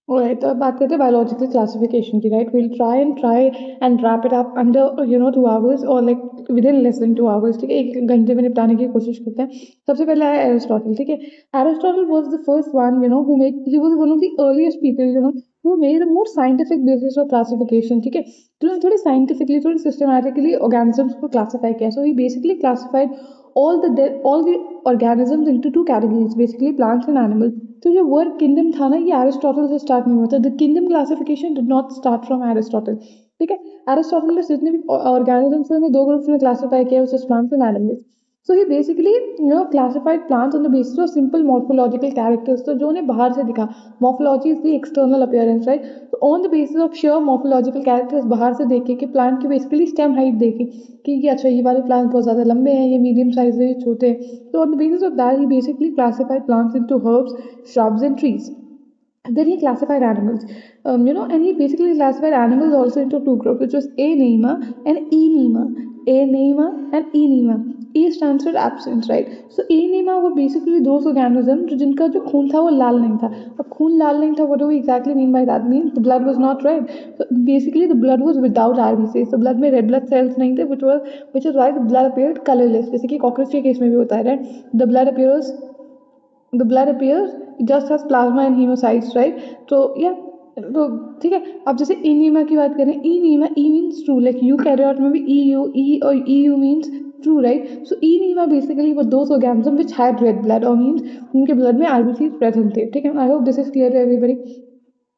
Alright, तो अब बात करते हैं बायोलॉजिकल क्लासिफिकेशन की, right? Will try and wrap it up under 2 hours or like within less than 2 hours, ठीक है? 1 घंटे में निपटाने की कोशिश करते हैं। सबसे पहले आया एरिस्टोटल, ठीक है? Aristotle was the first one, who made he was one of the earliest people, who made a more scientific basis of classification, ठीक है? तो उन्होंने थोड़ी साइंटिफिकली, थोड़ी सिस्टमैटिकली ऑर्गेनिजम्स को क्लासिफाई किया। So he basically classified all the organisms into two categories, basically plants and animals. तो जो वर्ड किंगडम था ना, ये एरिस्टोटल से स्टार्ट नहीं हुआ था। The kingdom classification did not start from Aristotle, ठीक है? एरिस्टोटल ने जितने भी ऑर्गेनिजम्स ने दो ग्रुप्स में क्लासिफाई किया, which is plants and animals. So he basically classified plants on the basis of simple morphological characters. तो जो उन्हें बाहर से दिखा, morphology is the external appearance, right? So on the basis of sheer morphological characters, बाहर से देखे कि प्लांट की बेसिकली स्टेम हाइट देखी कि अच्छा ये वाले प्लांट बहुत ज़्यादा लंबे हैं, ये मीडियम साइज है, ये छोटे हैं। तो on the basis of that he basically classified plants into herbs, shrubs and trees. Then he classified animals, and he basically classified animals also into two groups, which was Anema and Enema. Anema and Enema. A stands for absence, right? So Anema were basically those organisms जिनका जो खून था वो लाल नहीं था. अब खून लाल नहीं था, what do we exactly mean by that? Means the blood was not red. So basically the blood was without RBCs. So blood में red blood cells नहीं थे, which is why the blood appeared colorless. जैसे कि cockroach के case में भी होता है, right? The blood appears just as plasma and hemocytes, right? तो या तो ठीक है। अब जैसे इनीमा की बात करें, enaima, E means true, like eukaryote में भी ई और U means true, right? So enaima basically वो those organism which had red blood, और मीन्स उनके ब्लड में आरबीसी प्रेजेंट थे, ठीक है? I hope this is clear to everybody.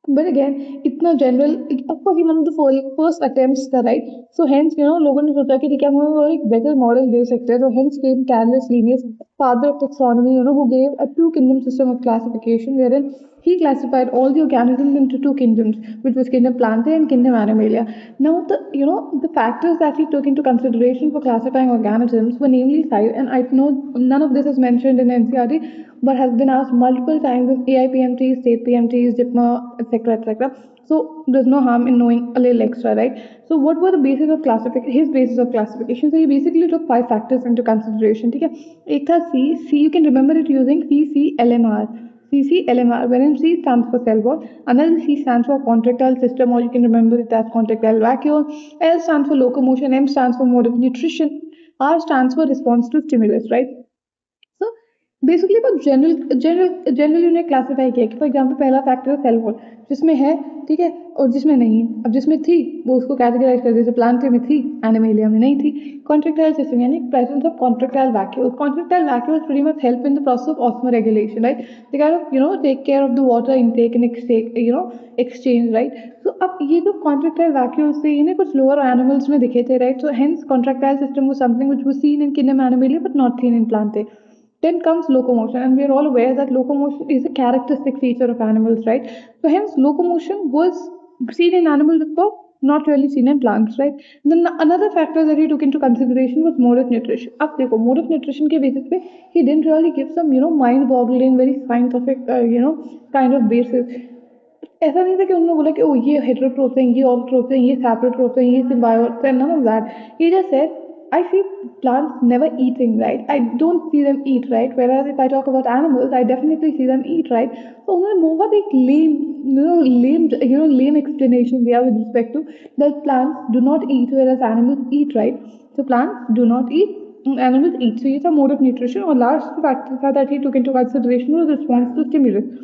But again इतना general, of course one of the first attempts था, right? So hence लोगों ने सोचा कि ठीक है, हम हमें एक बेटर मॉडल दे सकते हैं। तो hence came Carlos Linnaeus, father of taxonomy, who gave a two kingdom system of classification, wherein he classified all the organisms into two kingdoms, which was kingdom Plantae and kingdom Animalia. Now the factors that he took into consideration for classifying organisms were namely five, and I know none of this is mentioned in NCERT, but has been asked multiple times in AIPMT, state PMTs, DIPMA, etc., etc. So there's no harm in knowing a little extra, right? So what were the basis of classification? His basis of classification. So he basically took five factors into consideration. ठीक है? एक था C. C you can remember it using CCLMR. CCLMR, wherein C stands for cell wall. Another C stands for contractile system, or you can remember it as contractile vacuole. L stands for locomotion. M stands for mode of nutrition. R stands for response to stimulus, right? So basically वो generally उन्हें classify किया कि for example पहला factor है cell wall, जिसमें है, ठीक है, और जिसमें नहीं है। अब जिसमें थी वो उसको कैटेगराइज कर, जैसे प्लांटे में थी, एनिमेलिया में नहीं थी। कॉन्ट्रेक्टाइल सिस्टम यानी presence of contractile vacuoles. Contractile vacuoles pretty much help in the process of osmoregulation, right? They kind of take care of the water intake and exchange, right? तो अब ये जो contractile vacuoles थे, इन्हें कुछ lower animals में दिखे थे, right? So hence contractile system was something which was seen in kingdom animalia but not seen in Plantae. Then comes locomotion, and we are all aware that locomotion is a characteristic feature of animals, right? So hence locomotion was seen in animals before, not really seen in plants, right? Then another factor that he took into consideration was mode of nutrition. अब देखो mode of nutrition के basis पे he didn't really give some mind-boggling, very scientific kind of basis. ऐसा नहीं था कि उन्होंने बोला कि ओ ये हेटेरोट्रोफ है, ये ऑटोट्रोफ है, ये सैप्रोट्रोफ है, ये सिम्बायोट्स है, none of that. He just said I see plants never eating, right? I don't see them eat, right? Whereas if I talk about animals, I definitely see them eat, right? So उन्होंने बहुत एक lame explanation दिया with respect to that plants do not eat whereas animals eat, right? So plants do not eat, animals eat. So ये था mode of nutrition, और last factor था that he took into consideration was response to stimulus.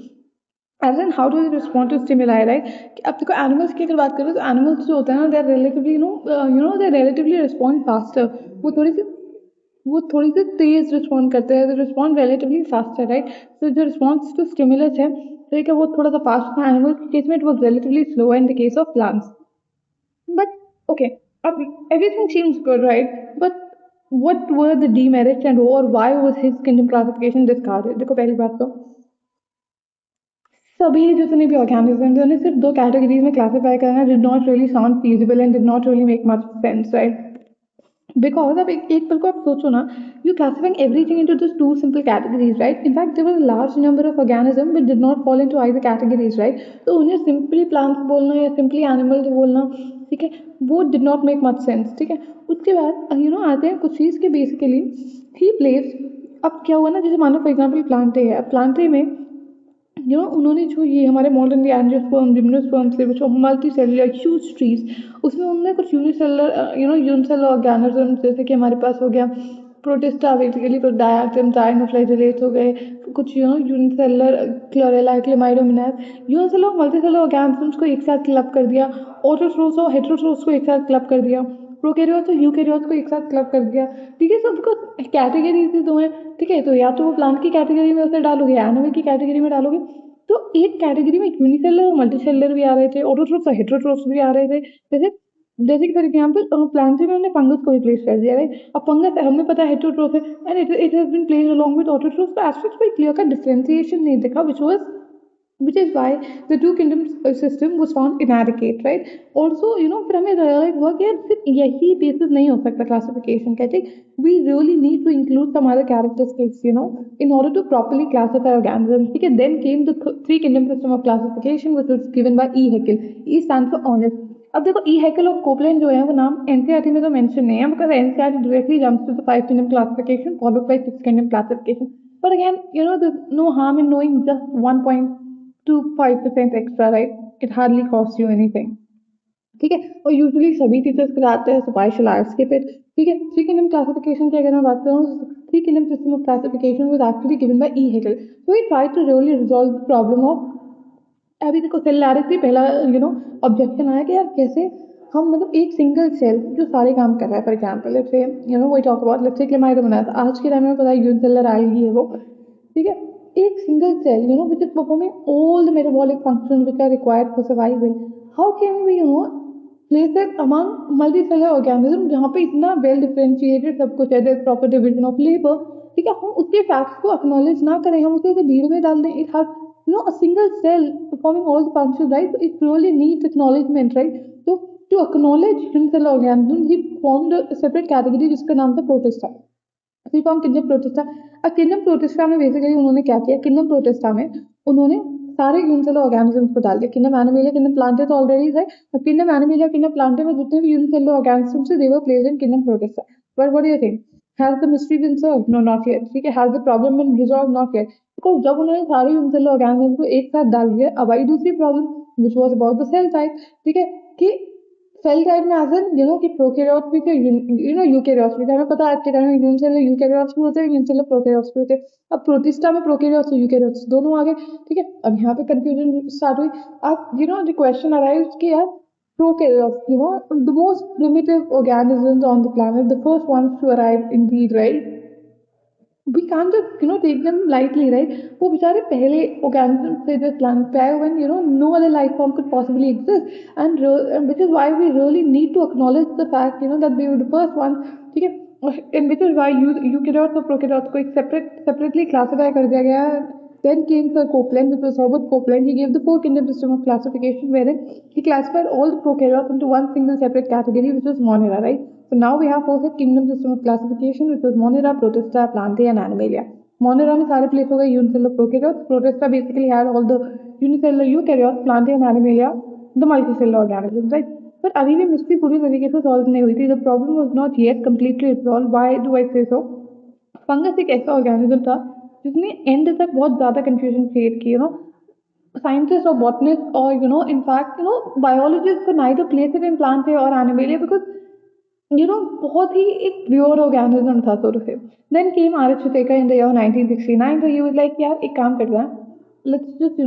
As an how do they respond to stimuli, right? कि अब देखो animals की अगर बात करें तो एनिमल्स जो होता है ना, they are relatively they relatively respond faster. वो थोड़ी सी वो थोड़ी सी तेज रिस्पॉन्ड करते हैं, रिस्पॉन्ड रिलेटिवली फास्टर, राइट? तो जो रिस्पॉन्स टू स्टिमुलस है, ठीक है, वो थोड़ा सा फास्ट था। एनिमल्स के केस में it was relatively slow in the case of plants. But okay, अब everything seems good, right? But what were the demerits and or why was his kingdom classification discarded? देखो पहली बात तो सभी जितने भी ऑर्गेनिज्म थे उन्हें सिर्फ दो कैटेगरीज में क्लासिफाई करना did not really sound feasible and did not really make much sense, right? Because अब एक पल को आप सोचो ना, you classifying everything into this two simple categories, right? In fact there was a large number of organism which did not fall into either categories, right? तो उन्हें simply plants बोलना या सिंपली एनिमल्स बोलना, ठीक है, वो did not make much sense, ठीक है? उसके बाद आते हैं कुछ चीज़ के बेसिकली ही प्लेस। अब क्या हुआ ना, जैसे मानो फॉर एग्जाम्पल प्लांटे है, प्लांटे में उन्होंने जो ये हमारे मॉडर्न एंजियोस्पर्म जिम्नोस्पर्म से जो मल्टी सेलुलर ह्यूज ट्रीज, उसमें उन्होंने कुछ यूनिसेलुलर यूनिसेलुलर ऑर्गेनिज्म जैसे कि हमारे पास हो गया प्रोटिस्टा बेसिकली, तो डायटम डायनोफ्लैजेलेट्स हो गए, कुछ unicellular chlorella Chlamydomonas, unicellular multicellular organisms को एक साथ क्लब कर दिया, ऑटोट्रोफ्स और हेटेरोट्रोफ्स को एक साथ क्लब कर दिया, प्रोकैरियोट्स और यूकैरियोट्स को एक साथ क्लब कर दिया। ठीक है, सबको कैटेगरी थी तुम्हें, ठीक है, तो या तो वो प्लांट की कैटेगरी में उसे डालोगे या एनिमल की कैटेगरी में डालोगे। तो एक कैटेगरी में यूनिसेलुलर और मल्टीसेलुलर भी आ रहे थे, ऑटोट्रोफ्स और हेटेरोट्रोफ्स भी आ रहे थे। जैसे जैसे कि फॉर एग्जाम्पल प्लांट में हमने फंगस को रिप्लेस कर दिया, राइट। अब फंगस हमें पता है हेटेरोट्रोफ है and it has been placed along with autotroph, तो एज सच कोई क्लियर कट डिफरेंशिएशन नहीं देखा, which is why the two kingdoms system was found inadequate, right? Also, फिर हमें realize हुआ कि यार सिर्फ यही basis नहीं हो सकता classification का, ठीक। We really need to include some other characteristics, in order to properly classify organisms, ठीक है। Then came the three kingdom system of classification, which was given by E. Haeckel. E stands for honest. अब देखो E. Haeckel और Copeland जो है वो नाम NCERT में तो मेंशन नहीं है, because NCERT directly jumps to the five kingdom classification followed by six kingdom classification. But again, there's no harm in knowing just 1.25% extra, right? It hardly costs you anything. ठीक है, और usually सभी teachers कराते हैं, so why shall I skip it? ठीक है, three kingdom classification की अगर मैं बात करूँ, three kingdom system of classification was actually given by E Haeckel. So he tried to really resolve the problem of, अभी देखो सेलुलैरिटी पहला ऑब्जेक्शन आया कि यार कैसे हम मतलब एक सिंगल सेल जो सारे काम कर रहा है, for example let's say we talk about let's say Chlamydomonas, आज के टाइम में पता है यूनिसेलुलर एल्गी है वो, ठीक है। एक single cell which is performing all the metabolic functions which are required for survival, how can we place it among multicellular organism जहाँ पे इतना वेल डिफरेंशिएटेड सब कुछ है, प्रॉपर डिवीजन ऑफ लेबर, ठीक है। हम उसके फैक्ट्स को एक्नॉलेज ना करें, हम उसे भीड़ में डाल दें, it has a single cell performing all the functions, right? So it really needs acknowledgement, right? So to acknowledge unicellular organisms, he formed a separate category जिसका नाम था protista. he formed kingdom protista। अब kingdom protista में basically उन्होंने क्या किया, kingdom protista में उन्होंने सारे यूनिसेलुलर ऑर्गेनिजम्स को डाल दिया। किंगडम एनिमेलिया, किंगडम प्लांटा तो ऑलरेडी है, और किंगडम एनिमेलिया, किंगडम प्लांटा में जितने भी यूनिसेलुलर ऑर्गेनिजम्स थे, they were placed in kingdom Protista. But what do you think, has the mystery been solved? No, not yet, ठीक है। Has the problem been resolved? Not yet. तो जब उन्होंने सारे यूनिसेलुलर ऑर्गेनिजम्स को एक साथ डाल दिया, अब आई दूसरी problem which was about the cell type, ठीक है, कि सेल टाइप में एज एन कि प्रोकैरियोट्स भी थे, यूकैरियोट्स भी थे। हमें पता है आज के टाइम में यूनिसेलुलर यूकैरियोट्स भी होते हैं, यूनिसेलुलर प्रोकैरियोट्स भी होते हैं। अब प्रोटिस्टा में प्रोकैरियोट्स और यूकैरियोट्स दोनों आ गए, ठीक है। अब यहाँ पे कंफ्यूजन स्टार्ट हुई। अब द क्वेश्चन अराइव्स कि यार prokaryotes, the most primitive organisms on the planet, the first ones to arrive indeed, right? We can't just take them lightly, right? वो बेचारे पहले organisms थे जो planet पे आए when no other life form could possibly exist, and which is why we really need to acknowledge the fact that they were the first ones, ठीक है। and which is why eukaryotes और prokaryotes को एक separately classify कर दिया गया। Then came Sir Copeland, which was Herbert Copeland. He gave the four kingdom system of classification, wherein he classified all the prokaryotes into one single separate category, which was Monera, right? So now we have four kingdom system of classification, which was Monera, Protista, Plantae, and Animalia. Monera में सारे place हो गए unicellular prokaryotes. Protista basically had all the unicellular eukaryotes. Plantae and Animalia the multicellular organisms, right? But अभी भी mystery पूरी तरीके से solve नहीं हुई थी. The problem was not yet completely resolved. Why do I say so? Fungus एक ऐसा ऑर्गेनिज्म था जिसने एंड तक बहुत ज्यादा कंफ्यूजन क्रिएट की, साइंटिस्ट और बॉटनिस्ट और इनफैक्ट बायोलॉजिस्ट को neither place it in plant और एनिमलिया, बिकॉज बहुत ही एक प्योर ऑर्गेनिज्म था शुरू से। Then came R H. Whittaker in the year 1969, तो ही वाज लाइक यार एक काम करते हैं, let's just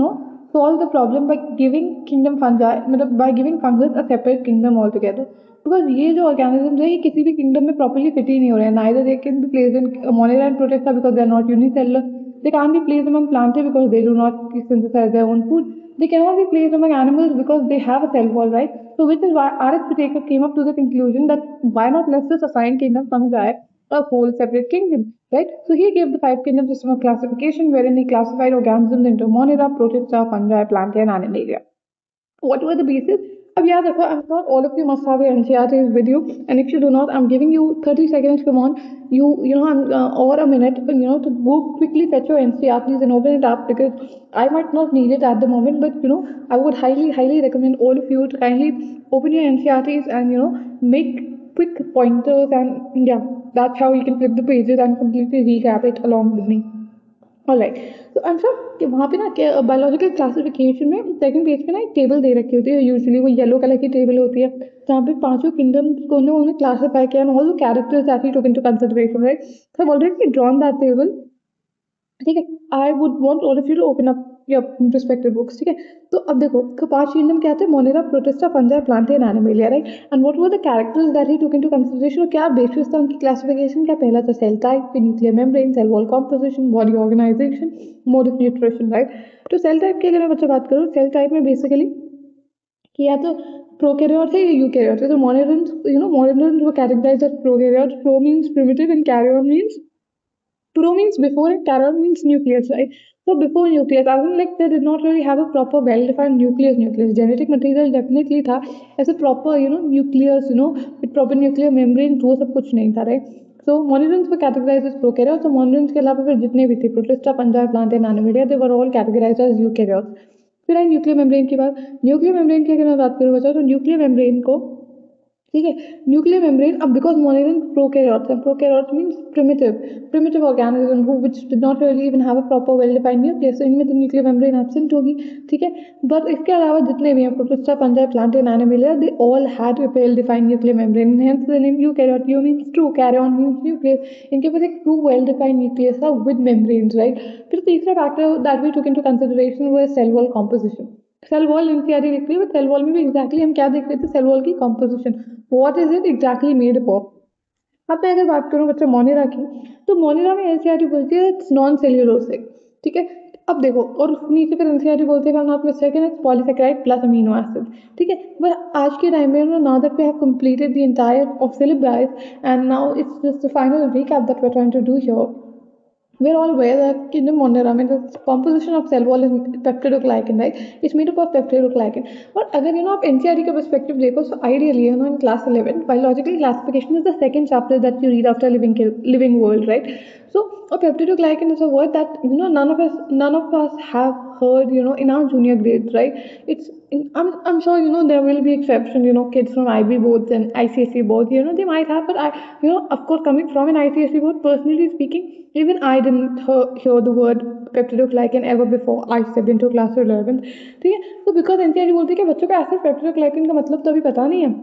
solve the problem by giving kingdom fungi, मतलब by giving fungus a separate kingdom altogether, because ये जो organisms है ये किसी भी kingdom में properly fit ही नहीं हो रहे हैं। neither they can be placed in Monera and Protista because they are not unicellular, they can't be placed among Plantae because they do not synthesize their own food, they cannot be placed among animals because they have a cell wall, right? So which is why R.H. Whitaker came up to the conclusion that why not let's just assign kingdom fungi a whole separate kingdom, right? So he gave the five kingdom system of classification, wherein he classified organisms into Monera, Protista, fungi, Plantae, and Animalia. What were the bases? अब याद रखो, I'm sure all of you must have your NCERTs with you, and if you do not, I'm giving you 30 seconds. Come on, or a minute, to go quickly fetch your NCERTs and open it up, because I might not need it at the moment, but I would highly recommend all of you to kindly open your NCERTs and make quick pointers, and yeah, that's how you can flip the pages and completely recap it along with me. Alright. तो आई am sure कि वहाँ पे ना biological classification में second page पे ना एक table दे रखी होती है, यूजुअली वो येलो कलर की टेबल होती है, जहाँ पे पांचों किंगडम्स को उन्होंने क्लासिफाई किया, and all the characters that we took into consideration, right. So I already drawn that table, ठीक है। I would want all of you to open up your respective books, ठीक है। तो अब देखो तो पांच किंगडम क्या थे, Monera, Protista, Fungi, Plantae, and Animalia, right. And what were the characters that he took into consideration, और क्या बेसिस था उनकी क्लासिफिकेशन, क्या पहला था सेल टाइप, फिर nuclear membrane, cell wall composition, body organisation, mode of nutrition, right. तो cell type की अगर मैं बच्चों बात करूँ, सेल टाइप में बेसिकली कि या तो प्रोकैरियोट है या यूकैरियोट है। तो मोनेरन्स, मोनेरन्स वो characterised as prokaryote, pro means primitive and karyote means, pro means before and carol means nucleus, right? So before nucleus, as in like they did not really have a proper well-defined nucleus. Genetic material definitely था, as a proper nucleus, with proper nuclear membrane, वो सब कुछ नहीं था, right? So monerans were categorized as prokaryotes. So monerans के अलावा फिर जितने भी थे, protista, Fungi, plant, animalia, they were all categorized as eukaryotes. फिर आई न्यूक्लियर मेम्ब्रेन की बात। न्यूक्लियर मेम्ब्रेन की अगर मैं बात करूँ बच्चों, तो न्यूक्लियर मेम्ब्रेन को, ठीक है, न्यूक्लियर मेम्ब्रेन, अब बिकॉज मोनेरन प्रोकैरियोट्स है, prokaryotes means primitive organism who which did not really even have a proper well defined nucleus, तो इनमें तो न्यूक्लियर मेम्ब्रेन एब्सेंट होगी, ठीक है। बट इसके अलावा जितने भी हैं, Protista, Fungi, plant, and Animalia, they all had a well defined nuclear membrane, hence the name eukaryote. Eu means true, karyon means nucleus, इनके पास एक ट्रू वेल डिफाइंड न्यूक्लियस था विद मेम्ब्रेन्स, राइट। फिर तीसरा factor that we took into consideration was cell wall composition. Cell wall NCERT लिखती है, but cell wall में भी एग्जैक्टली हम क्या देख रहे थे, सेल वॉल की composition, what is it exactly made up of. अब मैं अगर बात करूँ बच्चा मोनेरा की, तो मोनेरा में एनसीईआरटी बोलती है इट्स नॉन सेल्यूलोसिक, ठीक है। अब देखो, और नीचे फिर एनसीईआरटी बोलती है not mistaken it's polysaccharide plus amino acid, ठीक है। बट आज के टाइम में now that we have completed the entire of syllabus and now it's just the final recap that we are trying to do here, we're all aware that in the Monera, I mean, the composition of cell wall is peptidoglycan, right? It's made up of peptidoglycan. But अगर आप NCERT का perspective देखो, so ideally, in class 11, biological classification is the second chapter that you read after living world, right? So a peptidoglycan is a word that none of us have heard, in our junior grades, right? It's I'm sure there will be exception, kids from IB boards and ICSE boards, they might have, but of course, coming from an ICSE board, personally speaking, even I didn't hear the word peptidoglycan ever before I stepped into class 11, ठीक है। तो because NCERT बोलती है कि बच्चों को ऐसे peptidoglycan का मतलब तो अभी पता नहीं है,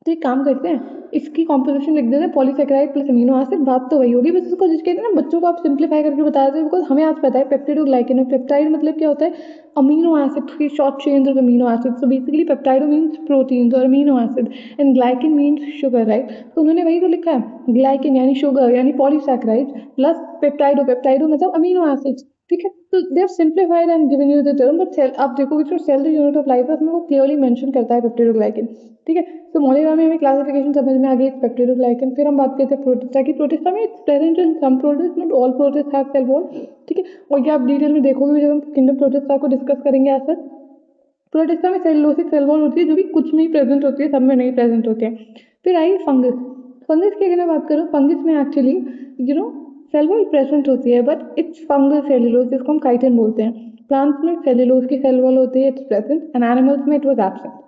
तो एक काम करते हैं, इसकी कॉम्पोजिशन लिख देते हैं पॉलीसेकेराइड प्लस अमीनो एसिड, बात तो वही होगी, बस इसको जिस कहते हैं ना बच्चों को आप सिंप्लीफाई करके बता देते हैं, बिकॉज हमें आज पता है पेप्टिडोग्लाइकन और पेप्टाइड मतलब क्या होता है, अमीनो एसिड की short chains of amino acid. So basically peptido means proteins और amino acid, and glycan means sugar, right. तो उन्होंने वही तो लिखा है, ग्लाइकन यानी शुगर यानी पॉलीसैकेराइड प्लस पेप्टाइडो, पेप्टाइडो मतलब अमीनो एसिड, ठीक है। तो they have simplified and given you the term, but cell आप देखोगे जो cell the unit of life है उसमें वो क्लियरली मेंशन करता है पेप्टिडोग्लाइकन, ठीक है। तो मोलेरा में हमें क्लासिफिकेशन समझ में आ गई पेप्टिडोग्लाइकन। फिर हम बात करते हैं प्रोटिस्टा की। प्रोटिस्टा में it's present in some protist, not all protist have cell wall, ठीक है। और ये आप डिटेल में देखोगे जब हम किंगडम प्रोटिस्टा को डिस्कस करेंगे आज तक। प्रोटिस्टा में सेलुलोसिक सेल वॉल होती है जो भी कुछ में ही प्रेजेंट होती है, सब में नहीं प्रेजेंट होती है। फिर आई फंगस। फंगस की अगर मैं बात करूँ, फंगस में एक्चुअली सेल वॉल प्रेजेंट होती है, बट इट्स फंगल सेलुलोज, जिसको हम काइटिन बोलते हैं। प्लांट्स में सेलुलोज की सेल वॉल होती है, इट्स प्रेजेंट, एंड एनिमल्स में इट वॉज एब्सेंट।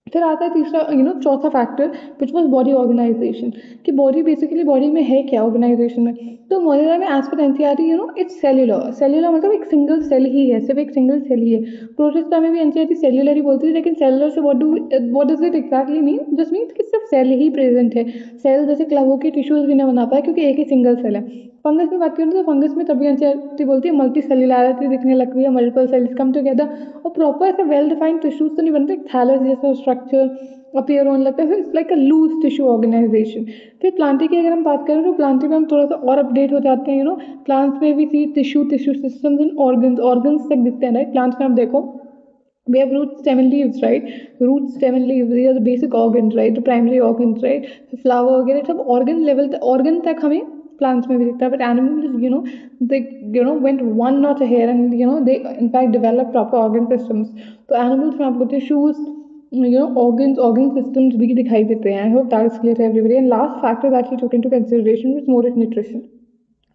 फिर आता है तीसरा चौथा factor which was body organisation, कि बॉडी बेसिकली बॉडी में है क्या ऑर्गेनाइजेशन में। तो मोलेरा में as per NCERT it's cellular, cellular मतलब एक सिंगल सेल ही है, सिर्फ एक सिंगल सेल ही है। प्रोटिस्टा में भी एनसीईआरटी सेल्यूलर ही बोलती है, लेकिन सेल्यूलर से what does it exactly mean, just means कि सिर्फ सेल ही प्रेजेंट है। सेल जैसे क्लवों की टिश्यूज भी ना बना पाए क्योंकि एक ही सिंगल सेल है। फंगस में बात करूँ तो फंगस में तभी एनसीईआरटी बोलती है मल्टी सेल्युलैरिटी दिखने लगती है, मल्टीपल सेल्स कम टुगेदर, और प्रॉपर ऐसे वेल डिफाइंड टिश्यूज तो नहीं बनते, थैलस जैसा स्ट्रक्चर अपीयर होने लगता है, it's like a loose tissue organisation. फिर प्लांटी की अगर हम बात करें तो प्लांटी में हम थोड़ा सा और अपडेट हो जाते हैं, प्लांट्स में भी सी टिश्यू सिस्टम्स एंड ऑर्गन्स तक दिखते हैं, राइट। प्लांट्स में आप देखो we have roots, stem and leaves, right? Roots, stem and leaves, these are the basic organs, right? The primary organs, right? Flower वगैरह सब organ level organ तक हमें plants में भी दिखता है, but animals they went one notch ahead, and they in fact develop proper organ systems. तो animals में आपको tissues, organ systems भी दिखाई देते हैं। I hope that is clear to everybody. And last factor that we took into consideration was mode of nutrition.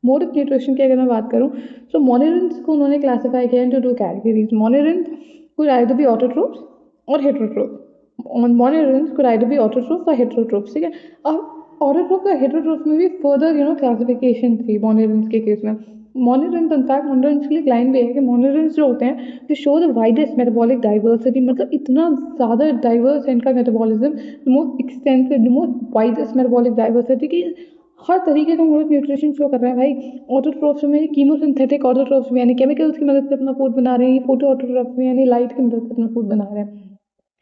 Mode of nutrition की अगर मैं बात करूँ, तो मोनेरेंस को उन्होंने क्लासिफाई किया into two categories. Monerans could either be autotrophs और heterotrophs। Monerans could either be autotrophs और heterotrophs, ठीक है। अब ऑटोट्रोफ और हेटेरोट्रोफ में भी फर्दर क्लासिफिकेशन थी मोनेरेंस के केस में। मोनोरेंस, इनफैक्ट मोनोरेंस के लिए एक लाइन भी है कि मोनोरेंस जो होते हैं दे show the widest metabolic diversity, मतलब इतना ज़्यादा डाइवर्स है इनका metabolism, the most extensive, the most widest metabolic diversity, कि हर तरीके का मोड न्यूट्रिशन शो कर रहे हैं भाई। ऑटोट्रोफ्स में कीमोसिंथेटिक ऑटोट्रोफ्स में यानी केमिकल्स की मदद से अपना फूड बना रहे हैं, फोटो ऑटोट्रोफ्स में यानी लाइट की मदद से अपना फूड बना रहे हैं।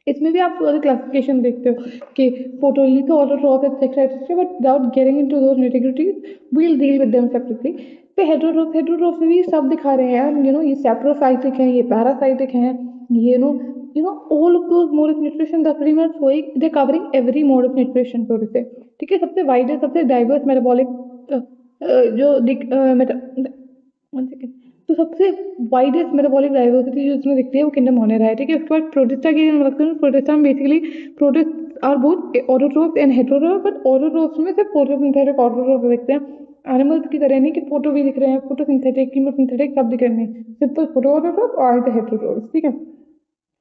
इसमें भी आप पूरा क्लासिफिकेशन देखते हो कि photolithoautotroph etcetera etcetera, but without getting into those nitty gritties we will deal with them separately. पे हेटेरोट्रोफ में भी सब दिखा रहे हैं, ये सैप्रोफाइटिक है, ये पैरासाइटिक है, ये all of those mode of nutrition that pretty much showing they're covering every mode of nutrition, so to say। ठीक है, सबसे वाइड है, सबसे डाइवर्स मेटाबॉलिक जो दिख one second, तो सबसे वाइडेस्ट मेटाबॉलिक डाइवर्सिटी जो इसमें दिखती है वो किंगडम होनेरा है। ठीक है, उसके बाद प्रोटिस्टा की बात करूँ, प्रोटिस्टा में basically protist are both autotrophs and heterotrophs, but autotrophs में सिर्फ फोटोसिंथेटिक ऑटोट्रोफ्स दिखते हैं, एनिमल्स की तरह नहीं कि फोटो भी दिख रहे हैं, फोटोसिंथेटिक कीमोसिंथेटिक सब दिख रहे हैं, सिंपल फोटो ऑटोट्रोफ और हेटेरोट्रोफ्स। ठीक है,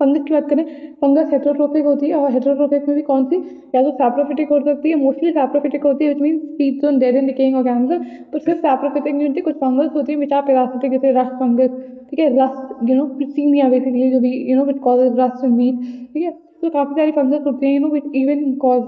फंगस की बात करें, फंगस हेटेरोट्रोफिक होती है, और हेटेरोट्रोफिक में भी कौन सी, या तो सैप्रोफिटिक हो सकती है, मोस्टली सैप्रोफिटिक होती है, which mean feeds on dead and decaying organism, पर सिर्फ सैप्रोफिटिक नहीं होती, कुछ फंगस होती है विच आर पैरासिटिक, जैसे रस्ट फंगस। ठीक है, रस्ट पिसीनिया बेसिकली जो भी which causes rust in meat. ठीक है, तो काफ़ी सारी फंगस होती हैं which even cause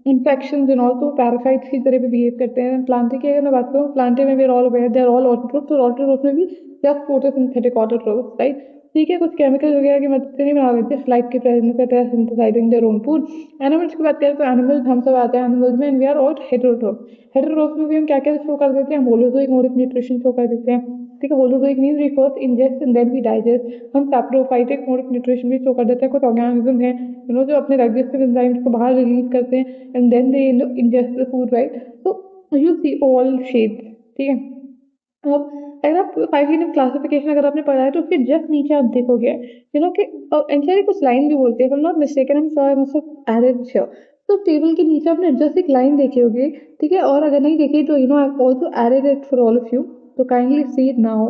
infection and all, तो पैरासाइट्स की तरह भी बिहेव करते हैं। प्लांटे की अगर मैं बात करूँ, प्लांटे में भी all aware they are all autotrophs, और ऑटोट्रोफ्स में भी जस्ट फोटोसिंथेटिक ऑटोट्रोफ्स, राइट। ठीक है, कुछ केमिकल वगैरह की मदद से नहीं बना देते, लाइट की प्रेजेंस में they synthesising their own food. Animals की बात करें तो एनिमल्स हम सब आते हैं एनिमल्स में, and we are all heterotroph. Heterotroph में भी हम क्या क्या शो कर देते हैं, holozoic mode of nutrition show कर देते हैं। ठीक है, holozoic means we first ingest and then we digest. हम सैप्रोफाइटिक मोड ऑफ न्यूट्रिशन भी शो कर देते हैं, कुछ ऑर्गेनिज्म है जो अपने डाइजेस्टिव एंजाइम्स को बाहर रिलीज करते हैं and then they ingest the food, right. तो यू सी ऑल शेड्स। ठीक है, अब अगर आप 5 यूनिट क्लासिफिकेशन अगर आपने पढ़ा है तो उसके जस्ट नीचे आप देखोगे कि एनसीईआरटी कुछ लाइन भी बोलते हैं, if I'm not mistaken, I'm sorry, I must have added here। तो टेबल के नीचे आपने जस्ट एक लाइन देखी होगी। ठीक है, और अगर नहीं देखी तो I also added it for all of you, तो kindly see it now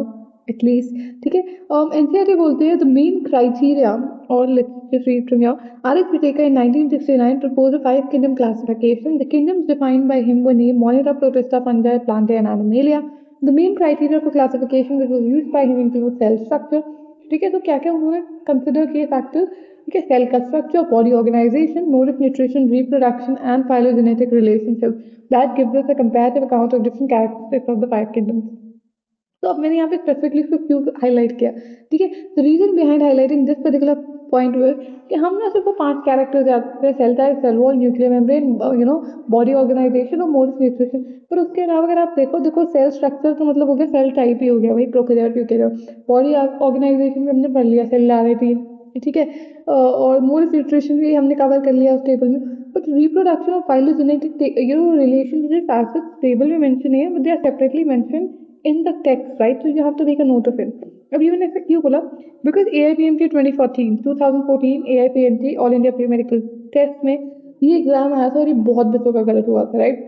at least. ठीक है, एनसीईआरटी बोलते हैं द मेन क्राइटेरिया, और let's just read from here, R S. Whittaker in 1969 proposed a 5 kingdom classification. The kingdoms defined by him were named Monera, Protista, Fungi, Plantae, and Animalia. The main criteria for classification that was used by him include cell structure। ठीक है, तो क्या क्या उन्होंने consider किए factors. ठीक है, cell का structure, body organisation, mode of nutrition, reproduction and phylogenetic relationship that gives us a comparative account of different characteristics of the 5 kingdoms. तो अब मैंने यहाँ पे स्पेसिफिकली इसको क्यों हाईलाइट किया। ठीक है, the reason behind highlighting this particular point हुआ कि हम ना सिर्फ 5 कैरेक्टर्स जानते हैं, cell type, cell wall, nuclear membrane, body organisation और मोड ऑफ न्यूट्रिशन। पर उसके अलावा अगर आप देखो सेल स्ट्रक्चर तो मतलब हो गया सेल टाइप ही हो गया भाई, प्रोकैरियोट यूकैरियोट। बॉडी ऑर्गेनाइजेशन में हमने पढ़ लिया, सेलुलैरिटी। ठीक है, और मोड ऑफ न्यूट्रिशन भी हमने कवर कर लिया उस टेबल में। बट रिप्रोडक्शन और फाइलोजेनेटिक रिलेशन टेबल में मेंशन है, but they are separately mention in the text, right? So you have to make a note of it। अब मैंने ऐसा क्यों बोला, because AIPMT 2014 AIPMT all India pre medical test में ये एग्जाम आया था और ये बहुत बच्चों का गलत हुआ था, right.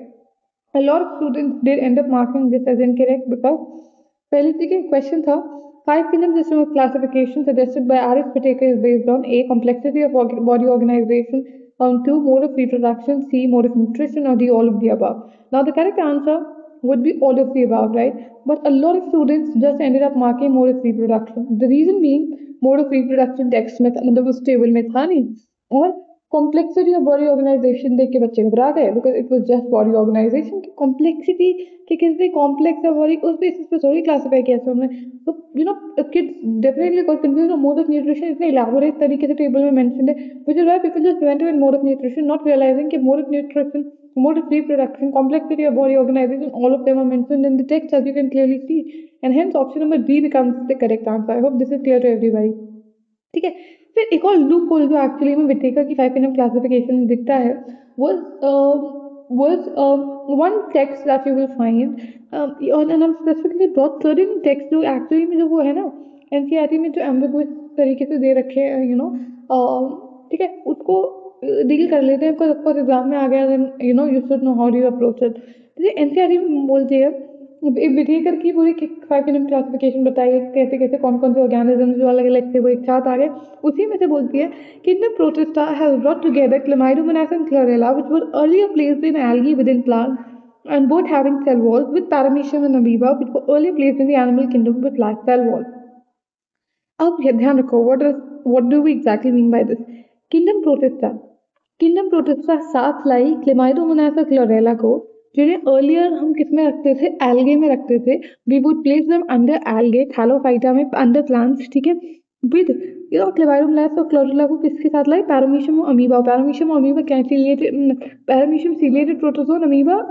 A lot of students did end up marking this as incorrect because पहले देखिए क्वेश्चन था 5 kingdom system of classification suggested by R.S. Whittaker is based on A, complexity of body organization, on 2, mode of reproduction, C, mode of nutrition, or D, all of the above। Now the correct answer would be all of the above, right? But a lot of students just ended up marking mode of reproduction। The reason being mode of reproduction text में मतलब उस table में था नहीं, और complexity of body organisation देख के बच्चे घबरा गए, because it was just body organisation की कॉम्प्लेक्सिटी कि कितनी कॉम्प्लेक्स है बॉडी, उस बेसिस पे थोड़ी क्लासिफाई किया हमने। तो kids definitely got confused. Mode of nutrition इतने इलैबोरेट तरीके से टेबल में मेंशन है, which is why people just went with mode of nutrition, not realising कि mode of nutrition, mode of reproduction, complexity of body organization, all of them are mentioned in the text as you can clearly see, and hence option number D becomes the correct answer। I hope this is clear to everybody। ठीक है, फिर एक और loop hole जो actually में Whittaker की 5 kingdom classification में दिखता है was one text that you will find, and I'm specifically brought certain text जो एक्चुअली में जो वो है ना एनसीईआरटी में जो एम्बिगुअस तरीके से दे रखे हैं, ठीक है, उसको डील कर लेते हैं। बिकॉज एग्जाम में आ गया, you should know how do you approach it. जैसे एनसीईआरटी में बोलती है, विटेकर की पूरी 5 kingdom क्लासिफिकेशन बताई, कैसे कैसे कौन कौन से ऑर्गेनिज्म जो अलग अलग थे वो एक साथ आ गए। उसी में से बोलती है कि the protista has brought together Chlamydomonas and chlorella which were earlier placed in algae with in plant and both having cell walls with paramecium and amoeba, which were earlier placed in the animal kingdom with large cell walls. अब ध्यान रखो, what do we exactly mean by this? Kingdom Protista. Kingdom Protista साथ लाई Chlamydomonas chlorella को, जिन्हें earlier हम किस में रखते थे, algae में रखते थे. We would place them under algae, Thallophyta में under plants, ठीक है. With Chlamydomonas chlorella को किसके साथ लाई? Paramecium amoeba. Paramecium amoeba क्या ciliated? Paramecium ciliated protozoan, amoeba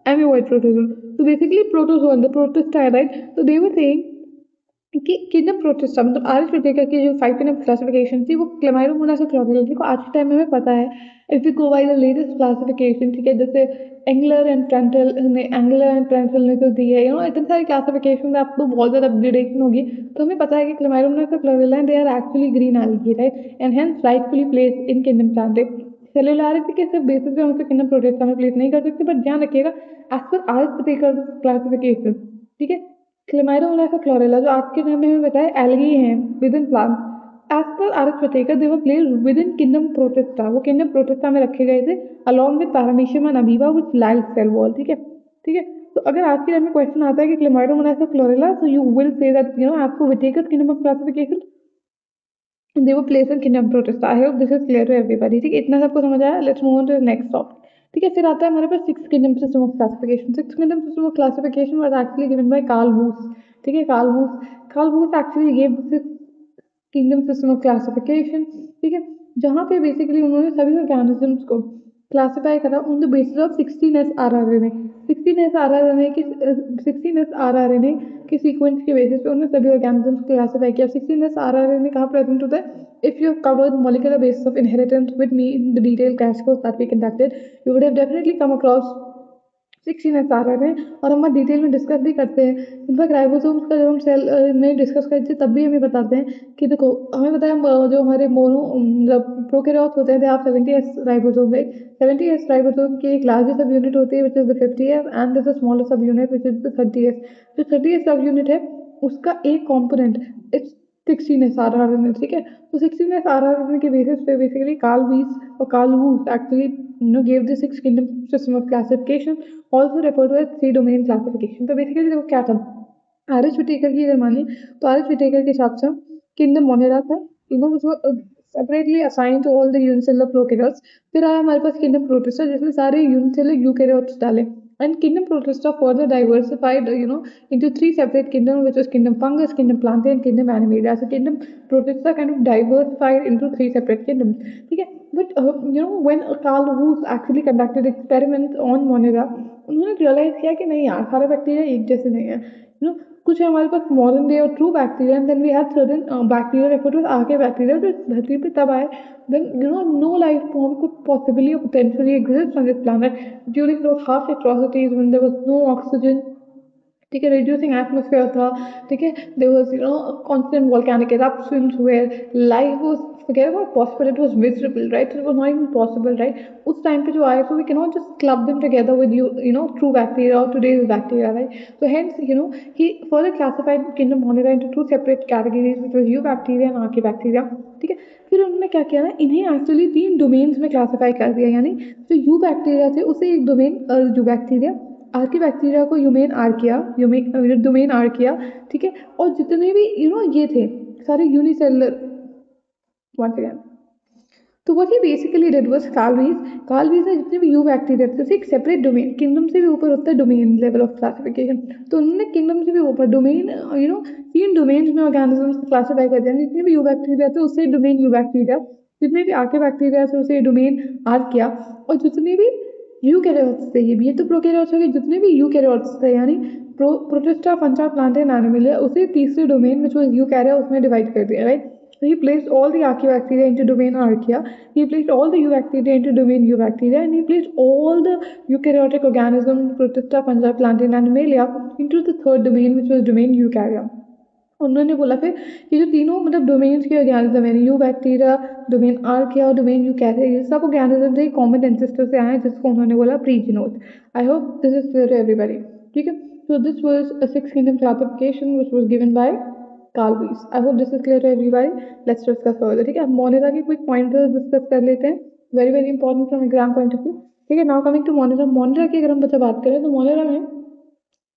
amoeboid protozoan. So basically protozoan, the protista, right? So they were saying कि kingdom protista मतलब are H Whittaker की जो 5 पिन क्लासिफिकेशन थी वो क्लेमाइडोमोनास और क्लोरोफिल को आज के टाइम में हमें पता है. If you go by the latest classification, ठीक है, जैसे एंगलर एंड ट्रेंटल ने जो दी है, इतने सारी क्लासिफिकेशन में आपको बहुत ज़्यादा अपग्रेडेशन होगी. तो हमें पता है कि क्लेमाइडोमोनास और chlorophyll they are actually green algae, right, and hence rightfully place in kingdom Plantae. Cellularity के सिर्फ बेसिस पे हम उसे किंगडम प्रोटिस्टा में प्लेस नहीं कर सकते, बट ध्यान रखिएगा as per R H Whittaker classification, ठीक है, Chlamydomonas chlorella जो आज के टाइम में हमें बताया एल्गी हैं within plant. As per R H Whittaker they were placed within kingdom Protista. वो किंगडम प्रोटिस्टा में रखे गए थे along with Paramecium and Amoeba with light cell wall. ठीक है, ठीक है. तो अगर आज के टाइम में क्वेश्चन आता है कि Chlamydomonas chlorella, so you will say that as per Whitaker's kingdom of classification they were placed in kingdom protista. I hope this is clear to everybody. ठीक है, इतना सबको समझ आया. Let's move on to the next topic. ठीक है, फिर आता है हमारे पास six kingdom system of classification. Six kingdom system of classification was actually given by Carl Woese. ठीक है, Carl Woese actually gave this kingdom system of classification. ठीक है, जहाँ पे बेसिकली उन्होंने सभी ऑर्गेनिजम्स को क्लासिफाई करा on the basis of 16s RRNA. 16s RRNA के सीक्वेंस के बेसिस पे उन्होंने सभी ऑर्गेनिजम्स को क्लासिफाई किया. 16s RRNA कहाँ प्रेजेंट होता है? If you have covered molecular basis of inheritance with me in the detailed crash course that we conducted, you would have definitely come across 16s RNA. और हम detail में discuss भी करते हैं. In fact ribosomes का जब हम सेल में डिस्कस करते हैं तब भी हमें बताते हैं कि देखो हमें पता है जो हमारे प्रोकैरियोट्स होते हैं they have 70s ribosome, right. 70s ribosome की एक लार्जेस्ट सब यूनिट होती है which is the 50s and this smaller सब unit which is the 30s. जो 30s सब यूनिट है उसका एक कॉम्पोनेंट इट्स 16s RRNA. ठीक है, तो 16s RRNA के बेसिस पे basically Carl Woese actually gave the six kingdom system of classification, also referred to as three domain classification. तो बेसिकली देखो क्या था, आर एच विटेकर की अगर माने तो आर एच विटेकर के हिसाब से किंगडम मोनेरा था, separately assign to all the unicellular prokaryotes. फिर आया हमारे पास किंगडम प्रोटिस्टा जिसमें सारे यूनिसेलुलर यूकैरियोट्स डाले. And kingdom protista further diversified, into three separate kingdoms, which was kingdom fungus, kingdom plantae, and kingdom animalia. So kingdom protista kind of diversified into three separate kingdoms. Okay, but when Carl Woos actually conducted experiments on Monera, उन्होंने realize किया कि नहीं यार सारे bacteria एक जैसे नहीं है. कुछ है हमारे पास मॉडर्न डे और true bacteria, and then we had certain bacteria referred to archaebacteria जो धरती पे तब आए when no life form could possibly or potentially exist on this planet during those harsh atrocities when there was no oxygen. ठीक है, reducing atmosphere था. ठीक है, there was constant volcanic eruptions where life was, forget about possible, it was miserable, right? It was not even possible, right? उस time पे जो आए, so we cannot just club them together with true bacteria or today's bacteria, right? So hence he further classified kingdom Monera into two separate categories, which was Eubacteria and Archaebacteria. ठीक है, फिर उन्होंने क्या किया ना, इन्हें एक्चुअली 3 डोमेन्स में classify कर दिया. यानी जो यू बैक्टीरिया थे उसे एक डोमेन यूबैक्टीरिया, आर्की बैक्टीरिया को डोमेन आर्किया. ठीक है, और जितने भी ये थे सारे यूनिसेलुलर. once again, तो what he basically did was Carl Woese ने जितने भी यू बैक्टीरिया थे एक सेपरेट डोमेन, किंगडम से भी ऊपर होता है डोमेन लेवल ऑफ क्लासिफिकेशन. तो उन्होंने किंगडम से भी ऊपर डोमेन 3 डोमेन्स में ऑर्गेनिजम्स को क्लासिफाई कर दिया. जितने भी यू बैक्टीरिया थे उससे डोमेन यू बैक्टीरिया, जितने भी आर्के बैक्टीरिया थे उसे डोमेन आर्किया, और जितने भी यूकैरियोट्स थे, ये तो प्रोकैरियोट्स हो गए, जितने भी यूकैरियोट्स थे यानी प्रोटिस्टा, फंजा, प्लांटा एंड एनिमलिया उसे तीसरे डोमेन विच वाज यूकैरिया उसमें डिवाइड कर दिया, right. So he placed all the Archaebacteria into domain Archaea. He placed all the Eubacteria into domain Eubacteria, and he placed all the eukaryotic organisms, Protista, fungi, plantae, and Animalia into the third domain, which was domain Eukarya. उन्होंने बोला फिर ये जो तीनों मतलब domains के organism है, you bacteria, domain archaea और डोमेन यूकैरिया, ये सब ऑर्गेनिज्म एक कॉमन एंसेस्टर से आए हैं जिसको उन्होंने बोला प्रीजिनोस. I hope this is clear to everybody. ठीक है, so this was a 6 kingdom classification which was given by Carl Woese. I hope this is clear to everybody. Let's discuss further. ठीक है, मोनेरा के क्विक पॉइंटर्स डिस्कस कर लेते हैं, very important from exam point of view. ठीक है। Now coming to Monera, Monera की अगर हम बच्चा बात करें तो मोनेरा में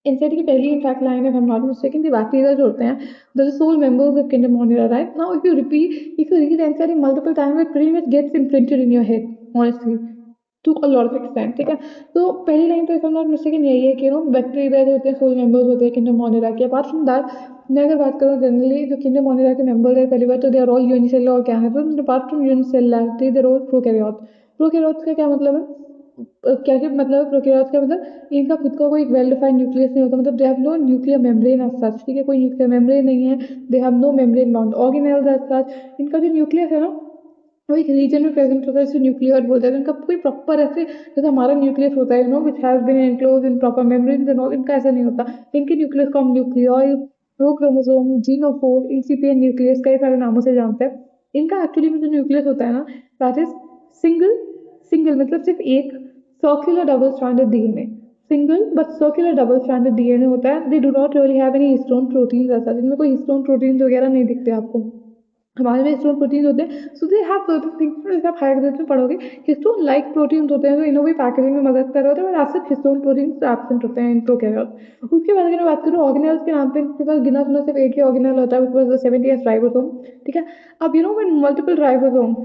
इंसेक्ट की पहली इनफैक्ट लाइन है, हम नॉट मिस्टेकन, की बैक्टीरिया जो होते हैं the sole members of kingdom Monera, right. Now if you read inside multiple time it pretty much gets imprinted in your head honestly to a lot of extent, ठीक है। तो पहली line तो if I am not mistaken यही है कि no bacteria जो होते हैं सोल मेंबर्स होते हैं किंगडम मोनेरा के। अपार्ट फ्रॉम दैट मैं अगर बात करूँ जनरली जो किंगडम मोनेरा के मेंबर्स है, पहली बात तो they are all unicellular organisms. Apart from unicellularity they are all prokaryote. Prokaryotes का क्या मतलब है, क्या क्या मतलब प्रोकैरियोट्स का मतलब इनका खुद का कोई वेल डिफाइंड न्यूक्लियस नहीं होता, मतलब they have no nuclear membrane as such, ठीक है, कोई न्यूक्लियर मेम्ब्रेन नहीं है, they have no membrane bound organelles as such. इनका जो न्यूक्लियस है ना वो एक रीजन में प्रेजेंट होता है, जिसे न्यूक्लियर बोलते हैं। इनका कोई प्रॉपर ऐसे जैसे हमारा न्यूक्लियस होता है you know which has been enclose in proper membrane and all, इनका ऐसा नहीं होता। इनके न्यूक्लियस को हम nucleoid, prochromosome, genophore, incipient nucleus कई सारे नामों से जानते हैं। इनका एक्चुअली में जो न्यूक्लियस होता है ना दैट इज सिंगल, सिंगल मतलब सिर्फ एक circular double stranded DNA, single but circular double stranded DNA होता है। दे do not really have any histone protein ऐसा, जिनमें कोई हिस्टोन प्रोटीन वगैरह नहीं दिखते आपको। हमारे में हिस्टोन प्रोटीन होते हैं, so they have certain things. जैसे आप हायर ग्रेड में पढ़ोगे हिस्टोन लाइक प्रोटीन होते हैं जो इन्हों भी पैकेजिंग में मदद कर रहे होते हैं, और ऐसे हिस्टोन प्रोटीन एब्सेंट होते हैं इन प्रोकैरियोट। उसके बाद अगर मैं बात करूँ ऑर्गेनेल्स के नाम पे, इनके पास गिना चुना सिर्फ एक ही ऑर्गेनेल होता है, which was the 70th ribosome, ठीक है। अब you know when multiple ribosome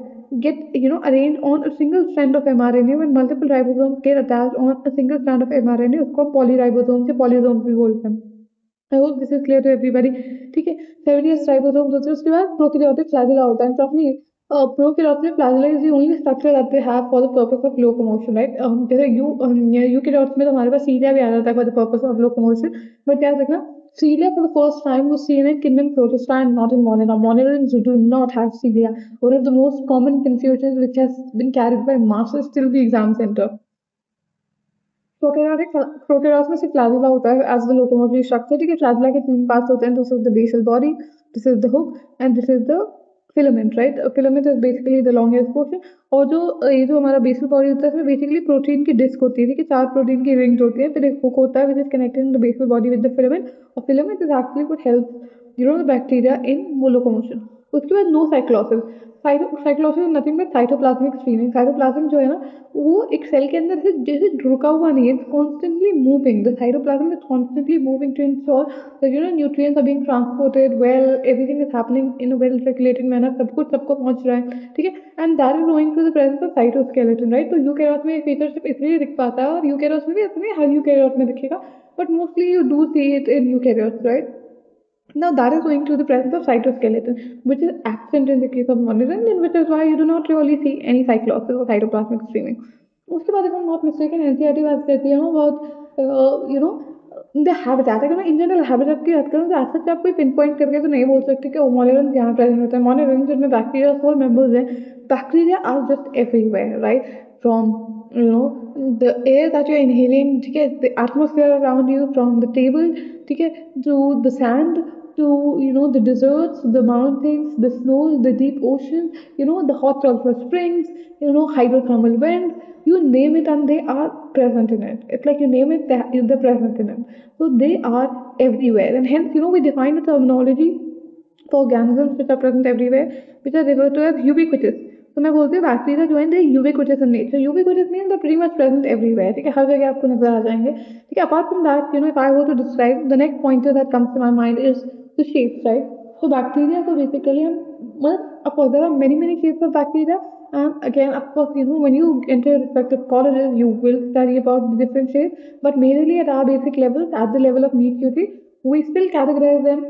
get arranged on a single strand of mRNA, when multiple ribosomes get attached on a single strand of mRNA उसको पॉलीराइबोसोम से polysome भी बोलते हैं। I hope this is clear to everybody, ठीक है। 70 ribosomes होते हैं, उसके बाद प्रोकैरियोटिक फ्लैजिला होता है। Properly prokaryotic flagella is the only structure that they have for the purpose of locomotion, right. जैसे यूकैरियोट्स में तो हमारे पास सीलिया भी आ जाता है for the purpose of locomotion, but याद रखना cilia for the first time was seen in kingdom protista and not in monera. Monerans do not have cilia. One of the most common confusions which has been carried by masses till the exam center. Prokaryotes में सिर्फ flagella होता है as the locomotory structure, ठीक है। Flagella के तीन parts होते हैं, this is the basal body, this is the hook and this is the filament, right. Filament is basically the longest portion. और जो ये जो हमारा बेसल बॉडी होता है इसमें बेसिकली प्रोटीन की डिस्क होती है, ठीक है। चार प्रोटीन की रिंग्स होती है, फिर एक हुक होता है which is connected in the basal body with the filament, और filament is actually what helps the bacteria in locomotion. उसके बाद no cyclosis. Cyclosis nothing but cytoplasmic streaming. Cytoplasm जो है ना वो एक सेल के अंदर से जैसे रुका हुआ नहीं है, it's constantly moving, the cytoplasm is constantly moving to ensure that nutrients are being transported well, everything is happening in a well regulated manner, सब कुछ सबको पहुंच रहा है, ठीक है। And that is going through the presence of cytoskeleton, right. तो eukaryote में ये फीचर सिर्फ इसलिए दिख पाता है, और यूकैरियोट्स में भी इतने हर यूकैरियोट में दिखेगा, but mostly you do see it in eukaryotes, right? Now that is owing to the presence of cytoskeleton, which is absent in the case of monogen, and which is why you do not really see any cyclosis or cytoplasmic streaming. उसके बाद if I'm not mistaken NCERT बात करती है about the habitat। अगर मैं in general habitat की बात करूँ तो ऐसा आप कोई पिन पॉइंट करके तो नहीं बोल सकते कि मोनेरन यहाँ प्रेजेंट होता है। मोनेरन जिनमें बैक्टीरिया फोर मेंबर्स हैं, bacteria are just everywhere, right. From the air that you're inhaling, ठीक है, the atmosphere around you, from the table, ठीक है, to the sand, to the deserts, the mountains, the snows, the deep ocean, the hot sulfur springs, hydrothermal vents, you name it and they are present in it. It's like you name it, they're present in it. So they are everywhere, and hence we define the terminology for organisms which are present everywhere, which are referred to as ubiquitous. तो मैं बोलती हूँ bacteria जो है they ubiquitous in nature. Ubiquitous mean the pretty much present everywhere, ठीक है, हर जगह आपको नजर आ जाएंगे, ठीक है। Apart from that if I were to describe the next pointer that comes to my mind is the shapes, right. So bacteria को basically हम मतलब of course there are many shapes of bacteria, and again of course when you enter respective colleges you will study about the different shapes, but mainly at our basic levels, at the level of NEET QT, we still categorize them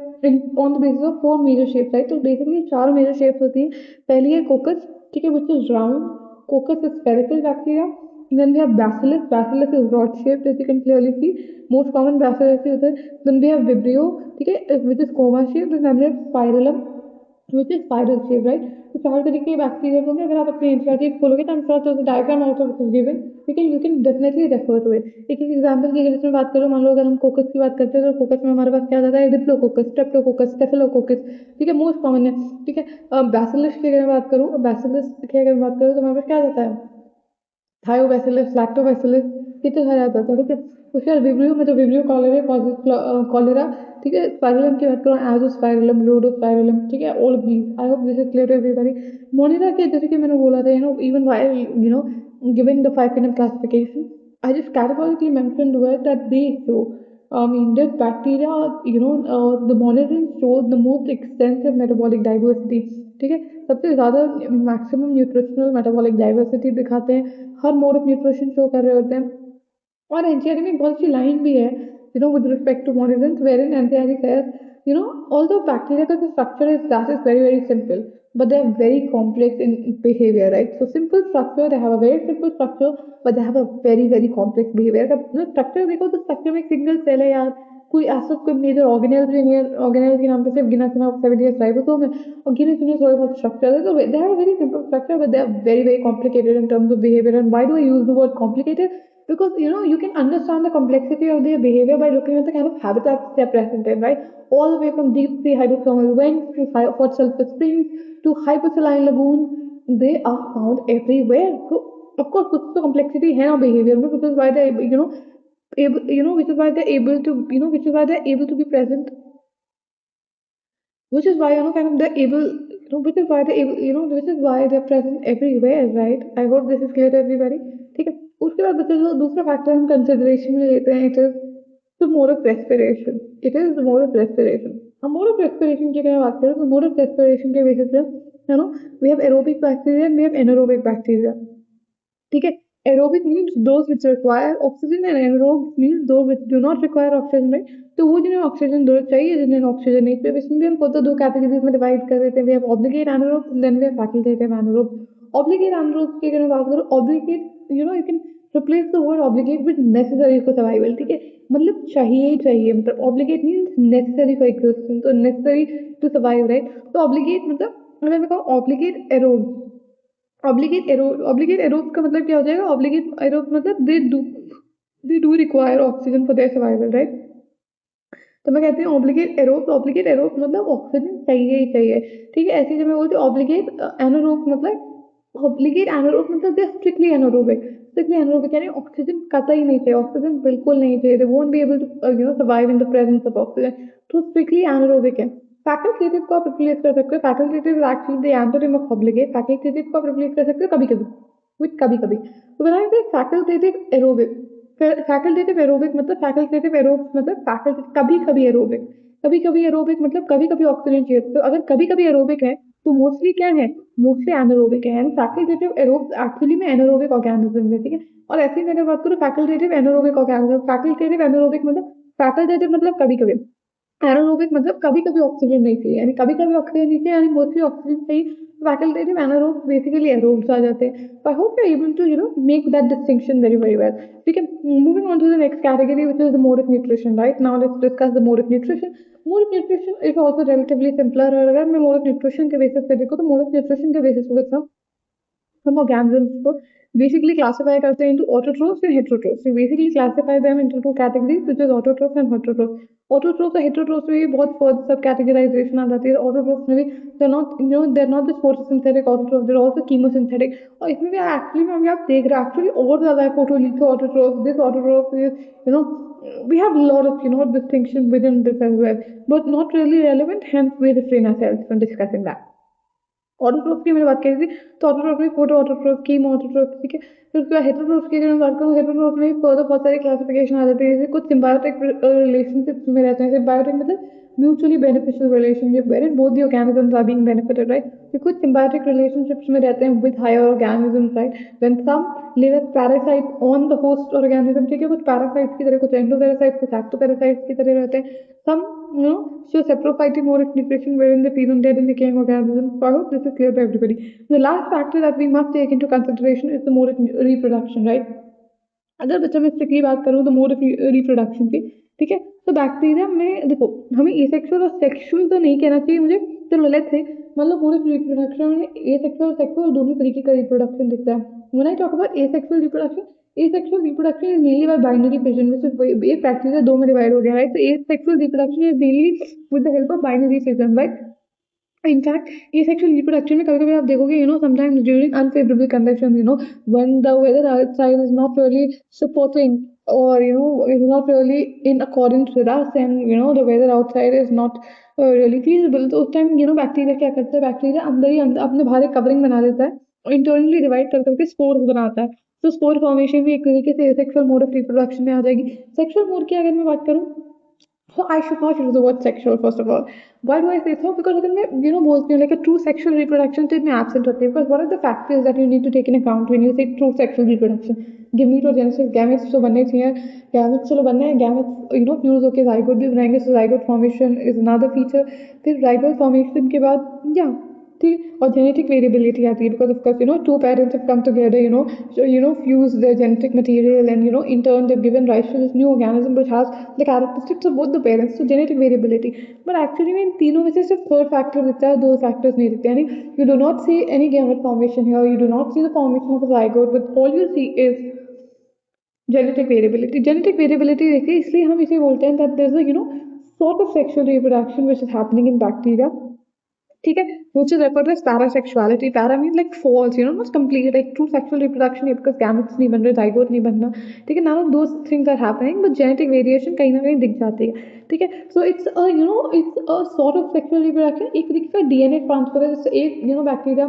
on the basis of four major shapes, right। तो basically चार major shapes होती हैं। पहली है कोकस, ठीक है, which is round, coccus is spherical bacteria, then we have bacillus, bacillus is rod shaped as you can clearly see, most common bacillus is there। then we have vibrio, ठीक है, which is coma shaped, then we have spirillum which is spiral shape, right। तो चार तरीके के bacteria होंगे। अगर आप अपने एनसीईआरटी खोलोगे तो I'm diagram out of given, लेकिन you can definitely refer to it. एक एग्जांपल की अगर इसमें बात करो, मान लो अगर हम कोकस की बात करते हैं तो कोकस में हमारे पास क्या जाता है, डिप्लोकोकस, स्ट्रेप्टोकोकस, स्टेफिलोकोकस, ठीक है, मोस्ट कॉमन है, ठीक है। बैसिलस की अगर मैं बात करूँ, बैसिलस की अगर मैं बात करूँ तो हमारे पास क्या जाता है, थायोबैसिलस, लैक्टोबैसिलस, ये तो सारा आता है, ठीक है। उसके बाद विब्रियो में तो विब्रियो कॉलेरा, ठीक है। स्पाइरलम की बात करूँ, एजोस्पाइरलम, रोडोस्पाइरलम, ठीक है, all of these. I hope this is clear to everybody. Monera के जैसे कि मैंने बोला था even while giving the 5 kingdom classification, I just categorically mentioned where that they show. I mean, this bacteria, the monitoring shows the most extensive metabolic diversity. ठीक है, सबसे ज़्यादा मैक्सिमम न्यूट्रिशनल मेटाबॉलिक डाइवर्सिटी दिखाते हैं, हर मोड ऑफ न्यूट्रिशन शो कर रहे होते हैं। और एनसीईआरटी में एक बहुत अच्छी लाइन भी है, with respect to modern, wherein NCERT says, although bacteria का जो structure is that is very very simple, but they are very complex in behavior, right? So simple structure, they have a very simple structure, but they have a very very complex behavior। का structure देखो तो structure में एक single cell है यार, कोई ऐसा कोई मेजर ऑर्गेनेल भी नहीं है, ऑर्गेनेल के नाम पे सिर्फ गिना चुना 70 राइबोसोम है, और गिने चुने थोड़े बहुत स्ट्रक्चर है, तो they have a very simple structure, but they are very very complicated in terms of behaviour. And why do I use the word complicated? Because you can understand the complexity of their behavior by looking at the kind of habitats they're present in, right? All the way from deep sea hydrothermal vents to hot sulfur springs to hypersaline lagoons, they are found everywhere. So of course कुछ तो complexity है ना behavior में, which is why they which is why they're able to which is why they're able to be present, which is why kind of they're able, which is why they're able, which is why they're present everywhere, right? I hope this is clear to everybody। ठीक है, उसके बाद बच्चे जो दूसरा factor हम consideration में लेते हैं, it is the mode of respiration. It is the mode of respiration. हम मोड ऑफ रेस्पिरेशन की अगर बात करें तो मोड ऑफ रेस्पिरेशन के बेसिस पे we have aerobic bacteria and we have anaerobic bacteria. ठीक है, aerobic means those which require oxygen and anaerobic means those which do not require oxygen, right? तो वो जिन्हें ऑक्सीजन चाहिए, जिन्हें ऑक्सीजन नहीं चाहिए, इसमें भी हम खुद दो कैटेगरीज में डिवाइड कर देते हैं। We have obligate anaerobe, then we have facultative anaerobe. Obligate anaerobe की अगर बात करूं, obligate you can replace the word obligate with necessary for survival. ठीक है, मतलब चाहिए ही चाहिए, मतलब obligate means necessary for existence, तो नेसेसरी टू सर्वाइव, राइट? तो ऑब्लिगेट मतलब अगर मैं कहूँ ऑब्लिगेट एरोब, ऑब्लिगेट एरोब का मतलब क्या हो जाएगा? ऑब्लिगेट एरोब मतलब they do require oxygen for their survival, right? तो मैं कहती हूँ ऑब्लिगेट एरोब मतलब ऑक्सीजन चाहिए ही चाहिए। ठीक है, ऐसे जब मैं बोलती हूँ ऑब्लिगेट एनारोब मतलब दे स्ट्रिक्टली एनारोबिक यानी ऑक्सीजन कतई नहीं चाहिए, ऑक्सीजन बिल्कुल नहीं चाहिए, they won't be able to survive in the presence of oxygen, तो स्ट्रिक्टली एनारोबिक है। फैकल्टेटिव को आप रिप्लेस कर सकते हो, facultative is actually the antonym of obligate. Facultative को आप रिप्लेस कर सकते हो कभी कभी विद कभी कभी। तो बनाए थे फैकल्टेटिव एरोबिक। फैकल्टेटिव एरोबिक मतलब फैकल्टेटिव एरोब मतलब कभी कभी एरोबिक, कभी कभी एरोबिक मतलब कभी कभी ऑक्सीजन चाहिए। तो अगर कभी कभी एरोबिक है तो मोस्टली क्या है? मोस्टली एनारोबिक है, यानी फैकल्टेटिव एरोब एक्चुअली में एनारोबिक ऑर्गेनिज्म है। ठीक है, और ऐसे ही अगर बात करूँ facultative anaerobic organism, facultative anaerobic मतलब फैकल्टेटिव मतलब कभी कभी, एनारोबिक मतलब कभी कभी ऑक्सीजन नहीं चाहिए, यानी कभी कभी ऑक्सीजन नहीं चाहिए, यानी मोस्टली ऑक्सीजन चाहिए। फैकल्टेटिव एनारोब बेसिकली एरोब्स आ जाते हैं। I hope you are able to make that distinction very very well. ठीक है, moving on to the next category which is the mode of nutrition. Right now let's discuss the mode of nutrition. Mode of nutrition is also relatively simpler. और अगर मैं mode of nutrition के basis पे देखो तो mode of nutrition के basis पे हम organisms को basically classify करते हैं into autotrophs and heterotrophs। We basically classify them into two categories, which is autotrophs and heterotrophs। autotrophs और heterotrophs में भी बहुत further सब categorization आ जाती है। autotrophs में भी they're not just photosynthetic autotrophs, they're also chemosynthetic। और इसमें भी actually में अभी आप देख रहे हैं actually और ज़्यादा है photolitho autotrophs। this autotroph is we have a lot of distinction within this as well, but not really relevant, hence we refrain ourselves from discussing that। Autotroph की मैंने बात करी थी, तो ऑटोट्रोफ में फोटो ऑटोट्रोफ, कीमो ऑटोट्रोफ। ठीक है, फिर उसके बाद हेटेरोट्रोफ की अगर मैं बात करूँ, हेटेरोट्रोफ में भी बहुत सारी क्लासिफिकेशन आ जाती है। जैसे कुछ सिम्बायोटिक रिलेशनशिप्स में रहते हैं। सिम्बायोटिक मतलब mutually beneficial relationship where both the organisms are being benefited, right? फिर कुछ सिम्बायोटिक रिलेशनशिप्स में रहते हैं with higher organisms, right? When some live as parasite on the host organism. ठीक है, कुछ पैरासाइट्स की तरह, कुछ एंडोपैरासाइट्स, कुछ एक्टोपैरासाइट्स की तरह रहते हैं। सम show saprophytic mode of nutrition wherein the feed on dead and decaying organisms. So I hope this is clear to everybody. The last factor that we must take into consideration is the mode of reproduction, right? अगर बच्चा मैं strictly बात करूँ तो mode of reproduction की, ठीक है, तो बैक्टीरिया में देखो हमें एसेक्सुअल और सेक्सुअल तो नहीं कहना चाहिए मुझे, चलो लेट्स से मतलब मोड ऑफ रिप्रोडक्शन में एसेक्सुअल और सेक्सुअल दोनों तरीके का रिप्रोडक्शन दिखता है। When I talk about asexual reproduction is mainly by binary fission, which is एक बैक्टीरिया दो में डिवाइड हो गया है। तो asexual reproduction is mainly with the help of binary fission, right? In fact asexual reproduction में कभी कभी आप देखोगे sometimes during unfavorable conditions, when the weather outside is not really supporting or is not really in accordance with us, and the weather outside is not really feasible, तो उस time bacteria क्या करता है? बैक्टीरिया अंदर ही अंदर अपने बाहर एक कवरिंग बना देता है और इंटरनली डिवाइड कर करके स्पोर्स बनाता है। तो स्पोर फॉर्मेशन भी एक तरीके से सेक्सुअल मोड ऑफ रिप्रोडक्शन में आ जाएगी। सेक्सुअल मोड की अगर मैं बात करूँ, so I should not use the word sexual first of all. Why do I say so? Because अगर मैं बोलती हूँ like a true sexual reproduction तो इसमें absent होती है, because what are the factors that you need to take in account when you say true sexual reproduction? Gametogenesis, gametes तो बनने चाहिए, gametes चलो बनने हैं, gametes fuse होके zygote भी बनाएंगे, so zygote formation is another feature. फिर zygote formation के बाद yeah, ठीक, और जेनेटिक वेरिएबिलिटी आती है, because of course two parents have come together fuse their genetic material and in turn they've given rise to this new organism which has the characteristics of both the parents, so genetic variability. But actually में इन तीनों में से सिर्फ third factor दिखता है, दो factors नहीं दिखते, यानी you do not see any gamete formation here, you do not see the formation of a zygote, but all you see is genetic variability. Genetic variability देखिए, इसलिए हम इसे बोलते हैं that there's a sort of sexual reproduction which is happening in bacteria, ठीक है, which is referred as parasexuality. Para means like false, not complete, like true sexual reproduction नहीं, because gametes नहीं बन रहे, zygote नहीं बनना, ठीक है, none of those things are happening, but genetic variation कहीं ना कहीं दिख जाती है, ठीक है. So it's a it's a sort of sexual reproduction. एक तरीके का DNA ट्रांसफर है, जैसे एक बैक्टीरिया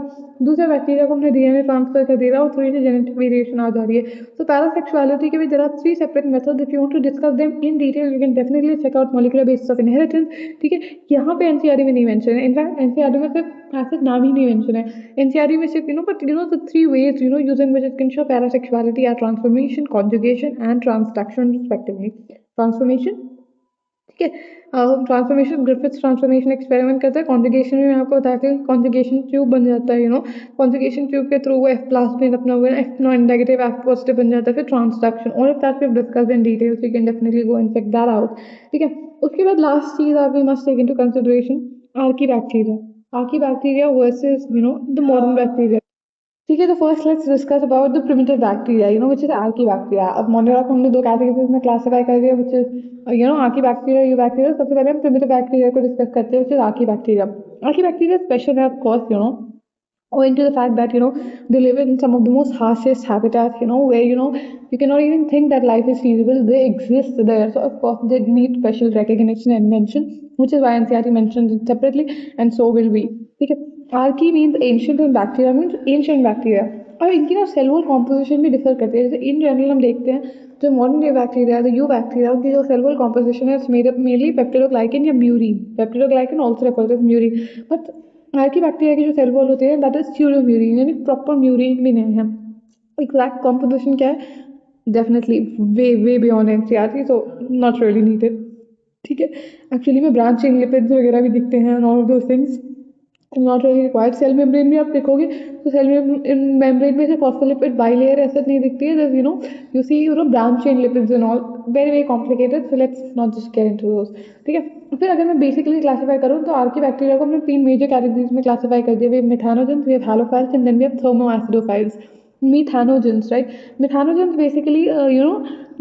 दूसरे बैक्टीरिया को अपने DNA ट्रांसफर कर दे रहा है और थोड़ी सी जेनेटिक वेरिएशन आ जा रही है. So parasexuality के भी there are 3 separate methods. If you want to discuss them in detail, you can definitely check out molecular basis of inheritance, ठीक है. यहाँ पे एनसीईआरटी में नहीं मेंशन है, इनफैक्ट एनसीईआरटी में सिर्फ ऐसे नाम ही नहीं मेंशन है. एनसीईआरटी में सिर्फ but the 3 ways using which it can show parasexuality are transformation, conjugation and transduction respectively. Transformation, ठीक है, हम ट्रांसफॉर्मेशन ग्रिफिथ्स ट्रांसफॉर्मेशन एक्सपेरिमेंट करते हैं. कॉन्जुगेशन में मैं आपको बताती हूँ, कॉन्जुगेशन ट्यूब बन जाता है, कॉन्जुगेशन ट्यूब के थ्रू वो F प्लाज्मिड अपना हुआ F नेगेटिव F पॉजिटिव बन जाता है. फिर transduction, all of that we have discussed in detail, so you can definitely go and check that out, ठीक है. उसके बाद लास्ट चीज आप we must take into consideration archaebacteria. Archaebacteria versus the modern bacteria, ठीक है. तो first let's discuss about the primitive bacteria, which is archaebacteria. अब मोनोरा को हमने 2 कैटेगरीज में क्लासिफाई कर दिया, विच इज आर्कीबैक्टीरिया, यूबैक्टीरिया. सबसे पहले हम प्रिमिटिव बैक्टीरिया को डिस्कस करते हैं, which is archaebacteria. Archaebacteria special है, of course, owing to the fact that they live in some of the most harshest habitats, where you cannot even think that life is feasible. They exist there, so of course they need special recognition and mention, which is why NCERT mentions it separately, and so will we. ठीक है. Archae means ancient and bacteria means ancient bacteria, और इनकी cell wall composition भी differ करती है. जैसे in general हम देखते हैं जो मॉडर्न डे बैक्टीरिया, जो यू बैक्टीरिया, उनकी जो सेल वॉल कॉम्पोजिशन है मेड अप मेनली पेप्टिडोग्लाइकन या murein. Peptidoglycan also referred as murein, but archaebacteria की जो सेल वॉल होती है दैट इज स्यूडोम्यूरिन, यानी प्रॉपर म्यूरिन भी नहीं है. एग्जैक्ट कॉम्पोजिशन क्या है, definitely way beyond NCERT, so not really needed, ठीक है. एक्चुअली में ब्रांचिंग लिपिड्स वगैरह भी दिखते हैं, and all of those things not really required. Cell membrane भी आप देखोगे तो सेल मेम्ब्रेन में से फॉस्फोलिपिड बाइलेयर एसिड नहीं दिखती है. Just you see branch chain lipids and all, very very complicated, so let's not just get into those, ठीक है. फिर अगर मैं बेसिकली क्लासीफाई करूँ तो आर्कीबैक्टीरिया को हमने 3 मेजर कैटेगरीज में क्लासीफाई कर दिया. We have methanogens, we have halophiles, and then we have thermoacidophiles. Methanogens, right. Methanogens basically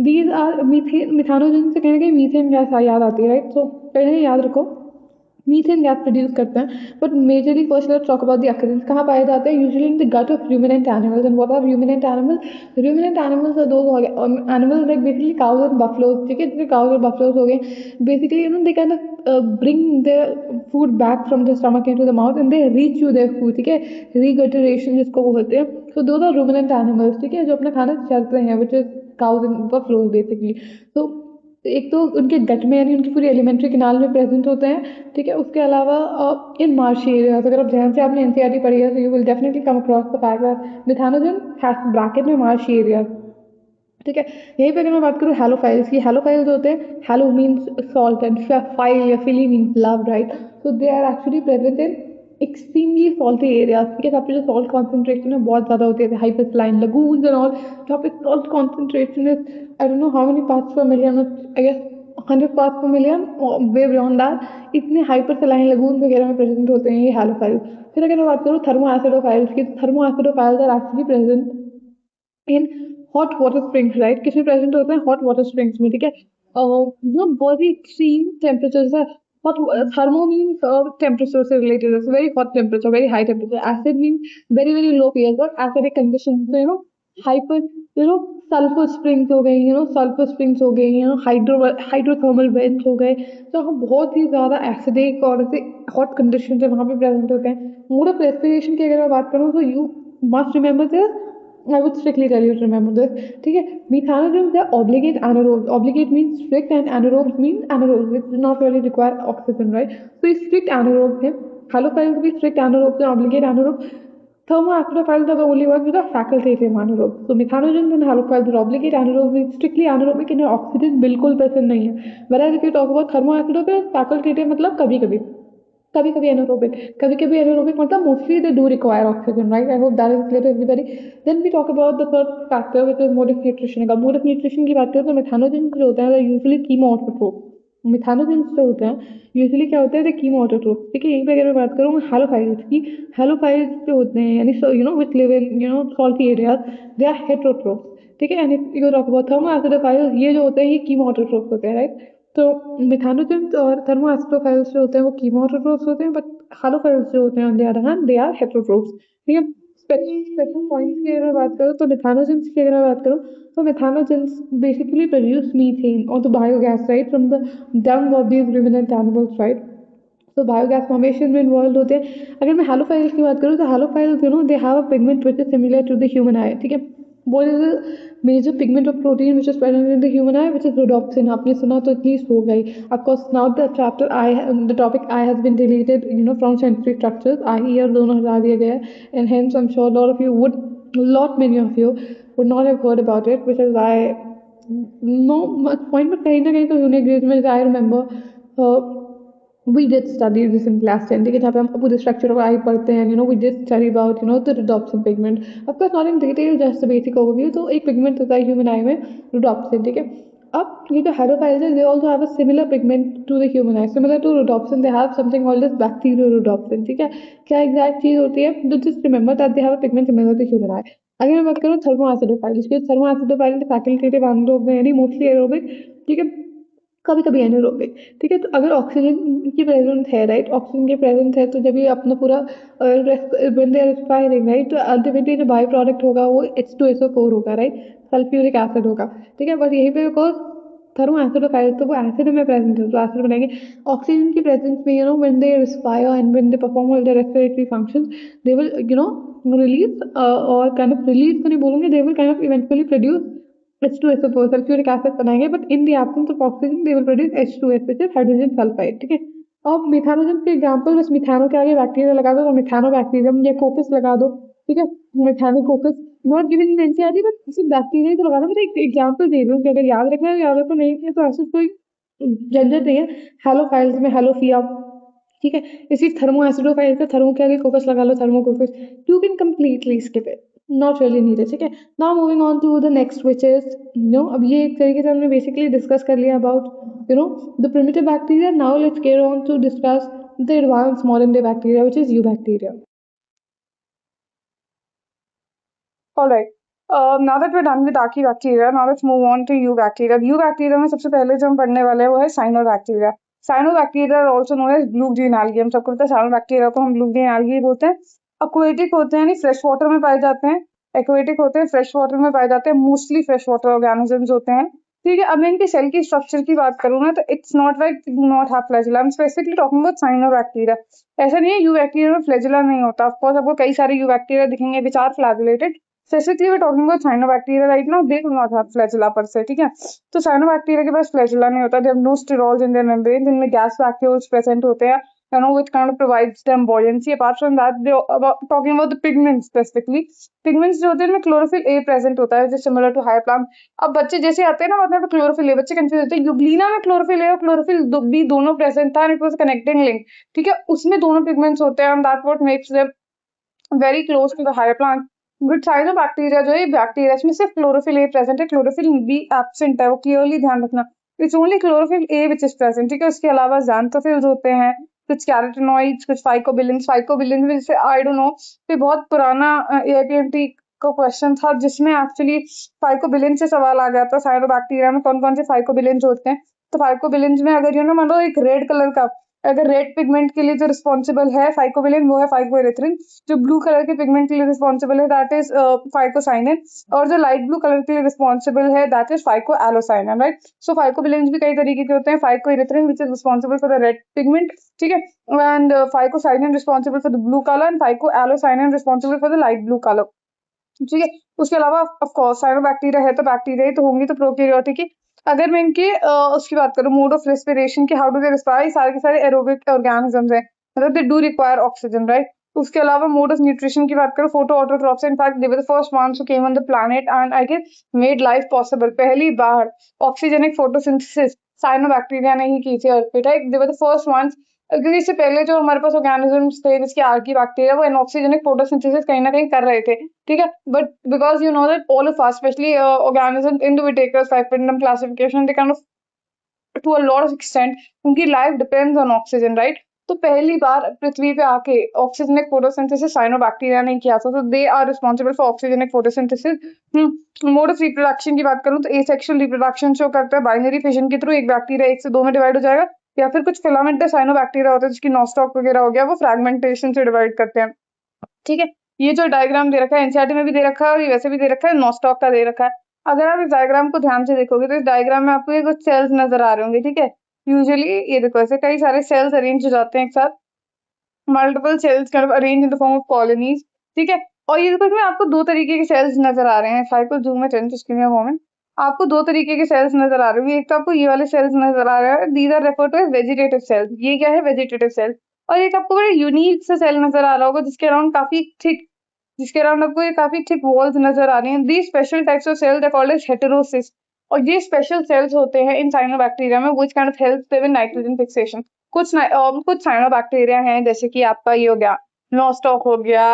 these are methanogens से कहने के मीथेन गैस याद आती है, राइट. सो पहले याद रखो मीथेन गैस प्रोड्यूस करते हैं, but majorly first let's talk about the occurrence. कहाँ पाए जाते हैं? Usually in the gut of ruminant animals. And what are ruminant animals? Ruminant animals are those animals like basically cows and buffaloes, ठीक है. जैसे cows और buffaloes हो गए, basically they can bring the food back from the stomach into the mouth and they rechew their food, ठीक है. Regurgitation जिसको बोलते हैं. So those are ruminant animals, ठीक है, जो अपना खाना चरते हैं, which is cows and buffaloes basically. तो एक तो उनके गट में यानी उनकी पूरी एलिमेंट्री किनाल में प्रेजेंट होते हैं, ठीक है. उसके अलावा इन मार्शी एरियाज, अगर आप ध्यान से आपने एनसीईआरटी पढ़ी है तो you will definitely come across the fact that methanogen has bracket में मार्शी एरिया, ठीक है. यहीं पे अगर मैं बात करूँ हेलोफाइल्स की, हेलोफाइल्स होते हैं, halo means salt and phile या phili means love, right. So they are actually present in extremely salty areas, ठीक है. आपकी जो सॉल्ट कॉन्सेंट्रेशन है बहुत ज़्यादा होती है, हाइपरसलाइन लगून्स एंड ऑल. जहाँ पे salt concentration is I don't know how many parts पर मिलियन, आई गेस 100 पार्ट्स पर मिलियन, वे बियॉन्ड दैट. इतने हाइपरसलाइन लगून वगैरह में प्रेजेंट होते हैं ये हेलोफाइल्स. फिर अगर मैं बात करूँ थर्मोएसिडोफाइल्स की, thermoacidophiles are actually present in hot water springs, right. किसमें प्रेजेंट होते हैं? हॉट वाटर स्प्रिंग्स में, ठीक है. बहुत ही एक्सट्रीम टेम्परेचर है. Hot thermo means temperature से related है, so very hot temperature, very high temperature. Acid means very very low pH और acidic conditions. So hyper sulfur springs हो गई, sulfur springs हो गई, hydrothermal vents हो गए. तो हम बहुत ही ज़्यादा acidic और ऐसे hot conditions है वहाँ पे present होते हैं. Mode of respiration की अगर मैं बात करूँ तो you must remember this I would strictly tell you to remember this. ठीक है, methanogens are obligate anaerobes. Obligate means strict and anaerobes means anaerobes, which do not really require oxygen, right? So ये strict anaerobes हैं. Halophiles भी strict anaerobes हैं, obligate anaerobes. Thermoacidophiles are the only ones with a facultative anaerobe. So methanogens and halophiles are obligate anaerobes, means strictly anaerobic, इन्हें oxygen बिल्कुल पसंद नहीं है. Whereas if you talk about thermoacidophile, facultative मतलब कभी कभी, कभी कभी एनारोबिक, कभी कभी एनारोबिक मतलब mostly they do require oxygen, right? I hope that is clear to everybody. Then we talk about the third factor which is mode of nutrition. का mode of nutrition की बात करें तो मेथानोजेन जो होते हैं यूजुअली कीमोऑटोट्रोप. मिथानोजेन जो होते हैं यूजुअली क्या होते हैं, द कीमोऑटोट्रोप. ठीक है, यहीं पे अगर मैं बात करूँ हैलोफाइल्स की, हैलोफाइल्स जो होते हैं यानी you know which live in you know salty areas, they are heterotrophs. ठीक है, and if you talk about thermoacidophiles, ये जो होते हैं ये कीमोऑटोट्रोप्स होते हैं, राइट? तो मिथानोजेंस और थर्मोएसिडोफाइल्स जो होते हैं वो कीमोऑटोट्रोप्स होते हैं, बट हालोफाइल्स जो होते हैं on the other hand they are heterotrophs. ठीक है, स्पेशल पॉइंट्स की अगर मैं बात करूँ तो मिथानोजेंस की अगर मैं बात करूँ तो मिथानोजेंस बेसिकली प्रोड्यूस मीथेन और the biogas, right, from the dung of these ruminant animals, right? तो बायोगैस फॉर्मेशन में इन्वॉल्व होते हैं. अगर मैं हैलोफाइल्स की बात करूँ तो halophiles you know they have a pigment which is similar to the human eye. ठीक है, what is the major pigment of protein which is present in the human eye, which is rhodopsin. आपने सुना तो at least हो गई. Of course now the chapter I the topic I has been deleted, you know, from sensory structures. I here दोनों हटा दिया गया है, and hence I'm sure a lot of you would, lot many of you would not have heard about it, which is why no much point. but कहीं ना कहीं तो unique grade में I remember we did study this in class 10. ठीक है, जहाँ पे हम पूरे स्ट्रक्चर ऑफ आई पढ़ते हैं. we did study about the rhodopsin pigment. of course not in detail, just the basic overview. तो एक पिगमेंट होता है ह्यूमन आई में, rhodopsin. ठीक है, अब ये जो हेलोफाइल्स है, they also have a similar pigment to the human eye, similar to rhodopsin. they have something called as bacteriorhodopsin. ठीक है, क्या एग्जैक्ट चीज होती है, तो just remember that they have a pigment similar to human eye. अगर मैं बात करूँ थर्मोएसिडोफाइल्स की, थर्मोएसिडोफाइल फैकल्टेटिव एनारोब है यानी मोस्टली एरोबिक. ठीक है, कभी कभी एनारोबिक. ठीक है, तो अगर ऑक्सीजन की प्रेजेंस है, राइट, ऑक्सीजन की प्रेजेंस है तो जब ये अपना पूरा when they are respiring, right, तो अल्टीमेटली जो बाई प्रोडक्ट होगा वो H2SO4 होगा, राइट, सल्फ्यूरिक एसिड होगा. ठीक है, बस यहीं पे बिकॉज थर्मो एसिडोफाइल तो वो एसिड में प्रेजेंट है तो एसिड बनाएंगे. ऑक्सीजन की प्रेजेंस में when they respire and when they perform all the respiratory functions, they will release और काइंड ऑफ रिलीज तो नहीं बोलूंगे, they will kind of eventually produce H2SO4 sulphuric acid बनाएंगे, but in the absence of oxygen they will produce H2S, which is hydrogen sulphide. ठीक है, अब मिथानोजन के example बस मिथानो के आगे बैक्टीरिया लगा दो तो मिथानो बैक्टीरियम या कोकस लगा दो. ठीक है, Methanococcus not given in NCERT, but सिर्फ बैक्टीरिया तो लगा दो. मैं एक एग्जांपल दे रही हूँ कि अगर याद रखना है याद रखो, नहीं है तो ऐसा कोई झंझट नहीं है. हेलोफाइल्स में हेलोफिया. ठीक है, इसी थर्मोएसिडोफाइल पे थर्मो के आगे कोकस लगा लो, Thermococcus. You can completely skip it, not really needed. ठीक है, now moving on to the next which is अब ये एक तरीके से हमने बेसिकली डिस्कस कर लिया about the primitive bacteria. Now let's get on to discuss the advance modern day bacteria which is eubacteria. Alright. Now that we're done with Archaebacteria, now let's move on to Eubacteria. Eubacteria में सबसे पहले जो हम पढ़ने वाले हैं वो है Cyanobacteria. Cyanobacteria are also known as blue green algae. हम सबको पता है Cyanobacteria को हम blue green algae बोलते हैं. Aquatic होते हैं, यानी फ्रेश वाटर में पाए जाते हैं. Aquatic होते हैं, फ्रेश वाटर में पाए जाते हैं. मोस्टली फ्रेश वाटर ऑर्गेनिजम्स होते हैं. ठीक है, अब मैं इनके सेल की स्ट्रक्चर की बात करूँ ना तो it's not like not have flagella. I am specifically talking about cyanobacteria. ऐसा नहीं है यूबैक्टीरिया में फ्लैजिला नहीं होता. ऑफ कोर्स आपको कई सारे यूबैक्टीरिया दिखेंगे which are flagellated. Specifically, we're talking about cyanobacteria right now. They do not have flagella per se. ठीक है, तो cyanobacteria के पास flagella नहीं होता. They have no sterols in their membrane. जिनमें gas vacuoles present होते हैं, which kind of provides them buoyancy. Apart from that, they talking about the pigments specifically. Pigments जो होते हैं, chlorophyll A present होता है, which is similar to higher plant. अब बच्चे जैसे आते हैं ना मतलब chlorophyll A, बच्चे कंफ्यूज होते हैं. यूग्लिना में chlorophyll A और chlorophyll B दोनों present था, and it was a connecting link. ठीक है, उसमें दोनों pigments होते हैं, and that what makes them very close to the higher plant. Good cyanobacteria जो है बैक्टीरिया, इसमें सिर्फ क्लोरोफिल ए प्रेजेंट है, क्लोरोफिल बी एब्सेंट है. वो क्लियरली ध्यान रखना. It's only chlorophyll A which is present. ठीक है, उसके अलावा ज़ैंथोफिल्स होते हैं, कुछ कैरोटिनॉइड्स, कुछ फाइकोबिलिन्स. फाइकोबिलिन्स में जैसे आई डोंट नो, ये बहुत पुराना एआईपीएमटी का क्वेश्चन था जिसमें एक्चुअली फाइकोबिलिन से सवाल आ गया था. साइनोबैक्टीरिया में कौन कौन से फाइकोबिलिन्स होते हैं. तो फाइकोबिलिन्स में अगर मान लो एक रेड कलर का, अगर रेड पिगमेंट के लिए जो रिस्पॉन्सिबल है फाइकोबिलिन वो है फाइकोएरिथ्रिन. जो ब्लू कलर के पिगमेंट के लिए रिस्पॉन्सिबल है दैट इज फाइकोसाइनिन. और जो लाइट ब्लू कलर के लिए रिस्पॉन्सिबल है that is phycoallocyanin. Right, so phycobilins भी कई तरीके के होते हैं. Phycoerythrin which is responsible for the red pigment. ठीक है, and phycocyanin responsible for the blue colour and phycoallocyanin responsible for the light blue colour. ठीक है। उसके अलावा ऑफ कोर्स साइनोबैक्टीरिया है तो बैक्टीरिया ही तो होंगी, तो प्रोकैरियोटिक ही। अगर मैं इनके उसकी बात करूँ मोड ऑफ रेस्पिरेशन की, हाउ डू दे रेस्पायर, सारे के सारे एरोबिक ऑर्गेनिजम्स हैं, मतलब they do require oxygen, right. उसके अलावा मोड ऑफ न्यूट्रिशन की बात करूँ, photo autotrophs, in fact they were the first ones who came on the planet and I guess made life possible. पहली बार ऑक्सीजनिक फोटोसिंथेसिस साइनोबैक्टीरिया ने ही की थी अर्थ पे, right. They were the first once, क्योंकि इससे पहले जो हमारे पास ऑर्गेनिजम्स थे जिसके आर्की बैक्टीरिया, वो एनऑक्सीजनिक फोटोसिंथेसिस कहीं ना कहीं कर रहे थे, ठीक है। But because you know that all of us, specially organism in the Whittaker's five kingdom classification, they kind of to a lot of extent उनकी life depends on oxygen, right. तो पहली बार पृथ्वी पे आके ऑक्सीजनिक फोटोसिंथेसिस साइनोबैक्टीरिया ने किया था, तो they are responsible for oxygenic photosynthesis. Mode of reproduction की बात करूं तो एसेक्सुअल रिप्रोडक्शन शो करता है बाइनरी फिजन के थ्रू, एक बैक्टीरिया एक से दो में डिवाइड हो जाएगा, या फिर कुछ फिलामेंटस साइनोबैक्टीरिया होते हैं जिसकी नॉस्टॉक वगैरह हो गया, वो फ्रैगमेंटेशन से डिवाइड करते हैं, ठीक है। ये जो डायग्राम दे रखा है एनसीईआरटी में भी दे रखा है और ये वैसे भी दे रखा है, नॉस्टॉक का दे रखा है। अगर आप इस डायग्राम को ध्यान से देखोगे तो इस डायग्राम में आपको ये कुछ सेल्स नजर आ रहे होंगे, ठीक है। यूजुअली ये देखो ऐसे कई सारे सेल्स अरेंज हो जाते हैं एक साथ, multiple cells kind of arranged in the form of colonies, ठीक है। और ये देखो इसमें आपको दो तरीके के सेल्स नजर आ रहे हैं, साइकिल जूम में 10 just give me a moment। आपको दो तरीके के सेल्स नजर आ रहे होंगे, एक तो आपको ये वाले सेल्स नजर आ रहे हैं, these are referred to as vegetative cells. ये क्या है, वेजिटेटिव सेल। और एक आपको बड़ा यूनिक सा सेल नजर आ रहा होगा जिसके अराउंड आपको ये काफी थिक वॉल्स नजर आ रही हैं। These special types of cells are called as heterocysts. और ये स्पेशल सेल्स होते हैं इन साइनोबैक्टीरिया में which kind of helps them in nitrogen fixation. कुछ साइनोबैक्टीरिया हैं जैसे कि आपका ये हो गया नॉस्टॉक हो गया,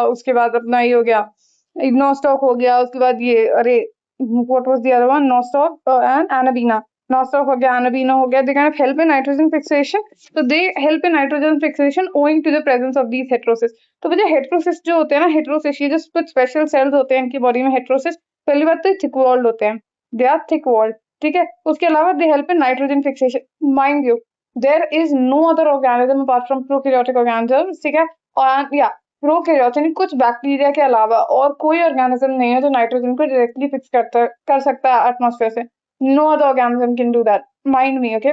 उसके बाद अपना ये हो गया नॉस्टॉक हो गया, उसके बाद ये अरे what was the other one, Nostoc and Anabaena. Nostoc हो गया, एनाबीना हो गया, they can help in nitrogen fixation. तो they help in nitrogen fixation owing to the presence of these heterocysts. तो वजह हेटेरोसिस जो होते हैं ना, हेटेरोसिस ये जो कुछ स्पेशल सेल्स होते हैं इनकी बॉडी में हेटेरोसिस, पहली बात तो थिक वॉल्ड होते हैं, दे आर थिक वॉल्ड, ठीक है। उसके अलावा they help in nitrogen fixation. Mind you there is no other organism apart from prokaryotic organisms, ठीक है। और या प्रोकैरियोटिक कुछ बैक्टीरिया के अलावा और कोई ऑर्गेनिज्म नहीं है जो नाइट्रोजन को डायरेक्टली फिक्स कर सकता है एटमॉस्फेयर से। No other organism can do that, mind me, okay.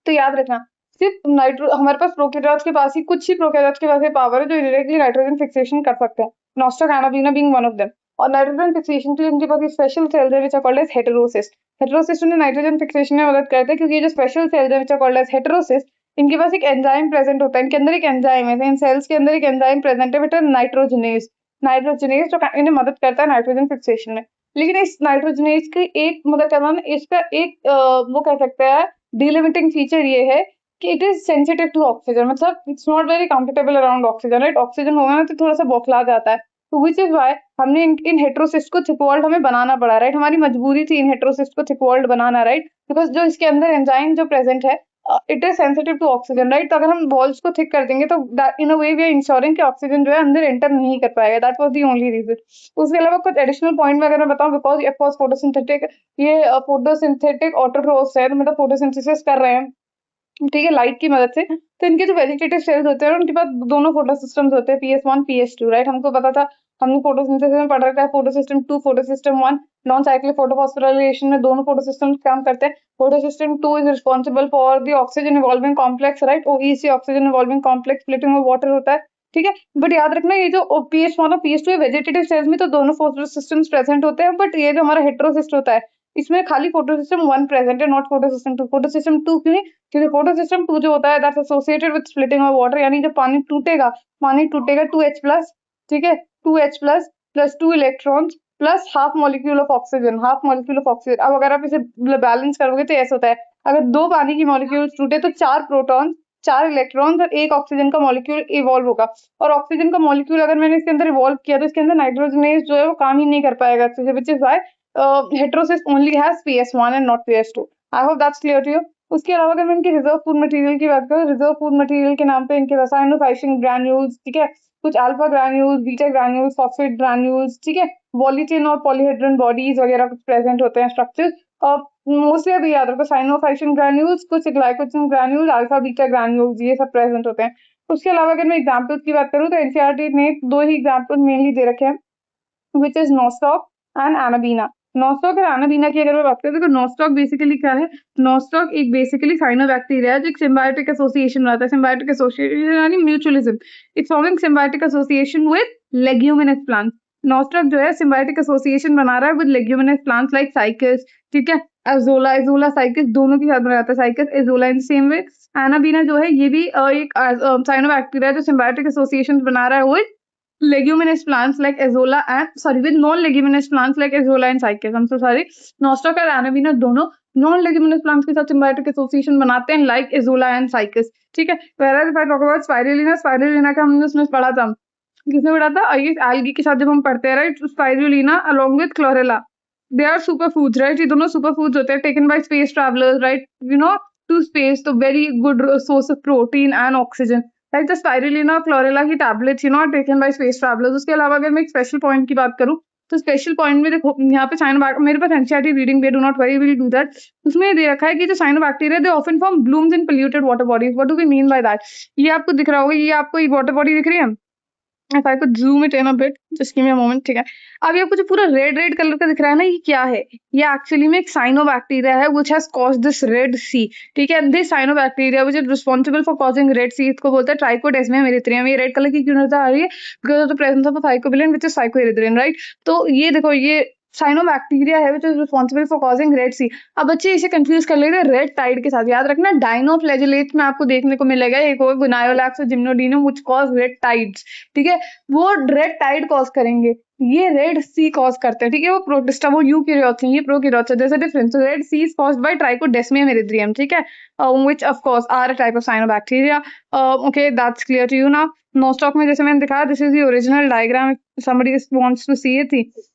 तो याद रखना सिर्फ नाइट्रो हमारे पास प्रोकैरियोट्स के पास ही कुछ ही प्रोकैरियोट्स के पास ये पावर है जो डायरेक्टली नाइट्रोजन फिक्सेशन कर सकते हैं, Nostoc Anabaena being one of them. और नाइट्रोजन फिक्सेशन के लिए उनके पास स्पेशल सेल्स है which are called as heterocysts. Heterocysts उन्हें नाइट्रोजन फिक्सेशन में मदद करते हैं क्योंकि ये जो स्पेशल सेल्स है which are called as heterocysts, इनके पास एक एंजाइम प्रेजेंट होता है, इनके अंदर एक एंजाइम है, इन सेल्स के अंदर एक एंजाइम प्रेजेंट है बेटा, नाइट्रोजनेज। नाइट्रोजनेज जो इन्हें मदद करता है नाइट्रोजन फिक्सेशन में। लेकिन इस नाइट्रोजनेज की एक मतलब क्या नाम, इसका एक वो कह सकते हैं डिलिमिटिंग फीचर ये है कि it is sensitive to oxygen, मतलब it's not very comfortable around oxygen, right. Oxygen होगा ना तो थोड़ा सा बौखला जाता है, तो विच इज वाई हमने इन हेटेरोसिस्ट को थिक वॉल्ड हमें बनाना पड़ा, राइट। हमारी मजबूरी थी इन हेटेरोसिस्ट को थिक वॉल्ड बनाना, राइट, बिकॉज जो इसके अंदर एंजाइम जो प्रेजेंट है it is sensitive to oxygen, right. तो अगर हम वॉल्स को थिक कर देंगे तो in a way we are ensuring कि ऑक्सीजन जो है अंदर एंटर नहीं कर पाएगा, that was the only reason. उसके अलावा कुछ एडिशनल पॉइंट में अगर मैं बताऊं, बिकॉज ऑफ कोर्स फोटोसिंथेटिक, ये फोटोसिंथेटिक ऑटोट्रोफ्स है, मतलब फोटोसिंथेसिस कर रहे हैं, ठीक है, लाइट की मदद से। तो इनके जो वेजिटेटिव सेल्स होते हैं उनके पास दोनों फोटो सिस्टम्स होते हैं, PS1 PS2, राइट। हमको पता था, हमने फोटोसिंथेसिस में पढ़ रखा है photo system 2 photo system 1। Non cyclic photophosphorylation में दोनों फोटो सिस्टम काम करते हैं। Photo system 2 is responsible for the oxygen evolving complex, right. OEC oxygen evolving complex splitting of water होता है, ठीक है। बट याद रखना ये जो PS1 और PS2 है वेजिटेटिव सेल्स में तो दोनों फोटो सिस्टम्स प्रेजेंट होते हैं, बट ये जो हमारा हेटेरोसिस्ट होता है इसमें खाली फोटो सिस्टम 1 प्रेजेंट है, not photo system 2। Photo system 2 क्यों नहीं, क्योंकि फोटो सिस्टम 2 जो होता है that's associated with splitting of water, यानी जब पानी टूटेगा 2H प्लस, ठीक है, 2H plus plus 2 electrons plus half molecule of oxygen, half molecule of oxygen. अब अगर आप इसे बैलेंस करोगे तो ऐसा होता है, अगर दो पानी की मॉलिक्यूल्स टूटे तो 4 प्रोटॉन 4 इलेक्ट्रॉन्स और एक ऑक्सीजन का मॉलिक्यूल इवॉल्व होगा। और ऑक्सीजन का मॉलिक्यूल अगर मैंने इसके अंदर इवॉल्व किया तो इसके अंदर नाइट्रोजनेज जो है वो काम ही नहीं कर पाएगा, विच is why heterocyst only has PS1 and not PS2. I hope that's clear to you. उसके अलावा अगर मैं इनके रिजर्व फूड मटेरियल की बात करूँ, रिजर्व फूड मटेरियल के नाम पे इनके साइनोफाइशिन ग्रैन्यूल्स, ठीक है, कुछ alpha granules, beta granules, phosphate granules, ठीक है, वॉलीटिन और पॉलीहेड्रन बॉडीज वगैरह कुछ प्रेजेंट होते हैं स्ट्रक्चर्स। और मोस्टली अभी याद रखो साइनोफाइशिन ग्रैन्यूल्स, कुछ glycogen granules, alpha beta granules, ये सब प्रेजेंट होते हैं। उसके अलावा अगर मैं एग्जाम्पल्स की बात करूँ तो एनसीईआरटी ने दो ही एग्जाम्पल मेनली दे रखे हैं, which is nostoc and Anabaena. Nostoc और एनाबीना की अगर मैं बात करूँ तो नॉस्टॉक बेसिकली क्या है, नॉस्टॉक एक बेसिकली साइनोबैक्टीरिया है जो एक सिम्बायोटिक एसोसिएशन रहता है, सिम्बायोटिक एसोसिएशन यानी mutualism, it's forming symbiotic association with leguminous plants. Nostoc जो है सिम्बायोटिक एसोसिएशन बना रहा है with leguminous plants like cycas, ठीक है, एजोला, एजोला साइकस दोनों के साथ बनाता है, cycas azolla in same way. Anabaena जो है ये भी एक साइनोबैक्टीरिया जो सिम्बायोटिक एसोसिएशन बना रहा है with leguminous plants like Azolla and sorry with non-leguminous plants like Azolla and Cycas. I'm so sorry. Nostoc और Anabina दोनों non-leguminous plants के साथ symbiotic association बनाते हैं like Azolla and Cycas. ठीक है। Whereas if I talk about spirulina, spirulina का हमने उसमें पढ़ा था, किसने पढ़ा था? ये algae के साथ जब हम पढ़ते हैं right, spirulina along with chlorella, they are superfoods right, ये दोनों superfoods होते हैं taken by space travelers right, you know, to space, तो very good source of protein and oxygen. Like the spirulina और क्लोरेला की tablets you know taken by space travellers. उसके अलावा अगर मैं एक स्पेशल पॉइंट की बात करूं तो स्पेशल पॉइंट में देखो यहाँ पे साइनोबैक्टीरिया, मेरे पास एनसीईआरटी रीडिंग पे, do not worry, will do that. उसमें ये दे रखा है कि जो cyanobacteria they often form blooms in polluted water bodies. What do we mean by that? ये आपको दिख रहा होगा, ये आपको वाटर बॉडी दिख रही है, if I could zoom it in a bit, just give me a moment, ठीक है। अब ये आपको जो पूरा रेड रेड कलर का दिख रहा है ना, ये क्या है? ये एक्चुअली में एक साइनोबैक्टीरिया है which has caused this red sea, ठीक है। this cyanobacteria which is responsible for causing red sea, इसको बोलते हैं ट्राइकोडेस्मियम एरिथ्रियम। ये रेड कलर की क्यों नजर आ रही है? Because of the presence of a phycobilin which is phycoerythrin right. तो ये देखो, ये साइनोबैक्टीरिया है which is responsible for causing red sea। अब बच्चे इसे कंफ्यूज कर लेते हैं रेड टाइड के साथ। याद रखना डाइनोफ्लैजेलेट्स में आपको देखने को मिलेगा एक और गुनायोलैक्स और जिम्नोडिनम व्हिच कॉज रेड टाइड्स, ठीक है, वो रेड टाइड कॉज करेंगे, ये रेड सी कॉज करते हैं, ठीक है। वो प्रोटिस्टा, वो यूकैरियोट्स हैं, ये प्रोकैरियोट्स है, there's a difference। Red Sea is caused by Trichodesmium erythraeum, ठीक है, which of course are a type of cyanobacteria। Okay, that's clear to you now। Nostoc में जैसे मैंने दिखाया, this is the original diagram if somebody wants to see it।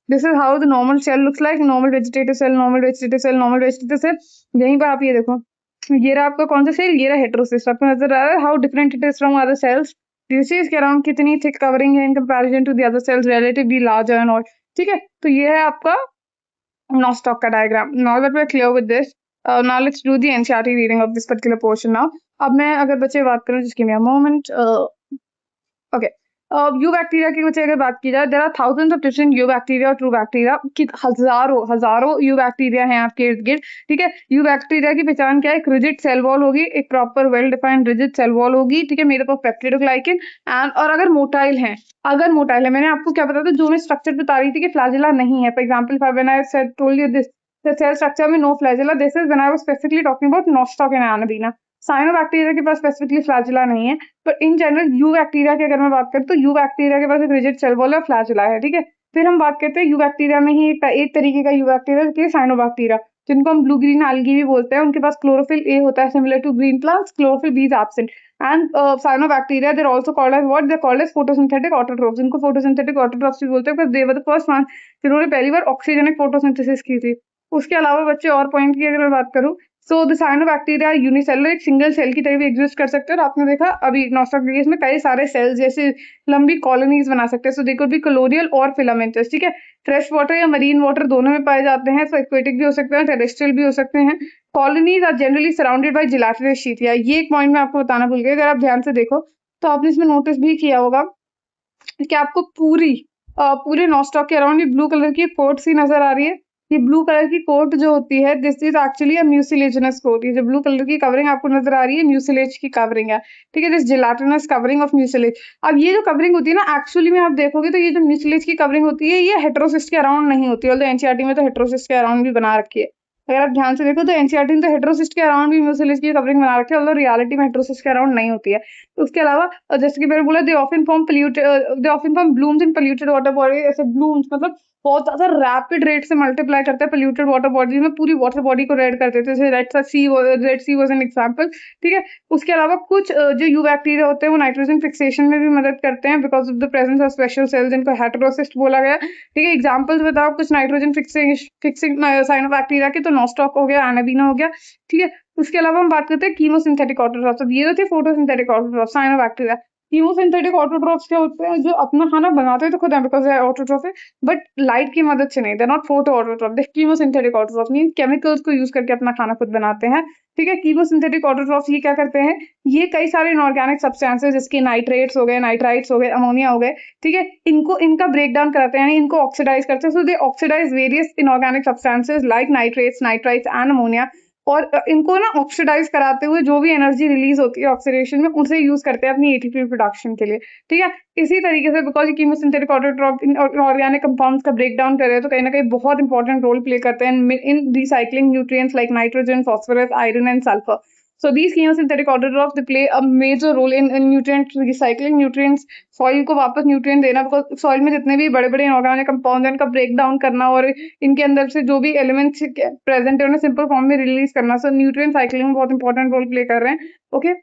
this is how the normal cell looks like, normal vegetative cell, normal vegetative cell, normal vegetative cell। यहीं पर आप ये देखो, ये रहा आपका कौन सा सेल, ये रहा हेटेरोसिस्ट। आपको नजर आ रहा है how different it is from other cells. Do you see इसके अराउंड कितनी थिक कवरिंग है in comparison to the other cells, relatively larger and all, ठीक है। तो ये है आपका नॉस्टॉक का diagram. Now that we are clear with this, now let's do the NCERT reading of this particular portion now. अब मैं अगर बच्चे बात करूं, just give me a moment. Okay, you bacteria की कुछ अगर बात की जाए, there are thousands of different eubacteria और ट्रू बैक्टीरिया की, हजारों यू बैक्टीरिया हैं आपके इर्द गिर्द, ठीक है। यू बैक्टीरिया की पहचान क्या है? एक रिजिड सेल वॉल होगी, एक proper well defined rigid cell wall होगी, ठीक है, made up of peptidoglycan and, और अगर मोटाइल है, मैंने आपको क्या बताया था, जो मैं स्ट्रक्चर बता रही थी कि फ्लैजिला नहीं है। For example when I said told you this the cell structure में no flagella, this is when I was specifically talking about Nostoc and Anabaena. Cyanobacteria के पास स्पेसिफिकली फ्लैजिला नहीं है, पर इन जनरल यू बैक्टीरिया की अगर मैं बात करूं तो यू बैक्टीरिया के पास एक रिजिड सेल वॉल और फ्लैजिला है, ठीक है। फिर हम बात करते हैं यू बैक्टीरिया में ही एक तरीके का यू बैक्टीरिया जो साइनोबैक्टीरिया, जिनको हम ब्लू ग्रीन एल्गी भी बोलते हैं। उनके पास क्लोरोफिल ए होता है similar to green plants, chlorophyll b is absent. And cyanobacteria they are also called as what, they are called as photosynthetic autotrophs. इनको फोटोसिंथेटिक ऑटोट्रोफ्स भी बोलते हैं because they were the first one जिन्होंने पहली बार oxygenic photosynthesis की थी। उसके अलावा बच्चे और पॉइंट की अगर मैं बात करूं, सो द साइनोबैक्टीरिया यूनिसेलुलर, एक सिंगल सेल की तरह भी एग्जिस्ट कर सकते हैं। और आपने देखा अभी नॉस्टॉक में कई सारे सेल्स जैसे लंबी कॉलोनीज बना सकते हैं। So they could be colonial और फिलामेंटस, ठीक है। फ्रेश वाटर या मरीन वाटर दोनों में पाए जाते हैं। सो एक्वेटिक भी हो सकते हैं, टेरेस्ट्रियल भी हो सकते हैं। Colonies are generally surrounded by gelatinous sheath. या ये एक पॉइंट मैं आपको बताना भूल गई, अगर आप ध्यान से देखो तो आपने इसमें नोटिस भी किया होगा कि आपको पूरे नॉस्टॉक के अराउंड ये ब्लू कलर की कोट सी नजर आ रही है। ये ब्लू कलर की कोट जो होती है, this is actually a mucilaginous coat. ये जो ब्लू कलर की कवरिंग आपको नजर आ रही है, म्यूसिलेज की कवरिंग है, ठीक है, this gelatinous covering of mucilage. अब ये जो कवरिंग होती है ना, एक्चुअली में आप देखोगे तो ये जो म्यूसिलेज की कवरिंग होती है, ये हेटेरोसिस्ट के अराउंड नहीं होती है। एनसीईआरटी में तो हेटेरोसिस्ट के अराउंड भी बना रखी है। अगर आप ध्यान से देखो तो एनसीईआरटी में तो हेटेरोसिस्ट के अराउंड भी म्यूसिलेज की कवरिंग बना रखी है, और रियलिटी में हेटेरोसिस्ट के अराउंड नहीं होती है। उसके अलावा जैसे कि मैंने बोला, they often form blooms in polluted water body. ऐसे ब्लूम्स मतलब बहुत ज्यादा रैपिड रेट से मल्टीप्लाई करता है पोल्यूटेड वाटर बॉडी में, पूरी वाटर बॉडी को रेड कर देते हैं। जैसे red she was an example, ठीक है। उसके अलावा कुछ जो यू बैक्टीरिया होते हैं वो नाइट्रोजन फिक्सेशन में भी मदद करते हैं because of the presence of special cells, जिनको हेटेरोसिस्ट बोला गया, ठीक है। एग्जांपल्स बताओ कुछ नाइट्रोजन फिक्सिंग साइनोबैक्टीरिया के, तो नॉस्टॉक हो गया, एनाबीना हो गया, ठीक है। उसके अलावा हम बात करते हैं कीमोसिंथेटिक ऑटोट्रॉफ्स। ये तो थे photosynthetic autotrophs, cyanobacteria. Chemosynthetic autotrophs क्या होते हैं? जो अपना खाना बनाते हैं तो खुद है because they are autotroph, but light की मदद से नहीं, they not photo autotroph. They chemosynthetic autotroph mean chemicals को यूज करके अपना खाना खुद बनाते हैं, ठीक है। कीमोसिंथेटिक ऑटोट्रॉफ ये क्या करते हैं? ये कई सारे इनऑर्गेनिक सब्सटेंसेस, जिसके नाइट्रेट्स हो गए, नाइट्राइट्स हो गए, अमोनिया हो गए, ठीक है, इनका ब्रेक डाउन कराते हैं, यानी इनको ऑक्सीडाइज करते हैं। So they oxidise various inorganic substances like nitrates, nitrites and ammonia और इनको ना ऑक्सीडाइज कराते हुए जो भी एनर्जी रिलीज होती है ऑक्सीडेशन में, उसे यूज करते हैं अपनी एटीपी प्रोडक्शन के लिए। ठीक है, इसी तरीके से because chemosynthetic autotroph organic compounds का ब्रेक डाउन कर रहे हैं, तो कहीं ना कहीं बहुत इंपॉर्टेंट रोल प्ले करते हैं in recycling nutrients like nitrogen, phosphorus, iron and sulphur. So these chemosynthetic autotrophs, they play a major role in nutrient recycling, nutrients soil को वापस न्यूट्रिएंट देना, बिकॉज सॉइल में जितने भी बड़े बड़े इनऑर्गेनिक कंपाउंड हैं इनका ब्रेक डाउन करना और इनके अंदर से जो भी एलिमेंट्स प्रेजेंट है उन्हें सिंपल फॉर्म में रिलीज करना। सो न्यूट्रिएंट साइक्लिंग में बहुत इंपॉर्टेंट रोल प्ले कर रहे हैं। Okay,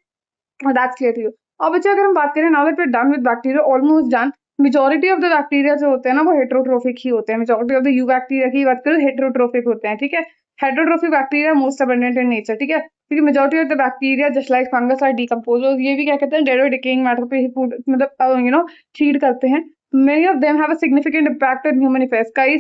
that's clear to you. अब बच्चे अगर हम बात करें now that we are done with bacteria, almost done, majority of the bacteria जो होते हैं ना वो हेटेरोट्रोफिक ही होते हैं। Majority of the eubacteria की बात करें हेटेरोट्रोफिक होते हैं। ठीक है, heterotrophic bacteria most abundant in nature. ठीक है, क्योंकि majority of the bacteria just like fungus are decomposers, ये भी क्या कहते हैं डेड और डिकेइंग मैटर पे ही फूड मतलब फीड करते हैं। Many of them have a significant impact on human affairs, कई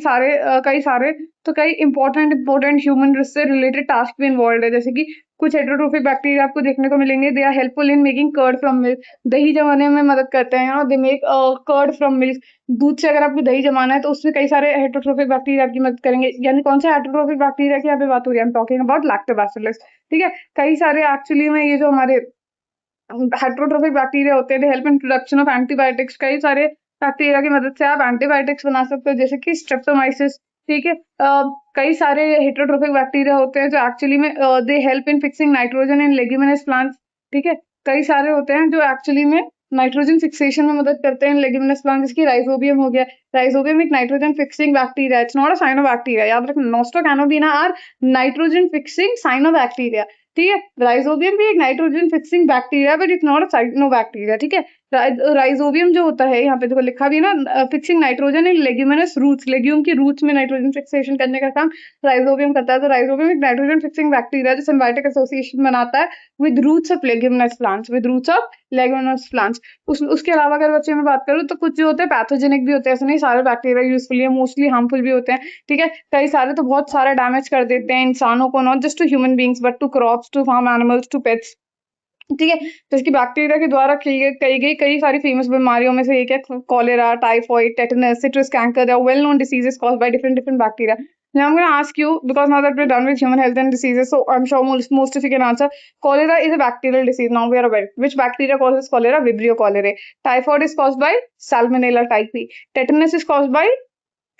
सारे तो कई इंपॉर्टेंट ह्यूमन से रिलेटेड टास्क भी इन्वॉल्व है। जैसे कि कुछ हेटेरोट्रोफिक बैक्टीरिया आपको देखने को मिलेंगे, they are helpful in making curd from milk, दही जमाने में मदद करते हैं, they make curd from milk. दूध से अगर आपको दही जमाना है तो उसमें कई सारे हेटेरोट्रोफिक बैक्टीरिया आपकी मदद करेंगे। यानी कौन सा हेटेरोट्रोफिक बैक्टीरिया की यहाँ पे बात हो रही है, I am talking about lactobacillus. ठीक है, कई सारे एक्चुअली में ये जो हमारे हेटेरोट्रोफिक बैक्टीरिया होते हैं, दे help in production of antibiotics. कई सारे बैक्टीरिया की मदद से आप एंटीबायोटिक्स बना सकते हो, जैसे कि स्ट्रेप्टोमाइसिस। ठीक है, कई सारे हेटेरोट्रोफिक बैक्टीरिया होते हैं जो एक्चुअली में दे help in fixing nitrogen in leguminous plants. ठीक है, कई सारे होते हैं जो एक्चुअली में नाइट्रोजन फिक्सेशन में मदद करते हैं लेग्यूमिनस प्लांट, जिसकी राइजोबियम हो गया। राइजोबियम एक nitrogen fixing bacteria, it's not a cyanobacteria, याद रखना। नोस्टोकैनोबिना आर नाइट्रोजन फिक्सिंग साइनोबैक्टीरिया। ठीक है, राइजोबियम भी एक nitrogen fixing bacteria, but it's not a cyanobacteria. ठीक है, राइजोबियम जो होता है यहाँ पे देखो लिखा भी है ना, fixing nitrogen in leguminous roots, legume की रूट्स में नाइट्रोजन फिक्सेशन करने का काम राइजोबियम करता है। तो राइजोबियम एक नाइट्रोजन फिक्सिंग बैक्टीरिया जो सिम्बायोटिक एसोसिएशन बनाता है with roots of leguminous plants, with roots of leguminous plants. उसके अलावा अगर बच्चे में बात करूँ तो कुछ जो होते हैं पैथोजेनिक भी होते हैं, ऐसे नहीं सारे बैक्टीरिया यूजफुल है, मोस्टली हार्मफुल भी होते हैं। ठीक है, कई सारे तो बहुत सारा डैमेज कर देते हैं इंसानों को, not just to human beings but to crops, to farm animals, to pets. ठीक है, जैसे कि बैक्टीरिया के द्वारा कही गई कई सारी फेमस बीमारियों में से एक है cholera, typhoid, tetanus, citrus canker, they are well known diseases caused by different bacteria. Now I'm going to ask you, because now that we're done with human health and diseases, so I'm sure most of you can answer. Cholera is a bacterial disease. Now we are aware. Which bacteria causes cholera? Vibrio cholerae. Typhoid is caused by Salmonella typhi. Tetanus is caused by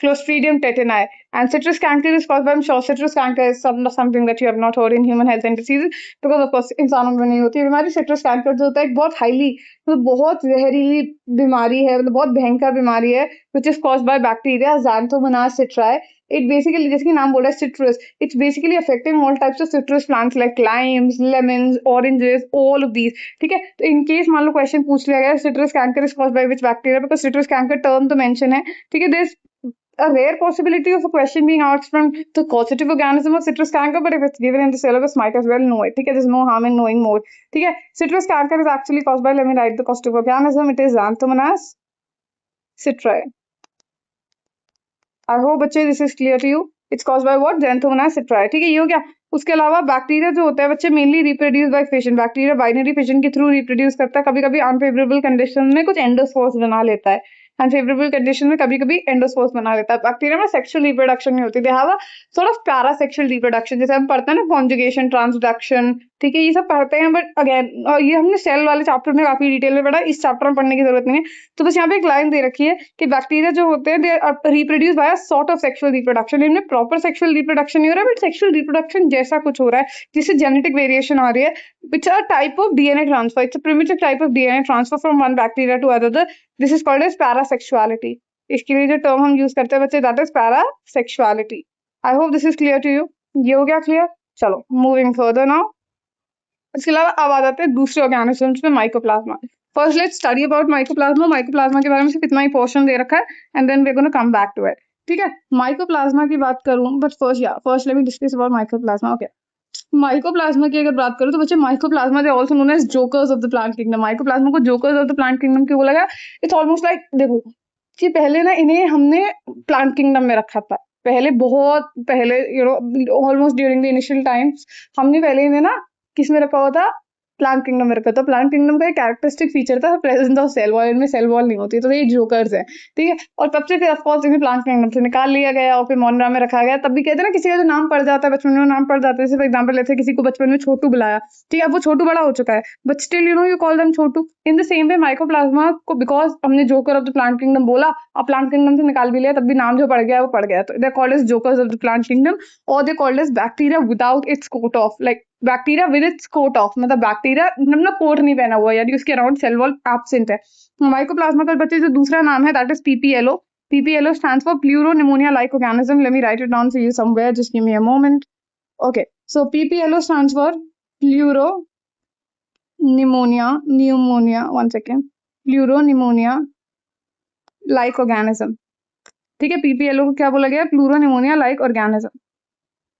Clostridium tetani, and citrus canker is caused by, I'm sure citrus canker is something that you have not heard in human health and diseases, because of course इंसानों में नहीं होती है बीमारी। citrus canker जो होता है एक बहुत हाईली मतलब बहुत जहरीली बीमारी है, मतलब बहुत भयंकर बीमारी है, which is caused by bacteria Xanthomonas citri. It basically, जैसे कि नाम बोल रहा है citrus, it's basically affecting all types of citrus plants like limes, lemons, oranges, all of these. ठीक है, तो in case मान लो क्वेश्चन पूछ लिया गया citrus canker is caused by which bacteria, because citrus canker term तो mention है। ठीक है, there's a rare possibility of a question being asked from the causative organism of citrus canker, but if it's given in the syllabus, might as well know it. ठीक है, there's no harm in knowing more. ठीक है, citrus canker is actually caused by, let me write the causative organism, it is Xanthomonas citri. I hope बच्चे this is clear to you. It's caused by what? Xanthomonas citri. ठीक है, ये हो गया। उसके अलावा बैक्टीरिया जो होता है बच्चे mainly reproduce by fission, bacteria binary fission के थ्रू रिप्रोड्यूस करता है। कभी कभी अनफेवरेबल कंडीशन में कुछ एंडोस्पोर्स बना लेता है, अनफेवरेबल कंडीशन में कभी कभी एंडोस्पोर्स बना लेता है। बैक्टीरिया में सेक्सुअल रिप्रोडक्शन नहीं होती, they have a sort of parasexual reproduction, जैसे हम पढ़ते हैं ना कॉन्जुगेशन, ट्रांसडक्शन। ठीक है, ये सब पढ़ते हैं, बट अगेन ये हमने सेल वाले चैप्टर में काफी डिटेल में पढ़ा, इस चैप्टर में पढ़ने की जरूरत नहीं है। तो बस यहाँ पे एक लाइन दे रखी है कि बैक्टीरिया जो होते हैं they reproduce by a sort of sexual reproduction. इनमें प्रॉपर सेक्सुअल रिप्रोडक्शन नहीं हो रहा है, बट सेक्सुअल रिप्रोडक्शन जैसा कुछ हो रहा है जिससे जेनेटिक वेरिएशन आ रही है। It's a type of DNA transfer. It's a primitive type of DNA transfer from one bacteria to another. This is called as parasexuality. इसके लिए जो टर्म हम यूज करते हैं बच्चे, that is parasexuality. I hope this is clear to you. ये हो गया क्लियर? चलो मूविंग फर्दर नाउ। इसके अलावा अब आ जाते हैं दूसरे ऑर्गेनिजम्स में, mycoplasma. First let's study about mycoplasma. Mycoplasma के बारे में सिर्फ इतना ही पोर्शन दे रखा है, and then we are gonna come back to it. ठीक है, माइकोप्लाज्मा की बात करूं, but first let me discuss about mycoplasma. Okay, mycoplasma की अगर बात करूं तो बच्चे mycoplasma they also known as jokers of the plant kingdom. Mycoplasma को jokers of the plant kingdom क्यों बोला गया? इट्स ऑलमोस्ट लाइक, देखो कि पहले ना इन्हें हमने प्लांट किंगडम में रखा था, पहले बहुत पहले almost during the initial times हमने पहले इन्हें ना किस में रखा हुआ था? प्लांट किंगडम में रखा। तो प्लांट किंगडम का एक कैरेक्टरिस्टिक फीचर था प्रेजेंस ऑफ सेल वॉल, इनमें सेल वॉल नहीं होती, तो ये जोकर्स है, ठीक है। और तब से फिर ऑफकोर्स इन्हें प्लांट किंगडम से निकाल लिया गया और फिर मोनरा में रखा गया। तब भी कहते हैं ना, किसी का जो नाम पड़ जाता है बचपन में, नाम पड़ जाता है, जैसे फॉर एग्जाम्पल लेते हैं किसी को बचपन में छोटू बुलाया, ठीक है, अब वो छोटू बड़ा हो चुका है, but still you know you call them Chhotu. In the same way mycoplasma को, बिकॉज हमने joker of the plant kingdom बोला और प्लांट किंगडम से निकाल भी लिया, तब भी नाम जो पड़ गया वो पड़ गया, तो they called as jokers of the plant kingdom, और they called as bacteria without its coat off, like bacteria with its coat off, मतलब बैक्टीरिया मतलब कोट नहीं पहना हुआ, यानी उसके अराउंड सेल वॉल एब्सेंट है। माइकोप्लाज्मा का बच्चे जो दूसरा नाम है that is PPLO. PPLO stands for pleuro pneumonia like organism. Let me write it down for you somewhere, just give me a moment. Okay, so PPLO stands for pleuro pneumonia, one second, pleuro pneumonia like organism, ठीक है। PPLO को क्या बोला गया? Pleuro pneumonia like organism,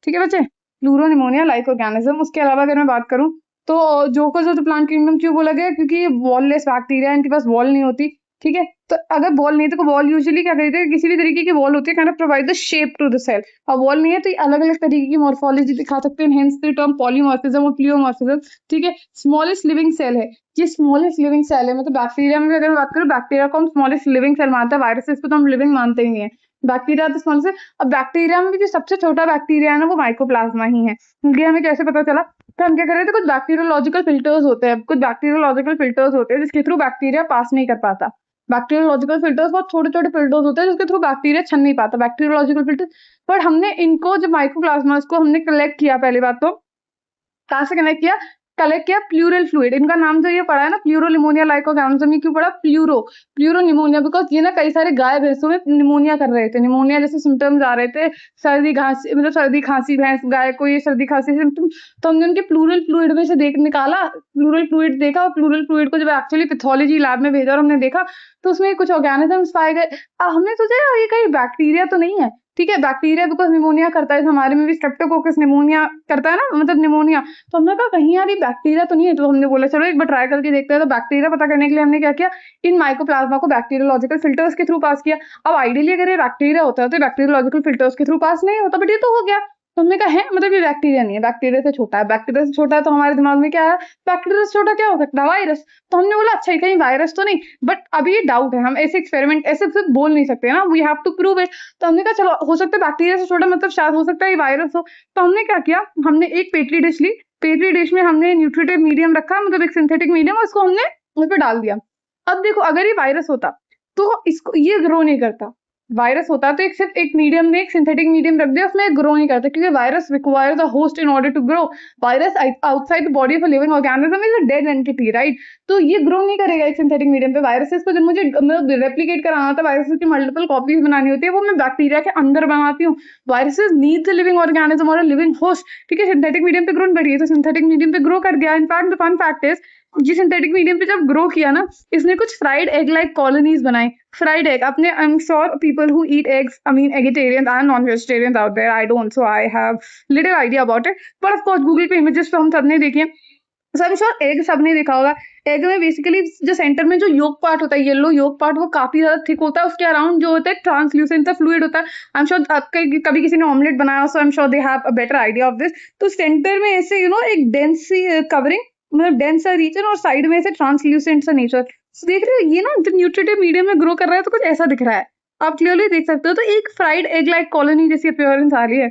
ठीक है बच्चे, pleuro pneumonia like organism. उसके अलावा अगर मैं बात करूं तो jokers of the plant kingdom क्यों बोला गया? क्योंकि वॉललेस बैक्टीरिया, इनके पास वॉल नहीं होती, ठीक है। तो अगर वॉल नहीं है तो वॉल यूजुअली क्या करती है, किसी भी तरीके की वॉल होती है, kind of provide the shape to the cell. और वॉल नहीं है तो ये अलग अलग तरीके की मॉर्फोलॉजी दिखा सकते हैं, हेंस द टर्म पॉलीमॉर्फिज्म और प्लियोमॉर्फिज्म, ठीक है। स्मॉलेस्ट लिविंग सेल है, ये स्मॉलेस्ट लिविंग सेल है, मतलब बैक्टीरिया में अगर मैं बात करूं, बैक्टीरिया को हम स्मॉलेस्ट लिविंग सेल मानते हैं, वायरसेस को तो हम लिविंग मानते ही नहीं है। बैक्टीरिया तो स्मॉल से, अब बैक्टीरिया में भी जो सबसे छोटा बैक्टीरिया है ना वो माइकोप्लाज्मा ही है। ये हमें कैसे पता चला? तो हम क्या कर रहे थे, कुछ बैक्टीरियोलॉजिकल फिल्टर्स होते हैं, कुछ बैक्टीरियोलॉजिकल फिल्टर्स होते हैं जिसके थ्रू बैक्टीरिया पास नहीं कर पाता। बैक्टीरियोलॉजिकल फिल्टर्स बहुत छोटे छोटे फिल्टर्स होते हैं जिसके थ्रू बैक्टीरिया छन नहीं पाता, बैक्टीरियोलॉजिकल फिल्टर। पर हमने इनको, जो माइकोप्लाज्मा को हमने कलेक्ट किया, पहली बात तो कहाँ से कलेक्ट किया? Pleural fluid. इनका नाम जो ये पड़ा है ना, प्लूरो निमोनिया लाइक ऑर्गेनिज्म, ये क्यों पड़ा प्लूरो निमोनिया? बिकॉज ये ना कई सारे गाय भैंसों में निमोनिया कर रहे थे, निमोनिया जैसे सिम्टम्स आ रहे थे, सर्दी खांसी, मतलब सर्दी खांसी, भैंस गाय को ये सर्दी खांसी सिम्टम, तो हमने उनके प्लूरल फ्लूइड में से निकाला, प्लूरल फ्लूइड देखा, और प्लूरल फ्लूइड को जब एक्चुअली पैथोलॉजी लैब में भेजा और हमने देखा तो उसमें कुछ ऑर्गेनिजम्स पाए गए। हमने सोचा ये कहीं बैक्टीरिया तो नहीं है, ठीक है, बैक्टीरिया बिकॉज निमोनिया करता है, हमारे में भी स्ट्रेप्टोकोकस निमोनिया करता है ना, मतलब निमोनिया, तो हमने कहा कहीं यार ये बैक्टीरिया तो नहीं है। तो हमने बोला चलो एक बार ट्राई करके देखते हैं। तो बैक्टीरिया पता करने के लिए हमने क्या किया, इन माइकोप्लाज्मा को बैक्टीरियोलॉजिकल फिल्टर्स के थ्रू पास किया। अब आइडियली अगर ये बैक्टीरिया होता है तो बैक्टीरियोलॉजिकल फिल्टर्स के थ्रू पास नहीं होता, बट ये तो हो गया। तो हमने कहा है मतलब ये बैक्टीरिया नहीं है, बैक्टीरिया से छोटा है, बैक्टीरिया से छोटा है, तो हमारे दिमाग में क्या है, बैक्टीरिया से छोटा क्या हो सकता है? वायरस। तो हमने बोला अच्छा कहीं वायरस तो नहीं, बट अभी ये डाउट है, हम ऐसे एक्सपेरिमेंट ऐसे सिर्फ बोल नहीं सकते ना, we have to prove it. तो हमने कहा चलो हो सकता है बैक्टीरिया से छोटा, मतलब शायद हो सकता है ये वायरस हो। तो हमने क्या किया, हमने एक पेटली डिश ली, पेटली डिश में हमने न्यूट्रिटिव मीडियम रखा, मतलब एक सिंथेटिक मीडियम, उसको हमने उस पर डाल दिया। अब देखो अगर ये वायरस होता तो इसको ये ग्रो नहीं करता, वायरस होता तो एक सिर्फ एक मीडियम में, एक सिंथेटिक मीडियम रख दिया, उसमें ग्रो नहीं करता, क्योंकि virus requires the host in order to grow. Virus outside the body of a living organism is a dead entity, right? तो ये ग्रो नहीं करेगा एक सिंथेटिक मीडियम पे। वायरसेस को जब मुझे मतलब रेप्लिकेट कराना था, वायरसेस की मल्टीपल कॉपीज बनानी होती है, वो मैं बैक्टीरिया के अंदर बनाती हूँ। Viruses needs a living organism और अ लिविंग होस्ट, ठीक है। सिंथेटिक मीडियम पे ग्रो नहीं करिए, तो सिंथेटिक मीडियम पे ग्रो कर गया। In fact the fun fact is, जी सिंथेटिक मीडियम पे जब ग्रो किया ना, इसने कुछ फ्राइड एग लाइक कॉलोनीज बनाई। फ्राइड एग, अपने I am sure people who eat eggs, I mean eggitarian and non vegetarian out there, I don't, so I have little idea about it, but of course Google पे images तो हम सबने देखी है, so I am sure egg सबने देखा होगा। Egg में बेसिकली जो सेंटर में जो योक पार्ट होता है, येलो योक पार्ट, वो काफी ज्यादा थिक होता है, उसके अराउंड जो होता है ट्रांसल्यूसेंट सा फ्लूइड होता है। आई एम श्योर कभी किसी ने ऑमलेट बनाया, so I am sure they have a better idea of this. तो सेंटर में ऐसे एक डेंस कवरिंग, मतलब डेंस सा रीजन, और साइड में ऐसे ट्रांसल्यूसेंट सा नेचर। देख रहे हो ये ना, जब न्यूट्रिटिव मीडियम में ग्रो कर रहा है तो कुछ ऐसा दिख रहा है, आप क्लियरली देख सकते हो। तो एक फ्राइड एग लाइक कॉलोनी जैसी अपीयरेंस आ रही है,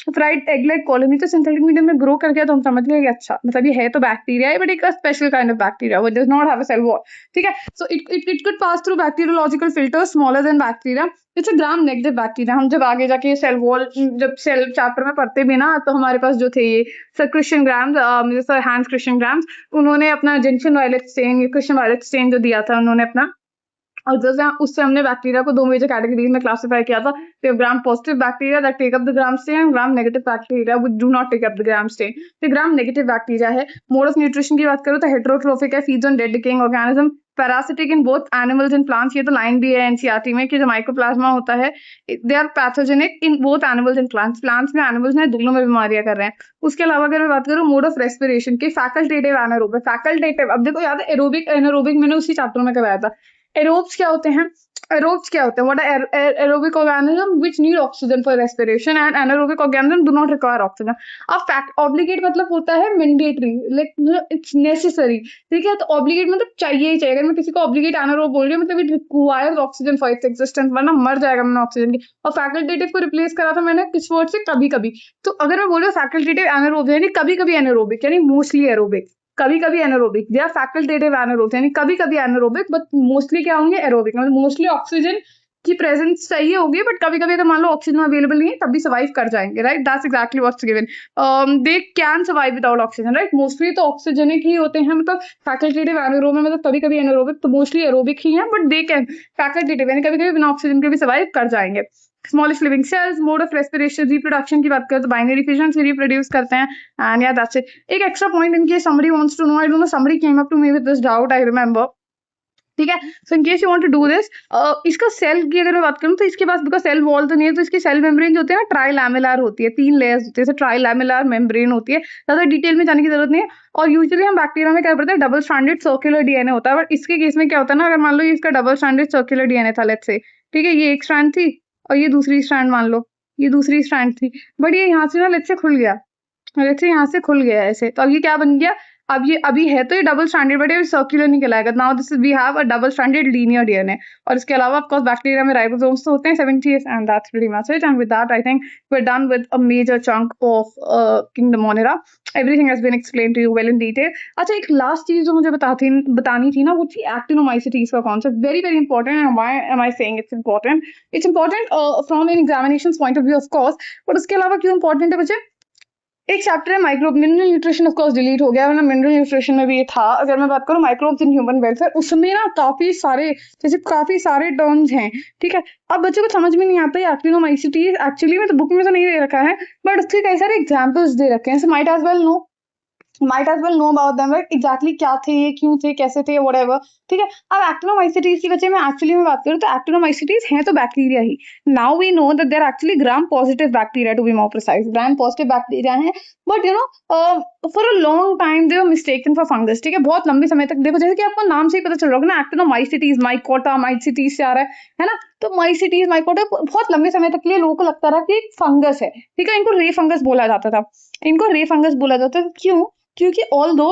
फ्राइड एग लाइक कॉलोनी, तो सिंथेटिक मीडियम में ग्रो कर गया, तो हम समझ गए कि अच्छा मतलब ये है तो बैक्टीरिया है, बट एक special kind of bacteria, which does not have a cell wall, ठीक है। So it could pass through bacteriological filter smaller than bacteria. It's a gram negative bacteria. हम जब आगे जाके सेल वॉल, जब सेल चैप्टर में पढ़ते भी ना, तो हमारे पास जो थे ये sir Christian Gram's, sir Hans Christian Gram's, उन्होंने अपना gentian violet stain, Christian violet stain जो दिया था उन्होंने अपना, और जैसे उससे हमने बैक्टीरिया को दो मेजर कैटेगरीज में क्लासिफाई किया था। तो gram positive bacteria that take up the gram stain, and gram negative bacteria which do not take up the gram stain. तो ग्राम नेगेटिव बैक्टीरिया है। मोड ऑफ न्यूट्रिशन की बात करूं तो हेटेरोट्रोफिक है, feeds on dead decaying organism, parasitic in both animals and plants. ये तो line भी है एनसीईआरटी में कि जो माइकोप्लाज्मा होता है, they are pathogenic in both animals and plants. Plants में, एनिमल्स में, दोनों में बीमारियां कर रहे हैं। उसके अलावा अगर मैं बात करूं मोड ऑफ रेस्पिरेशन की, फैकल्टेटिव एनारोबिक, फैकल्टेटिव, अब देखो याद है एरोबिक एनारोबिक मैंने उसी चैप्टर में करवाया था। एरोब्स क्या होते हैं? Aerobes क्या होते हैं? What are aerobic organism which need oxygen for respiration and anaerobic organism do not require oxygen. अब फैक्ट ऑब्लिगेट मतलब होता है मैंडेटरी, लाइक इट्स नेसेसरी, ठीक है। तो ऑब्लिगेट मतलब चाहिए ही चाहिए। अगर मैं किसी को ऑब्लिगेट एनारोब बोल रही हूँ मतलब it requires oxygen for its existence, वरना मर जाएगा मैंने ऑक्सीजन की। और फैकल्टेटिव को रिप्लेस करा था मैंने किस वर्ड से? कभी कभी। तो अगर मैं बोल रही हूँ फैकल्टेटिव एनारोब यानी कभी कभी एनारोबिक यानी मोस्टली एरोबिक, कभी कभी anaerobic, they are facultative anaerobic यानी कभी कभी एनारोबिक बट मोस्टली क्या होंगे? एरोबिक, मतलब मोस्टली ऑक्सीजन की प्रेजेंस चाहिए होगी बट कभी कभी अगर मान लो ऑक्सीजन अवेलेबल नहीं है तब भी सर्वाइव कर जाएंगे, right? That's exactly what's given. They can survive without oxygen, right? Mostly तो ऑक्सीजनिक ही होते हैं, मतलब फैकल्टेटिव एनारोब में मतलब कभी कभी एनारोबिक, तो मोस्टली एरोबिक ही है बट दे कैन फैकल्टेटिव यानी कभी कभी बिना ऑक्सीजन के भी सर्वाइव कर जाएंगे। Smallest living cells, mode of respiration, reproduction की बात करें तो बाइनरी फिजन से रिप्रोड्यूस करते हैं। And yeah that's it. एक extra point in case somebody wants to know, I don't know, somebody came up to me with this doubt, I remember, ठीक है। So in case you want to do this, इसका cell की अगर मैं बात करूं तो इसके पास बिकॉज सेल वॉल तो नहीं है तो इसकी सेल मेम्ब्रेन जो होती है ना ट्राइलैमेलर होती है, 3 लेयर्स होती है, जैसे ट्राइलैमेलर मेम्ब्रेन होती है, ज्यादा डिटेल में जाने की जरूरत नहीं है। और यूजुअली हम बैक्टीरिया में क्या करते हैं, डबल स्ट्रैंडेड सर्कुलर डीएनए होता है, बट इसके केस में क्या होता है ना, अगर मान लो इसका डबल स्ट्रैंडेड सर्कुलर डीएनए था, लेट्स से, ठीक है, ये एक स्ट्रैंड थी और ये दूसरी स्ट्रैंड, मान लो ये दूसरी स्ट्रैंड थी, बट ये यहाँ से ना लेट्स से खुल गया, लेट्स से यहाँ से खुल गया ऐसे, तो अब ये क्या बन गया, अब ये अभी है तो ये डबल स्ट्रैंडेड बट ये सर्कुलर नहीं कहलाएगा। Now this we have a double stranded linear DNA. और इसके अलावा ऑफ कोर्स बैक्टीरिया में राइबोसोम्स तो होते हैं 70 and that's pretty much it. And with that I think we are done with a major chunk of kingdom Monera. Everything has been explain to you well in detail. अच्छा, एक last चीज जो मुझे बतानी थी ना, वो थी एक्टिनोमाइसिटीज का concept, very very important. And why am I saying it's important? It's important from an examination point of view of course, but उसके अलावा क्यों इंपॉर्टेंट है बच्चे? एक चैप्टर है microbe, mineral nutrition of course delete हो गया, वरना मिनरल न्यूट्रिशन में भी ये था। अगर मैं बात करूं माइक्रोब्स इन ह्यूमन वेलफेयर, उसमें ना काफी सारे, जैसे काफी सारे टर्म्स हैं, ठीक है। अब बच्चों को समझ में नहीं आता है एक्टिनोमाइसिटीज एक्चुअली में तो बुक में तो नहीं दे रखा है, बट उसके कई सारे एग्जाम्पल्स दे रखे हैं, so might as well know about them, right? Exactly क्या थे ये, क्यों थे, कैसे थे, व्हाटएवर, ठीक है। अब एक्टिनोमाइसिटीज की बच्चे मैं एक्चुअली में बात करूं तो एक्टिनोमाइसिटीज हैं तो बैक्टीरिया ही। Now we know that there actually gram positive bacteria, to be more precise, gram positive bacteria हैं, but you know for a long time they were mistaken for fungus, ठीक है। बहुत लंबे समय तक देखो, जैसे कि आपको नाम से ही पता चल रहा होगा ना, एक्टिनोमाइसिटीज, माइकोटा माइसिटीज से आ रहा है ना, तो माइसिटीज माइकोटा बहुत लंबे समय तक के लिए लोगों को लगता रहा कि एक फंगस है, ठीक है। इनको रे फंगस बोला जाता था, इनको रे फंगस बोला जाता था, क्यों? क्योंकि ऑल्दो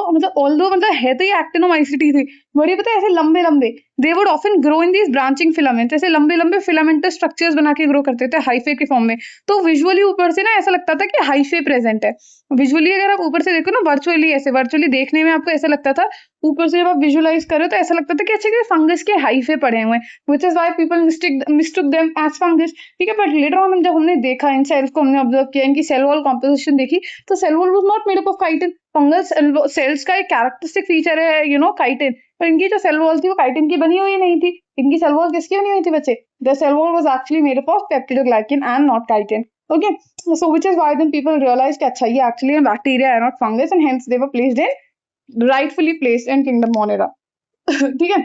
है तो ये एक्टिनोमाइसिटी थी, बड़े पता है ऐसे लंबे लंबे, they would often grow in these branching filaments, ऐसे लंबे लंबे फिलामेंटस स्ट्रक्चर्स बना के ग्रो करते थे हाइफे के फॉर्म में। तो विजुअली ऊपर से ना ऐसा लगता था कि हाइफे प्रेजेंट है। विजुअली अगर आप ऊपर से देखो ना, वर्चुअली देखने में आपको ऐसा लगता था, ऊपर से जब आप विजुअलाइज करो तो ऐसा लगता था कि अच्छा, कि फंगस के हाइफे पड़े हुए हैं, which is why people mistook them as fungus, ठीक है। बट लेटर ऑन जब हमने देखा इन सेल्स को, हमने ऑब्जर्व किया, इनकी सेल वॉल कॉम्पोजिशन देखी, तो cell wall was not made up of chitin. Fungal cells का एक कैरेक्टरिस्टिक फीचर है, यू नो, काइटिन, पर इनकी जो सेल वॉल थी वो काइटिन की बनी हुई नहीं थी। इनकी सेल वॉल किसकी बनी हुई थी बच्चे? The cell wall was actually made up of peptidoglycan and not chitin, okay. So which is why then people realized कि अच्छा, ये actually a bacteria and not fungus, and hence they were placed in, rightfully placed in kingdom Monera. ठीक है,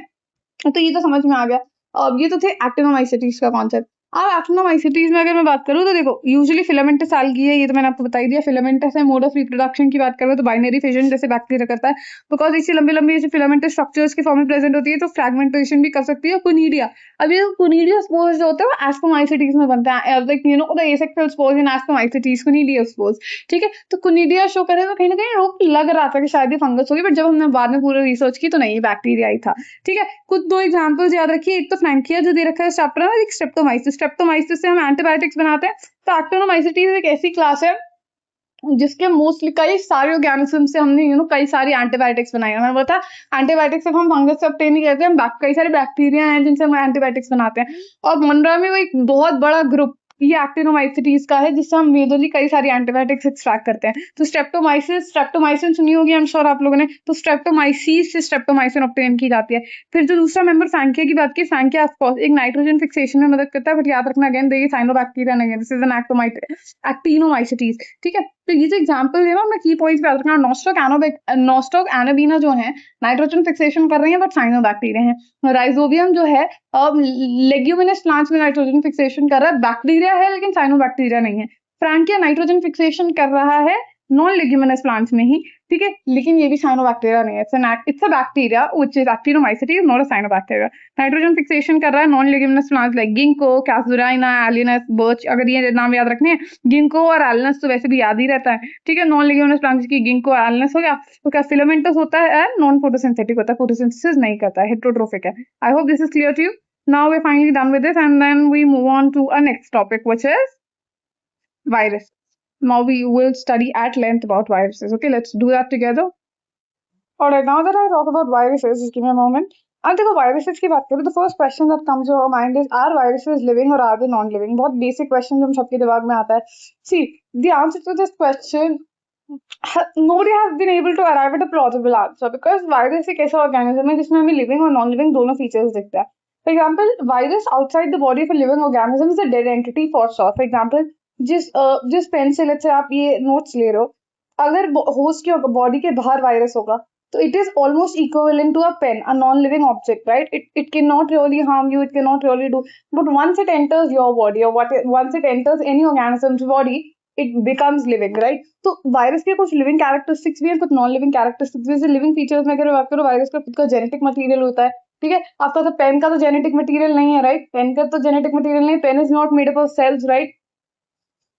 तो ये तो समझ में आ गया। अब ये तो थे एक्टिनोमाइसिटीज का कॉन्सेप्ट। अब एक्टिनोमाइसिटीज में अगर मैं बात करूँ तो देखो, यूजुअली फिलामेंटस एल्गी है, ये तो मैंने आपको बता ही दिया। फिलामेंटस है। मोड ऑफ रिप्रोडक्शन की बात करें तो बाइनरी फिजन जैसे बैक्टीरिया करता है, बिकॉज इसी लंबी लंबी ऐसे फिलामेंटस स्ट्रक्चर्स के फॉर्म में प्रेजेंट होती है, तो फ्रैगमेंटेशन भी कर सकती है। कुनीडिया, अब ये कुनीडिया स्पोर्स जो होते हैं वो एस्कोमाइसिटीज में बनते हैं, like you know the asexual spores in ascomycetes, कुनीडिया spores, ठीक है। तो कुनीडिया शो करे तो कहीं ना कहीं रोग लग रहा था कि शायद ये फंगस होगी, बट जब हमने बाद में पूरा रिसर्च की तो नहीं, बैक्टीरिया ही था, ठीक है। कुछ 2 एग्जांपल्स याद रखिए, एक तो फ्रैंकिया जो दे रखा है इस चैप्टर में, एक स्ट्रेप्टोमाइसिस। स्ट्रेप्टोमाइसिस से हम एंटीबायोटिक्स बनाते हैं। तो एक्टिनोमाइसिटीज एक ऐसी क्लास है जिसके मोस्टली कई सारे ऑर्गेनिज्म से हमने कई सारी एंटीबायोटिक्स बनाई है। मैंने बताया एंटीबायोटिक्स सिर्फ हम फंगस से ऑब्टेन नहीं करते, हम कई सारे बैक्टीरिया हैं जिनसे हम एंटीबायोटिक्स बनाते हैं। और मोनरा में वो एक बहुत बड़ा ग्रुप ये एक्टिनोमाइसिटीज का है, जिससे हम मेजरली कई सारी एंटीबायोटिक्स एक्सट्रैक्ट करते हैं। तो स्ट्रेप्टोमाइसिन सुनी होगी आई एम श्योर आप लोगों ने, तो स्ट्रेप्टोमाइसिस से स्ट्रेप्टोमाइसिन ऑब्टेन की जाती है। फिर जो दूसरा मेंबर फ्रैंकिया की बात की, फ्रैंकिया ऑफ कोर्स एक नाइट्रोजन फिक्सेशन में मदद करता है, बट याद रखना अगेन ये साइनोबैक्टीरिया नहीं है, दिस इज एन एक्टिनोमाइसिटीज, ठीक है। तो ये जो एग्जांपल है ना, मैं की पॉइंट्स पे याद रखना, नॉस्टॉक एनाबीना जो है नाइट्रोजन फिक्सेशन कर रही है, बट साइनोबैक्टीरिया है। राइजोबियम जो है लेग्यूमिनस प्लांट्स में नाइट्रोजन फिक्सेशन कर रहा है, बैक्टीरिया है लेकिन साइनोबैक्टीरिया नहीं है। फ्रैंकिया नाइट्रोजन फिक्सेशन कर रहा है नॉन लेग्यूमिनस प्लांट्स में ही, ठीक है, लेकिन ये भी साइनोबैक्टीरिया नहीं है, it's a bacteria which is actinomycete, is not a cyanobacteria. Nitrogen fixation कर रहा है non leguminous plants like ginkgo, casuarina, alnus, birch, अगर ये नाम याद रखने हैं, गिंको और एलिनस तो वैसे भी याद ही रहता है, ठीक है। नॉन लेग्यूमिनस प्लांट्स की गिंको और एलिनस हो गया, तो क्या फिलामेंटस होता है, नॉन फोटोसिंथेटिक होता है, फोटोसिंथेसिस नहीं करता है, हेटेरोट्रोफिक है। I hope this is clear to you. Now we're finally done with this, and then we move on to our next topic, which is virus. Now we will study at length about viruses. Okay, let's do that together. Alright, now that I talk about viruses, just give me a moment. अब देखो viruses की बात करें तो first question that comes to our mind is, are viruses living or are they non-living? बहुत basic question जो हम सबके दिमाग में आता है. See, the answer to this question, nobody has been able to arrive at a plausible answer, because virus एक ऐसा organism है जिसमें हमें living और non-living दोनों features दिखता है. For example, virus outside the body of a living organism is a dead entity for sure. For example, जिस पेन से let's say आप ये notes ले रहे हो, अगर host की body के बाहर virus होगा, so it is almost equivalent to a pen, a non-living object, right? It cannot really harm you, it cannot really do. But once it enters your body, or once it enters any organism's body, it becomes living, right? तो virus के कुछ living characteristics भी हैं, कुछ non living characteristics भी। जैसे living features में अगर बात करो, वायरस का खुद का जेनेटिक मटेरियल होता है, ठीक है। आपका तो पेन का तो जेनेटिक मटेरियल नहीं है, राइट? पेन का तो जेनेटिक मटेरियल नहीं, pen is not made up of cells, right?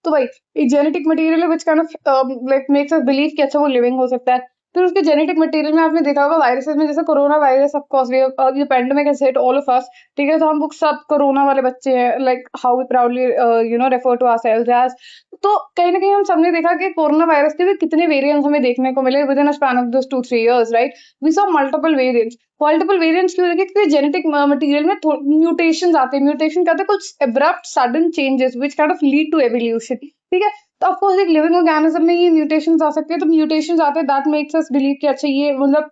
तो भाई एक जेनेटिक मटेरियल है which kind of like makes us believe कि अच्छा वो लिविंग हो सकता है। फिर उसके जेनेटिक मटेरियल में आपने देखा होगा वायरसेस में, जैसे कोरोना वायरस, ऑफ कोर्स ये pandemic has hit all of अस, ठीक है। तो हम लोग सब कोरोना वाले बच्चे हैं, like how we proudly refer to ourselves as. तो कहीं ना कहीं हम सबने देखा कि कोरोना वायरस के भी कितने वेरिएंट्स हमें देखने को मिले within a span of this 2-3 years, राइट? वी सॉ मल्टीपल वेरिएंट्स क्यों देखे? क्योंकि जेनेटिक मटेरियल में म्यूटेशंस आते हैं। म्यूटेशन कहते हैं कुछ abrupt sudden changes which kind of lead to evolution, ठीक है। तो ऑफ कोर्स एक लिविंग ऑर्गेनिज्म में ये म्यूटेशंस आ सकते हैं, तो म्यूटेशंस आते हैं, दैट मेक्स अस बिलीव कि अच्छा ये मतलब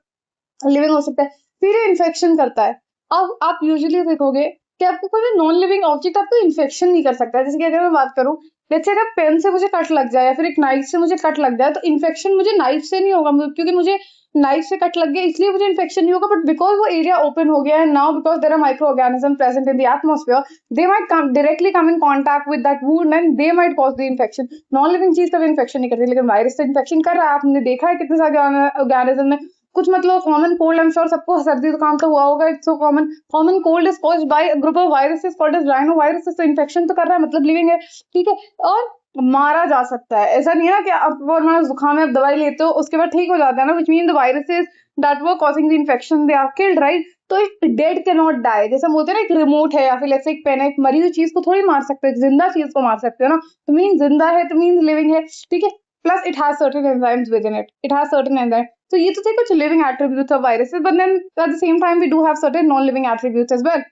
लिविंग हो सकता है। फिर ये इन्फेक्शन करता है। अब आप यूजुअली देखोगे कि आपको कोई भी नॉन लिविंग ऑब्जेक्ट आपको इन्फेक्शन नहीं कर सकता है। जैसे कि अगर मैं बात करूं, लेट्स से अगर पेन से मुझे कट लग जाए या फिर एक नाइफ से मुझे कट लग जाए, तो इन्फेक्शन मुझे नाइफ से नहीं होगा, क्योंकि मुझे नाइफ से कट लग गया इसलिए मुझे इन्फेक्शन नहीं होगा। बट बिकॉज वो एरिया ओपन हो गया है now, because there are micro organism present in the atmosphere, they might come directly come in contact with that wound and they might cause the infection. Non living चीज कभी infection नहीं करती, लेकिन virus से infection कर रहा है। आपने देखा है कितने सारे ऑर्गेनिज्म में कुछ मतलब common cold, I am sure सबको सर्दी जुकाम तो हुआ होगा, it's so common cold is caused by a group of viruses called as rhinoviruses. तो इन्फेक्शन तो कर रहा है, मतलब लिविंग है, ठीक है। और मारा जा सकता है, ऐसा नहीं है ना कि आप जुकाम में आप दवाई लेते हो उसके बाद ठीक हो जाता है ना, which mean the viruses that were causing the infection they are killed, right? तो एक डेड कैन नॉट डाई, जैसे हम बोलते हैं ना एक रिमोट है या फिर लेट्स से एक पेन है, एक मरी हुई चीज को थोड़ी मार सकते हो, जिंदा चीज को मार सकते हो ना। तो मीन जिंदा है तो मीन लिविंग है, ठीक है। Plus it has certain enzymes within it has certain enzyme. तो ये तो थे कुछ living attributes of viruses, but then at the same time we do have certain non living attributes as well.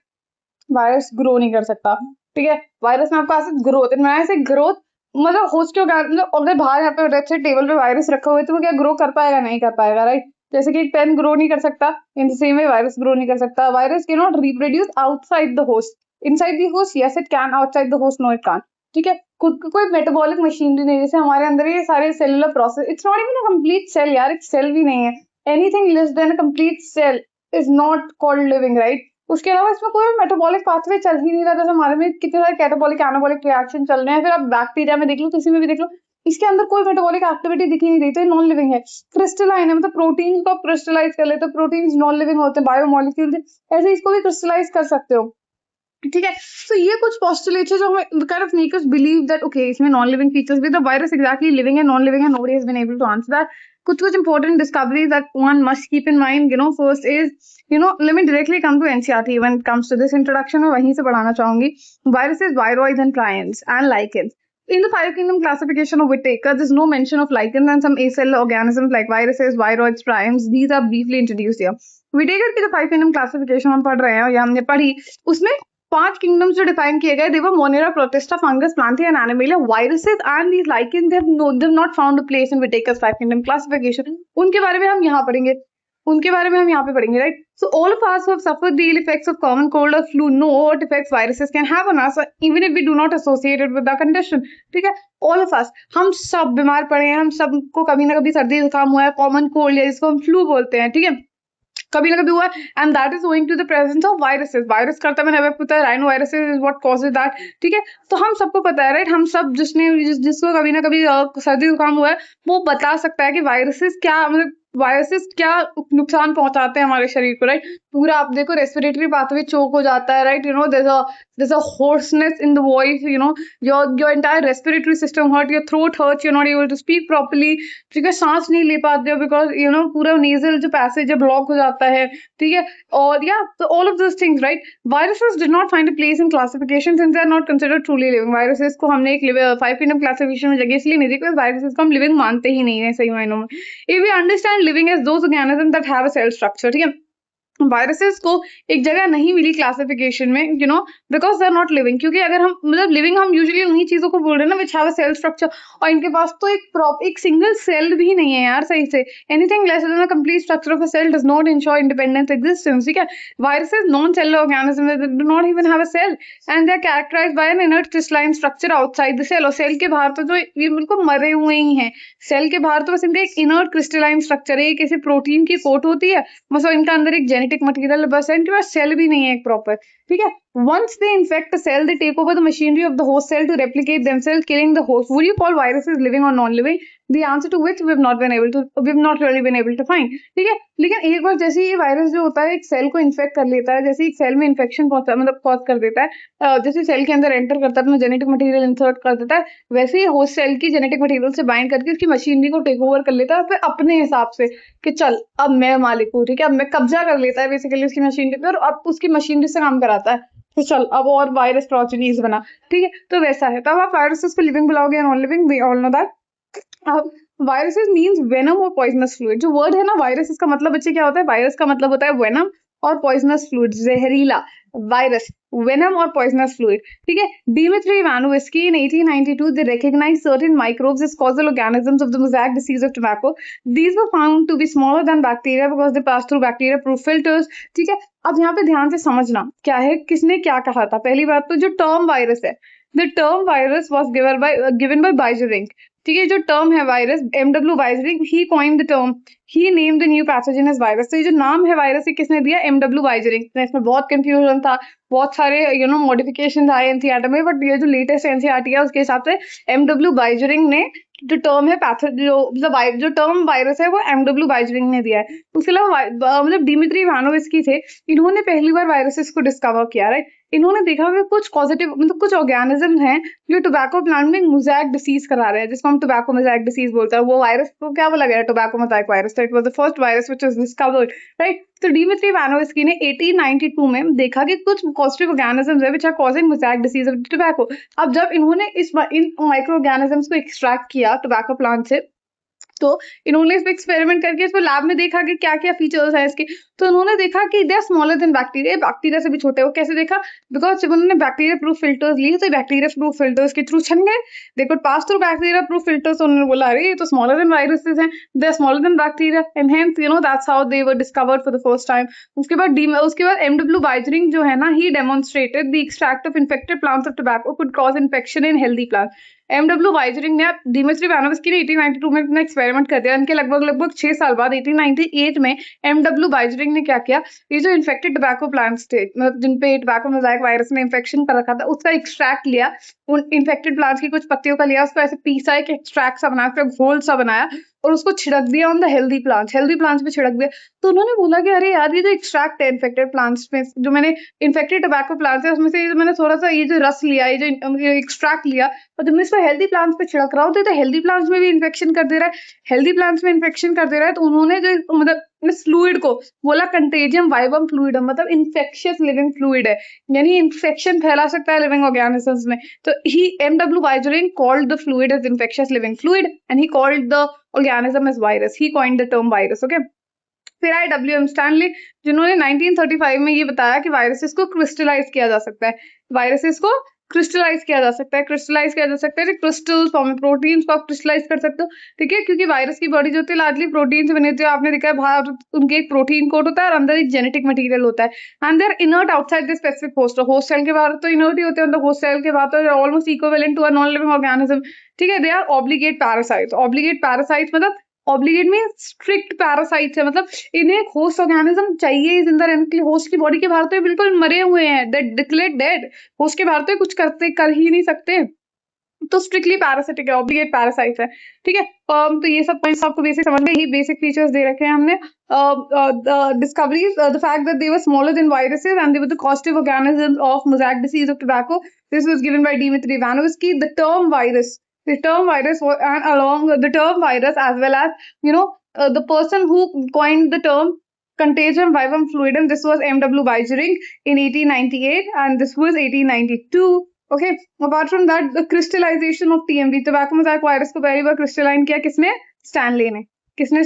Virus grow नहीं कर सकता, ठीक है। वायरस में आपको ऐसे ग्रोथ ऐसे ग्रोथ मतलब होस्ट के मतलब अगर बाहर यहाँ पे लेट्स से टेबल पे वायरस रखा हुआ है तो वो क्या ग्रो कर पाएगा? नहीं कर पाएगा, राइट? जैसे कि एक पेन ग्रो नहीं कर सकता, in the same way virus grow नहीं कर सकता। Virus can not reproduce outside the host, inside the host yes it can, outside the host no it can't, ठीक है। खुद का कोई मेटाबॉलिक मशीनरी नहीं, जैसे हमारे अंदर ये सारे cellular process, it's not even a complete cell यार, एक सेल भी नहीं है। Anything less than a complete cell is not called living, right? उसके अलावा इसमें कोई मेटाबॉलिक पाथवे चल ही नहीं रहा। जैसे हमारे में कितने सारे कैटाबॉलिक एनाबॉलिक रिएक्शन चल रहे हैं, फिर आप बैक्टीरिया में देख लो, किसी में भी देख लो, इसके अंदर कोई मेटाबॉलिक एक्टिविटी दिख ही नहीं रही, तो नॉन लिविंग है। क्रिस्टलाइन है, मतलब प्रोटीन को क्रिस्टलाइज कर लेते, प्रोटीन नॉन लिविंग होते हैं, बायोमोलिक्यूल ऐसे इसको भी क्रिस्टलाइज कर सकते हो, ठीक है। तो ये कुछ पोस्टुलेट्स है जो हमें kind of make us believe that okay इसमें नॉन लिविंग फीचर्स भी, द वायरस एग्जैक्टली लिविंग है नॉन लिविंग है, nobody has been able to answer that. कुछ important discoveries that one must keep in mind, first is let me directly come to NCERT when it comes to this introduction, मैं वहीं से पढ़ाना चाहूंगी। Viruses, viroids and prions and lichens. In the five kingdom classification of Whittaker, there's no mention of lichens and some acellular organisms like viruses, viroids, prions. These are briefly introduced here. Whittaker की जो five kingdom classification हम पढ़ रहे हैं या हमने पढ़ी, उसमें 5 kingdoms जो define किए गए, they were Monera, Protista, fungus, plantae and animalia. Viruses and these lichens, they've not found a place in Whittaker's five kingdom classification. उनके बारे में हम यहाँ पढ़ेंगे, right? So all of us who have suffered the ill effects of common cold or flu know what effects viruses can have on us, even if we do not associate it with the condition, ठीक है। all of us, हम सब बीमार पड़े हैं, हम सबको कभी ना कभी सर्दी जुकाम हुआ है, कॉमन कोल्ड है जिसको हम फ्लू बोलते हैं, ठीक है। कभी ना कभी हुआ है, and that is owing to the presence of viruses. Virus करता मैंने अभी पता है, rhinoviruses is what causes that, ठीक है। तो हम सबको पता है, राइट, हम सब जिसको कभी ना कभी सर्दी जुकाम हुआ है, वो बता सकता है कि वायरसेस क्या, मतलब वायरसेस क्या नुकसान पहुंचाते हैं हमारे शरीर को, राइट। पूरा आप देखो रेस्पिरेटरी पाथवे चोक हो जाता है, right, there's a hoarseness in the voice, your entire respiratory system hurt, your throat hurts, you're not able to speak properly, ठीक है, सांस नहीं ले पाते हो बिकॉज पूरा नेजल जो पैसेज है ब्लॉक हो जाता है, ठीक है। और या तो all of this things, right, viruses did not find a place in classification since they are not considered truly living. Viruses को हमने एक 5 kingdom क्लासिफिकेशन में जगह इसलिए नहीं दी बिकॉज वायरसेस को हम लिविंग मानते ही नहीं है सही मायनों में। If we understand living as those organism that have a cell structure, ठीक है, वायरसेस को एक जगह नहीं मिली क्लासिफिकेशन में, because they are not living, क्योंकि अगर हम मतलब लिविंग हम यूजुअली उन्हीं चीजों को बोल रहे हैं ना which have a cell structure, और इनके पास तो एक सिंगल सेल भी नहीं है यार सही से। Anything less than the complete structure of a cell does not ensure independence existence, ठीक है। Viruses non cellular organism do not even have a cell and they are characterised by an inert crystalline structure outside the cell. और cell के बाहर तो जो ये बिल्कुल मरे हुए ही हैं, सेल के बाहर तो बस इनका एक इनर्ट क्रिस्टलाइन स्ट्रक्चर है, किसी प्रोटीन की कोट होती है बस, और इनका अंदर एक जेनेटिक मटेरियल बस, इनके पास सेल भी नहीं है एक प्रॉपर, ठीक है। Once they infect a cell, they take over the machinery of the host cell to replicate themselves, killing the host. Would you call viruses living or non-living? The answer to which we've not really been able to find. ठीक है, लेकिन एक बार जैसे ये virus जो होता है एक सेल को इन्फेक्ट कर लेता है, जैसे एक सेल में इन्फेक्शन मतलब कॉज कर देता है, जैसे सेल के अंदर एंटर करता है अपना जेनेटिक मटेरियल इंसर्ट कर देता है, वैसे ही होस्ट सेल की जेनेटिक मटेरियल से बाइंड करके उसकी मशीनरी को टेक ओवर कर लेता है फिर अपने हिसाब से कि चल अब मैं मालिक हूँ, ठीक है, अब मैं कब्जा कर लेता है बेसिकली उसकी मशीनरी पर, और अब उसकी मशीनरी से काम कराता है तो चल अब और वायरस प्रोजेनीज बना, ठीक है। तो वैसा है, तब आप वायरसेस को लिविंग बुलाओगे या non living, we all know that. अब वायरसेस मींस वेनम और पॉइजनस फ्लूइड। जो वर्ड है ना वायरस, इसका मतलब बच्चे क्या होता है, वायरस का मतलब होता है वेनम और पॉइजनस फ्लूइड, जहरीला वायरस, वेनम और पॉइजनस फ्लूइड, ठीक है। Dimitri Ivanovsky in 1892 they recognized certain microbes as causal organisms of the mosaic disease of tobacco. These were found to be smaller than bacteria because they pass through bacteria proof filters, ठीक है। अब यहाँ पे ध्यान से समझना क्या है, किसने क्या कहा था। पहली बात तो जो टर्म वायरस है, the term virus was given by Beijerinck, ठीक है। जो टर्म है virus, MW Beijerinck, he coined the term, he named the new pathogen as virus. तो ये जो नाम है वायरस ये किसने दिया, एमडब्ल्यू बाइजरिंग। इसमें बहुत कंफ्यूजन था, बहुत सारे मॉडिफिकेशन आए एनसीईआरटी में, बट ये जो लेटेस्ट एनसीईआरटी है उसके हिसाब से एमडब्ल्यू बाइजरिंग ने जो टर्म है जो टर्म वायरस है वो एमडब्ल्यू बाइजरिंग ने दिया है। उसके अलावा मतलब डिमित्री इवानोव्स्की थे, इन्होंने पहली बार वायरसेस को डिस्कवर किया, राइट। इन्होंने देखा कि कुछ पॉजिटिव मतलब कुछ ऑर्गेनिज्म हैं जो टोबैको प्लांट में मोज़ेक डिसीज करा रहे हैं, जिसको हम टोबैको मोज़ेक डिसीज बोलते हैं। वो वायरस को क्या बोला गया, टोबैको मोज़ेक वायरस। तो it was the first virus which was discovered, right. तो डिमित्री इवानोव्स्की ने 1892 में देखा कि कुछ पॉजिटिव ऑर्गेनिजम्स है which are causing mosaic disease of tobacco. अब जब इन्होंने इन माइक्रो ऑर्गेनिजम्स को एक्सट्रैक्ट किया टोबैको प्लांट से, तो इन्होंने इस पे एक्सपेरिमेंट करके इस पे लैब में देखा कि क्या क्या फीचर्स है इसके। तो उन्होंने देखा कि they are smaller than bacteria, bacteria से भी छोटे। वो कैसे देखा, बिकॉज जब उन्होंने बैक्टीरिया प्रूफ फिल्टर्स लिए तो बैक्टीरिया प्रूफ फिल्टर्स के थ्रू छन गए, they could pass through bacteria proof filters. तो उन्होंने बोला अरे ये तो स्मॉलर देन वायरसेस हैं, they are smaller than bacteria, and hence that's how they were discovered for the first time. उसके बाद एमडब्ल्यू बाइजरिंग जो है ना, he demonstrated the extract of infected plants of tobacco could cause infection in healthy plant. MW Beijerinck ने Dmitri Ivanovsky ने 1892 में अपना experiment कर दिया। उनके लगभग 6 साल बाद 1898 में एमडब्ल्यू वाइजरिंग ने क्या किया, ये जो इन्फेक्टेड टोबैको प्लांट्स थे मतलब जिन पे टोबैको मोज़ेक वायरस ने इन्फेक्शन कर रखा था, उसका एक्सट्रैक्ट लिया, उन इन्फेक्टेड प्लांट्स की कुछ पत्तियों का लिया, उसको ऐसे पीसा, एक एक्सट्रैक्ट सा बनाया, फिर घोल सा बनाया और उसको छिड़क दिया ऑन द हेल्दी प्लांट्स पे छिड़क दिया। तो उन्होंने बोला कि अरे यार ये जो एक्सट्रैक्ट है इन्फेक्टेड प्लांट्स में, जो मैंने इन्फेक्टेड टोबैको प्लांट्स है उसमें से मैंने थोड़ा सा ये जो रस लिया, ये जो एक्सट्रैक्ट लिया, और जब मैं इसको हेल्दी प्लांट्स पे छिड़क रहा हूँ तो हेल्दी प्लांट्स में भी इन्फेक्शन कर दे रहा है, हेल्दी प्लांट्स में इन्फेक्शन कर दे रहा है। तो उन्होंने जो मतलब इस फ्लूइड को बोला कंटेजियम वाइवम फ्लूइडम, मतलब इन्फेक्शियस लिविंग फ्लूइड है, यानी इन्फेक्शन फैला सकता है लिविंग ऑर्गेनिजम्स में। तो he MW Beijerinck called the fluid as infectious living fluid and he called the organism as virus. He coined the term virus. Okay. फिर आए W.M. स्टैनली, जिन्होंने 1935 में ये बताया कि वायरसेस को क्रिस्टलाइज किया जा सकता है, वायरसेस को क्रिस्टलाइज किया जा सकता है, क्रिस्टलाइज किया जा सकता है, क्रिस्टल्स फॉर्म में प्रोटीन्स को आप क्रिस्टलाइज कर सकते हो, ठीक है। क्योंकि वायरस की बॉडी जो होती है लार्जली प्रोटीन से बनी होती है, आपने देखा है बाहर उनके एक प्रोटीन कोट होता है और अंदर एक जेनेटिक मटेरियल होता है, and they're inert outside the specific host. Host cell के बाहर तो इनर्ट ही होते हैं, मतलब होस्ट सेल के बाहर तो almost equivalent to a non living organism, ठीक है। They are obligate parasites. Obligate parasites मतलब ऑब्लिगेट में स्ट्रिक्ट पैरासाइट्स है, मतलब इन्हें एक होस्ट ऑर्गेनिज्म चाहिए जिंदा रहने के लिए। होस्ट की बॉडी के बाहर तो ये बिल्कुल मरे हुए हैं, दैट डिक्लेयर्ड डेड। होस्ट के बाहर तो ये कुछ कर ही नहीं सकते, तो स्ट्रिक्टली पैरासिटिक है, ऑब्लिगेट पैरासाइट है, ठीक है। तो ये सब पॉइंट्स आपको बेसिक समझ में, ही बेसिक फीचर्स दे रखे हैं हमने। Discoveries, the fact that they were smaller than viruses and they were the causative organisms of mosaic disease of tobacco, this was given by Dmitri Ivanovsky. The term virus and along the term virus as well as, you know, the person who coined the term contagion vivum fluidum, this was M.W. Weijering in 1898 and this was 1892. Okay, apart from that, the crystallization of TMV, tobacco mosaic virus को पहली बार crystalline किया किसने? Stanley ने। किसने?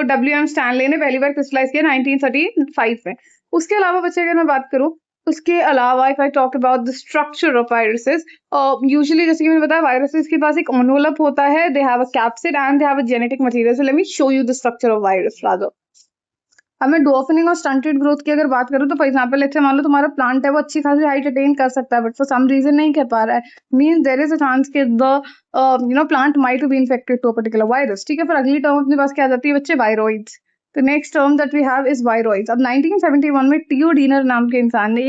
WM Stanley ने पहली बार crystallize किया 1935 में। उसके अलावा बच्चे अगर मैं बात करूं, उसके अलावा if I talk about the structure of viruses, usually जैसे कि मैंने बताया viruses के पास एक envelope होता है, they have a capsid and they have a genetic material. So let me show you the structure of virus rather. अब मैं डॉर्फनिंग और स्टंटेड ग्रोथ की अगर बात करूं तो फॉर एग्जांपल लेट्स से मान लो तुम्हारा प्लांट है वो अच्छी खासी हाइट अटेन कर सकता है बट फॉर सम रीजन नहीं कर पा रहा है, means there is a chance कि the plant might be infected to a particular virus, ठीक है। फिर अगली टर्म अपने पास क्या आ जाती है बच्चे? वायरॉइड्स। तो next term that we have is viroids. अब 1971 में टियो डीनर नाम के इंसान ने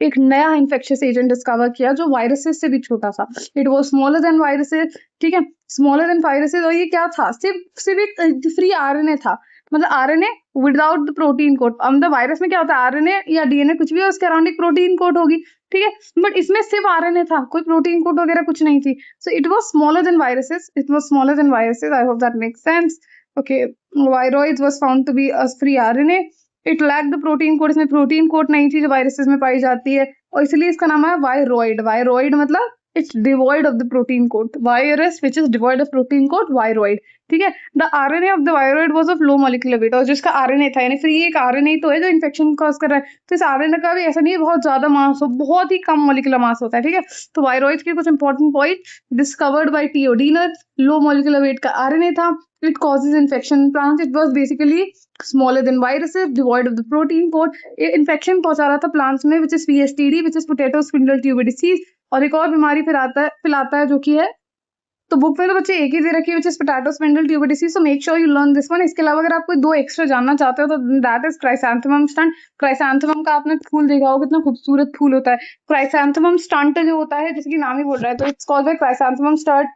एक नया इन्फेक्शियस एजेंट डिस्कवर किया जो वायरसेस से भी छोटा था। It was smaller than viruses, ठीक है, स्मॉलर देन वायरसेस। और ये क्या था? सिर्फ एक फ्री आरएनए था, मतलब RNA without the protein code. अब वायरस में क्या होता है? आरएनए या डीएनए कुछ भी हो, उसके अराउंड एक प्रोटीन कोड होगी, ठीक है, बट इसमें सिर्फ आरएनए था, कोई प्रोटीन कोड वगैरह कुछ नहीं थी। So it was smaller than viruses, I hope that makes sense. Okay, viroids was found to be a free RNA, it lack the protein coat, इसमें प्रोटीन कोड नहीं थी जो वायरसेस में पाई जाती है, और इसलिए इसका नाम है वायरॉइड। वायरॉइड मतलब it's devoid of the protein code, virus which is devoid of protein code, viroid, ठीक है। the RNA of the viroid was of low molecular weight, और जिसका RNA था यानी फ्री एक RNA तो है जो इन्फेक्शन कॉज कर रहा है, तो इस RNA का भी ऐसा नहीं है बहुत ज्यादा मास हो, बहुत ही कम मोलिकुलर मास होता है, ठीक है। तो वायरॉइड्स के कुछ इंपॉर्टेंट पॉइंट, डिस्कवर्ड बाय टियो डीनर, लो मोलिकुलर वेट का RNA था, it causes infection in plants, it was basically smaller than viruses, devoid of the protein code, infection पहुंचा रहा था plants में, which is PSTD, which is potato spindle tuber disease। और एक और बीमारी फैलाता है जो कि है, तो बुक में तो बच्चे एक ही दे रखी है which is potato spindle tuber disease, so make sure you learn this one। इसके अलावा अगर आप कोई दो एक्स्ट्रा जानना चाहते हो तो that is chrysanthemum stunt। Chrysanthemum का आपने फूल देखा होगा, कितना खूबसूरत फूल होता है। क्राइसैंथेमम स्टंट जो होता है, जैसे कि नाम ही बोल रहा है, तो it's called by chrysanthemum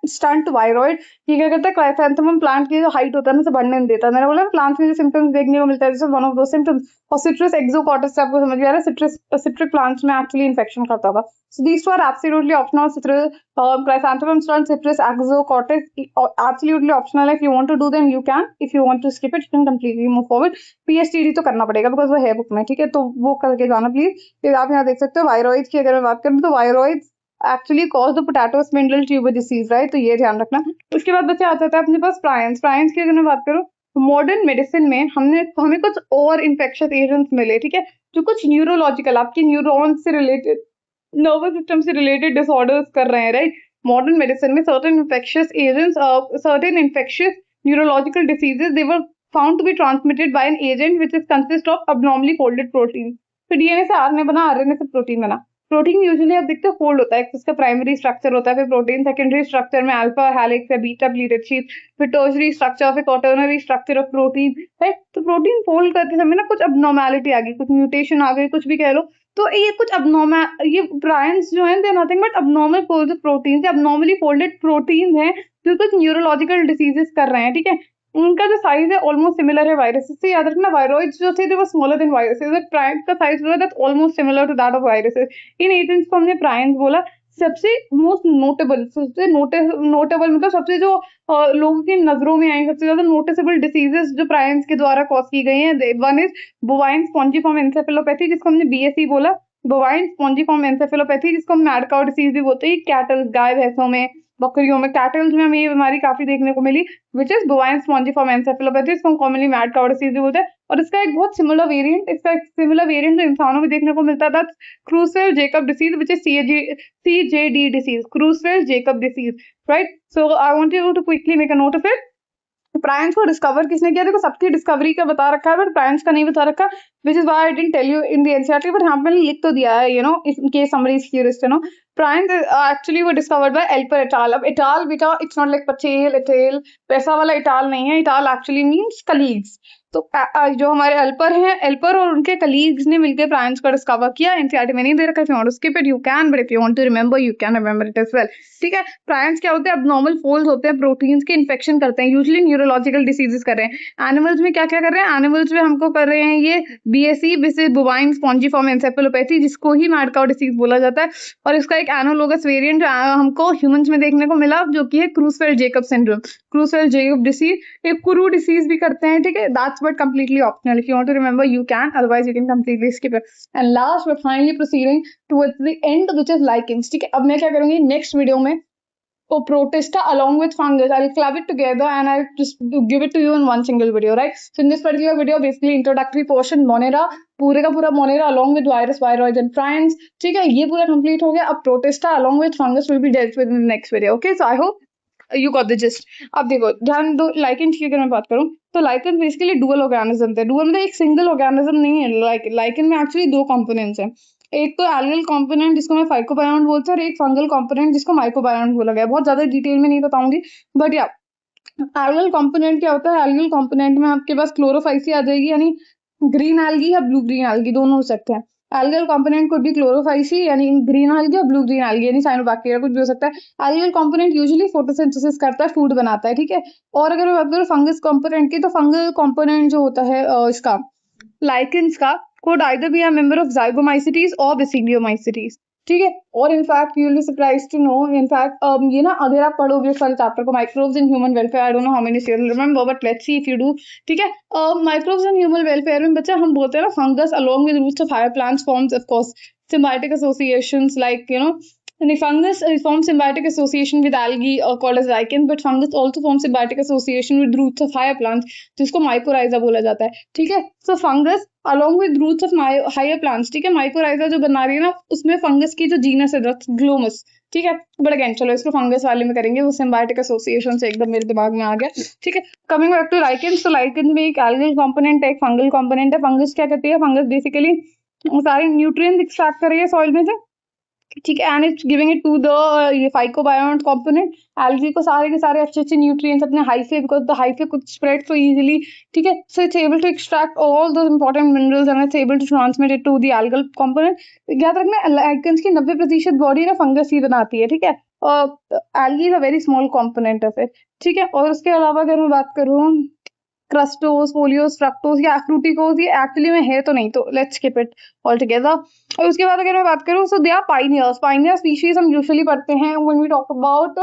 stunt viroid. ये क्या करता है? क्राइसैंथेमम प्लांट की जो हाइट होता है ना, उसे बढ़ने नहीं देता। मैंने बोला प्लांट में जो सिम्टम्स देखने को मिलता है, जैसे वन ऑफ दो सिम्टम्स। और सिट्रस एक्सोकॉर्टिस से आपको समझ में आ रहा है, सिट्रिक प्लांट्स में एक्चुअली इन्फेक्शन करता था। So these two are absolutely optional. Chrysanthemum stunt, citrus axocortis, absolutely optional. If you want to do them, you can. If you want to skip it, you can completely move forward. PSTD तो करना पड़ेगा because वो है book में, ठीक है, तो वो करके जाना प्लीज। फिर आप यहाँ देख सकते हो वायरॉइड्स की अगर मैं बात करूँ तो viroids actually cause the potato spindle tuber disease, right, तो ये ध्यान रखना। उसके बाद बच्चे आता है अपने पास प्रायंस। प्रायंस की अगर मैं बात करूँ, मॉडर्न मेडिसिन में हमें कुछ और इन्फेक्शियस एजेंट्स मिले, ठीक है, जो कुछ न्यूरोलॉजिकल आपके न्यूरॉन से रिलेटेड, नर्वस सिस्टम से रिलेटेड डिसऑर्डर्स कर रहे हैं, राइट। मॉडर्न मेडिसिन में certain infectious agents, certain infectious neurological diseases, they were found to be transmitted by an agent which is consist of abnormally folded protein. तो DNA से RNA बना, RNA से protein बना। Protein usually आप देखते हो fold होता है, इसका प्राइमरी स्ट्रक्चर होता है, फिर प्रोटीन सेकेंडरी स्ट्रक्चर में अल्फा हेलिक्स या बीटा प्लीटेड शीट, फिर टर्शरी स्ट्रक्चर, फिर quaternary structure of protein, right. तो प्रोटीन फोल्ड करते समय ना कुछ अबनॉर्मैलिटी आ गई, कुछ म्यूटेशन आ गई, कुछ भी कह लो, तो ये कुछ अबनॉर्मल, ये प्रायंस जो है they nothing but abnormal folded protein, abnormally folded protein है जो कुछ न्यूरोलॉजिकल डिसीजेस कर रहे हैं, ठीक है। उनका जो साइज है ऑलमोस्ट सिमिलर है वायरसेस से, याद रखना। वायरॉइड्स जो थे वो smaller than viruses, but prions का साइज जो है that almost similar to that of viruses. इन एजेंट्स को हमने प्रायंस बोला। सबसे मोस्ट नोटेबल, सबसे नोटेबल मतलब सबसे जो लोगों की नजरों में आई, सबसे ज्यादा नोटिसेबल डिसीजेस जो प्रायंस के द्वारा कॉज की गई हैं, one is bovine spongiform encephalopathy, जिसको हमने बीएसई बोला, बोवाइन स्पॉन्जिफॉर्म एन्सेफेलोपैथी, जिसको हम मैड काउ डिसीज भी बोलते हैं। कैटल, गाय भैंसों में, बकरियों में, कैटल्स में हमें ये बीमारी काफी देखने को मिली, which is bovine spongiform encephalopathy, इसको हम कॉमनली मैड काउ डिसीज भी बोलते हैं। और इसका एक बहुत सिमिलर वेरिएंट जो इंसानों में देखने को मिलता है, that's Creutzfeldt Jakob disease, which is CJD disease, Creutzfeldt Jakob disease, right. So I want you to quickly make a note of it. Prions को डिस्कवर किसने किया? देखो सबकी डिस्कवरी का बता रखा है बट प्रायंस का नहीं बता रखा, which is why I didn't tell you in the NCERT, but यहाँ पे मैंने लिख तो दिया है, you know, in case somebody is curious to know. Prions actually were discovered by Elper et al. अब et al बेटा it's not like Patel et al. वैसा वाला et al नहीं है. Et al actually means colleagues. तो जो हमारे एल्पर हैं, एल्पर और उनके कलीग्स ने मिलकर प्रायंस को डिस्कवर किया. एनसीईआरटी में नहीं दे रखा, if you want to skip it you can, but if you want to remember you can remember it as well. ठीक है. प्रायंस क्या होते हैं? अबनॉर्मल फोल्ड्स होते हैं, प्रोटीन्स के इन्फेक्शन करते हैं, यूजुअली न्यूरोलॉजिकल डिसीजेस कर रहे हैं. एनिमल्स में क्या क्या कर रहे हैं? एनिमल्स में हमको कर रहे हैं ये बीएसई बिसिस बोवाइन स्पॉन्जीफॉर्म एन्सेफेलोपैथी, जिसको ही मैड काउ डिसीज बोला जाता है. और इसका एक एनालोगस वेरिएंट हमको ह्यूमंस में देखने को मिला, जो कि है क्रूसफेल्ड जेकब सिंड्रोम, क्रूसफेल्ड जेकब डिसीज. एक कुरू डिसीज भी करते हैं. ठीक है. That's but completely optional. If you want to remember, you can. Otherwise, you can completely skip it. And last, we're finally proceeding towards the end, which is lichens. ठीक है. अब मैं क्या करूँगी नेक्स्ट वीडियो में? Oh, Protista along with fungus. I'll club it together and I'll just give it to you in one single video, right? So in this particular video, basically introductory portion, Monera, पूरे का पूरा Monera along with virus, viroids and prions. ठीक है, ये पूरा complete हो गया. अब Protista along with fungus will be dealt with in the next video. Okay, so I hope you got the gist. अब देखो ध्यान दो, लाइकेन की अगर मैं बात करूँ तो लाइकेन बेसिकली डुअल ऑर्गेनिज्म थे. डुअल मतलब एक सिंगल ऑर्गेनिज्म नहीं है. लाइकेन में एक्चुअली दो कंपोनेंट्स हैं. एक तो एल्गल कंपोनेंट जिसको मैं फाइकोबायोन बोलते हैं, और एक फंगल कंपोनेंट जिसको माइकोबायोन बोला गया. बहुत ज्यादा डिटेल में नहीं बताऊंगी, बट या एल्गल कंपोनेंट क्या होता है? एल्गल कंपोनेंट में आपके पास क्लोरोफाइसी आ जाएगी, यानी ग्रीन एल्गी या ब्लू ग्रीन एल्गी दोनों हो सकते हैं. Algal component could be Chlorophyceae यानी ग्रीन एल्गी या ब्लू ग्रीन एल्गी यानी साइनोबैक्टीरिया, कुछ भी हो सकता है. एल्गल कंपोनेंट यूजुअली फोटोसिंथेसिस करता है, फूड बनाता है. ठीक है. और अगर मैं बात करूँ फंगस कंपोनेंट की, तो फंगल कंपोनेंट जो होता है इसका लाइकेंस का could either be a member of Zygomycetes or Basidiomycetes. ठीक है. और in fact you will be surprised to know, in fact ये ना अगर आप पढ़ोगे इस वाले चैप्टर को, microbes in human welfare, I don't know how many you will remember, but let's see if you do. ठीक है. माइक्रोब्स इन ह्यूमन वेलफेयर में बच्चा हम बोलते हैं ना, fungus along with roots of higher plants forms of course symbiotic associations, like you know, and the fungus forms symbiotic association with algae called as lichen, but fungus also forms symbiotic association with roots of higher plants, जिसको mycorrhiza बोला जाता है. ठीक है. So fungus along with roots of higher plants. ठीक है. mycorrhiza जो बना रही है ना, उसमें फंगस की जो जीनस है ग्लोमस. ठीक है. बट अगेन चलो इसको फंगस वाले में करेंगे, वो symbiotic association से एकदम मेरे दिमाग में आ गया. ठीक है. कमिंग बैक टू लाइकेंस, तो लाइकेंस में एक एल्गल कंपोनेंट है, एक फंगल कंपोनेंट है. फंगस क्या करती है? फंगस बेसिकली सारे न्यूट्रिएंट्स एक्सट्रैक्ट कर रही है सॉइल में से. ठीक है. And it's giving it to the ये फाइकोबायोन कंपोनेंट. एल्गी को सारे के सारे अच्छे अच्छे न्यूट्रिएंट्स अपने hyphae, because the hyphae could spread so easily. ठीक है. So it's able to extract all those important minerals and it's able to transmit it to the algal component. याद रखना लाइकेंस की 90% बॉडी ना फंगस ही बनाती है. ठीक है. Algae is a very small component of it. ठीक है. और उसके अलावा अगर मैं बात करूँ क्रस्टोस, फोलियोस, फ्रक्टोस या फ्रूटिकोस, ये एक्चुअली में है तो नहीं, तो let's skip it altogether. और उसके बाद अगर मैं बात करूँ, so they are pioneers. Pioneer species हम यूजुअली पढ़ते हैं when we talk about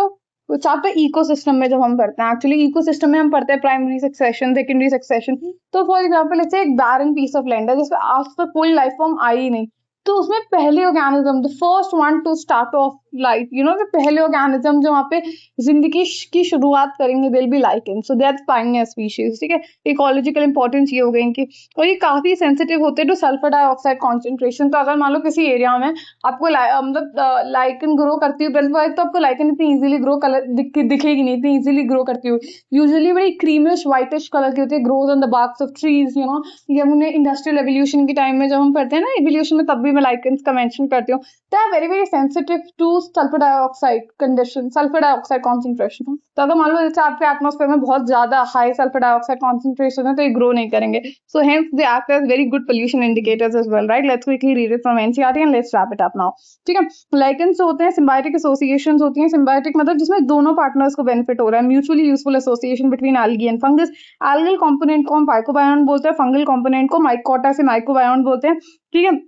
chapter ecosystem में. जब हम पढ़ते हैं एक्चुअली इकोसिस्टम में हम पढ़ते हैं प्राइमरी सक्सेशन, सेकेंडरी सक्सेशन. तो फॉर एग्जांपल लेट्स से एक बैरन पीस ऑफ लैंड है जिसमें आज तक कोई लाइफ फॉर्म आई ही नहीं, तो उसमें पहले organism, the first one two start of life, you know, पहले ऑर्गेनिज्म जो वहाँ पे जिंदगी की शुरुआत करेंगे, they will be lichen. So that's pioneer species. ठीक है. इकोलॉजिकल इंपॉर्टेंस ये हो गई इनकी. और ये काफी सेंसिटिव होते हैं टू सल्फर डाइऑक्साइड कॉन्सेंट्रेशन. तो अगर मान लो किसी एरिया में आपको मतलब लाइकेन ग्रो करती हुई, तो आपको लाइकेन इतनी इजीली ग्रो कलर दिखेगी नहीं, इतनी इजीली ग्रो करती हुई. यूजुअली बड़ी क्रीमिश व्हाइटिश कलर की होती है, grows on the barks of trees, you know. ये हमने इंडस्ट्रियल एवोल्यूशन के टाइम में जब हम पढ़ते हैं ना एवोल्यूशन में, तब भी मैं लाइकेंस का मेंशन करती हूँ. They are very very sensitive to sulphur dioxide condition, sulphur dioxide concentration. तो अगर मान लो जैसे आपके एटमॉस्फेयर में बहुत ज्यादा हाई सल्फर डाइऑक्साइड कॉन्सेंट्रेशन है, तो ये ग्रो नहीं करेंगे. So hence they act as very good pollution indicators as well, right. Let's quickly read it from NCERT and let's wrap it up now. ठीक है. लाइकेंस होते हैं सिम्बायोटिक एसोसिएशंस होती हैं. सिम्बायोटिक मतलब जिसमें दोनों पार्टनर्स को बेनिफिट हो रहा है, mutually useful association between algae and fungus. Algal component को हम फाइकोबायोन बोलते हैं, फंगल कंपोनेंट को माइकोटा से माइकोबायोन बोलते हैं. ठीक है.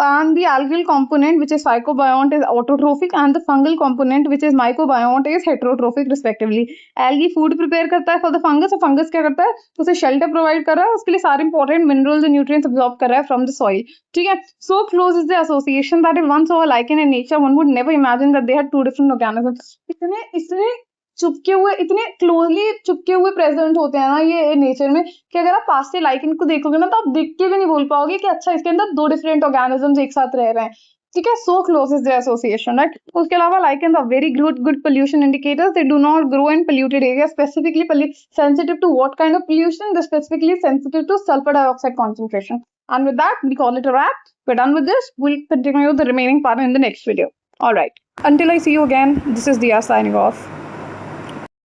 And the algal component, which is phycobiont, is autotrophic, and the fungal component, which is mycobiont, is heterotrophic respectively. Algae food prepare करता है for the fungus, और fungus क्या करता है? उसे shelter provide कर रहा है, उसके लिए सारे important minerals and nutrients absorb कर रहा है from the soil. ठीक है. So close is the association that if one saw a lichen in nature, one would never imagine that they had two different organisms. इतने चुपके हुए, इतने closely चुपके हुए प्रेजेंट होते हैं ना ये नेचर में, कि अगर आप पास से लाइकेन को देखोगे ना, तो आप देख के भी नहीं बोल पाओगे कि अच्छा इसके अंदर दो डिफरेंट ऑर्गेनिजम्स एक साथ रह रहे हैं. ठीक है. So close is the association, right. उसके अलावा lichen are very good pollution indicators. They do not grow in polluted area, specifically sensitive to what kind of pollution? They specifically sensitive to sulphur dioxide concentration. And with that, we call it a wrap. We're done with this. We'll continue the remaining part in the next video. All right. Until I see you again, this is Dia signing off.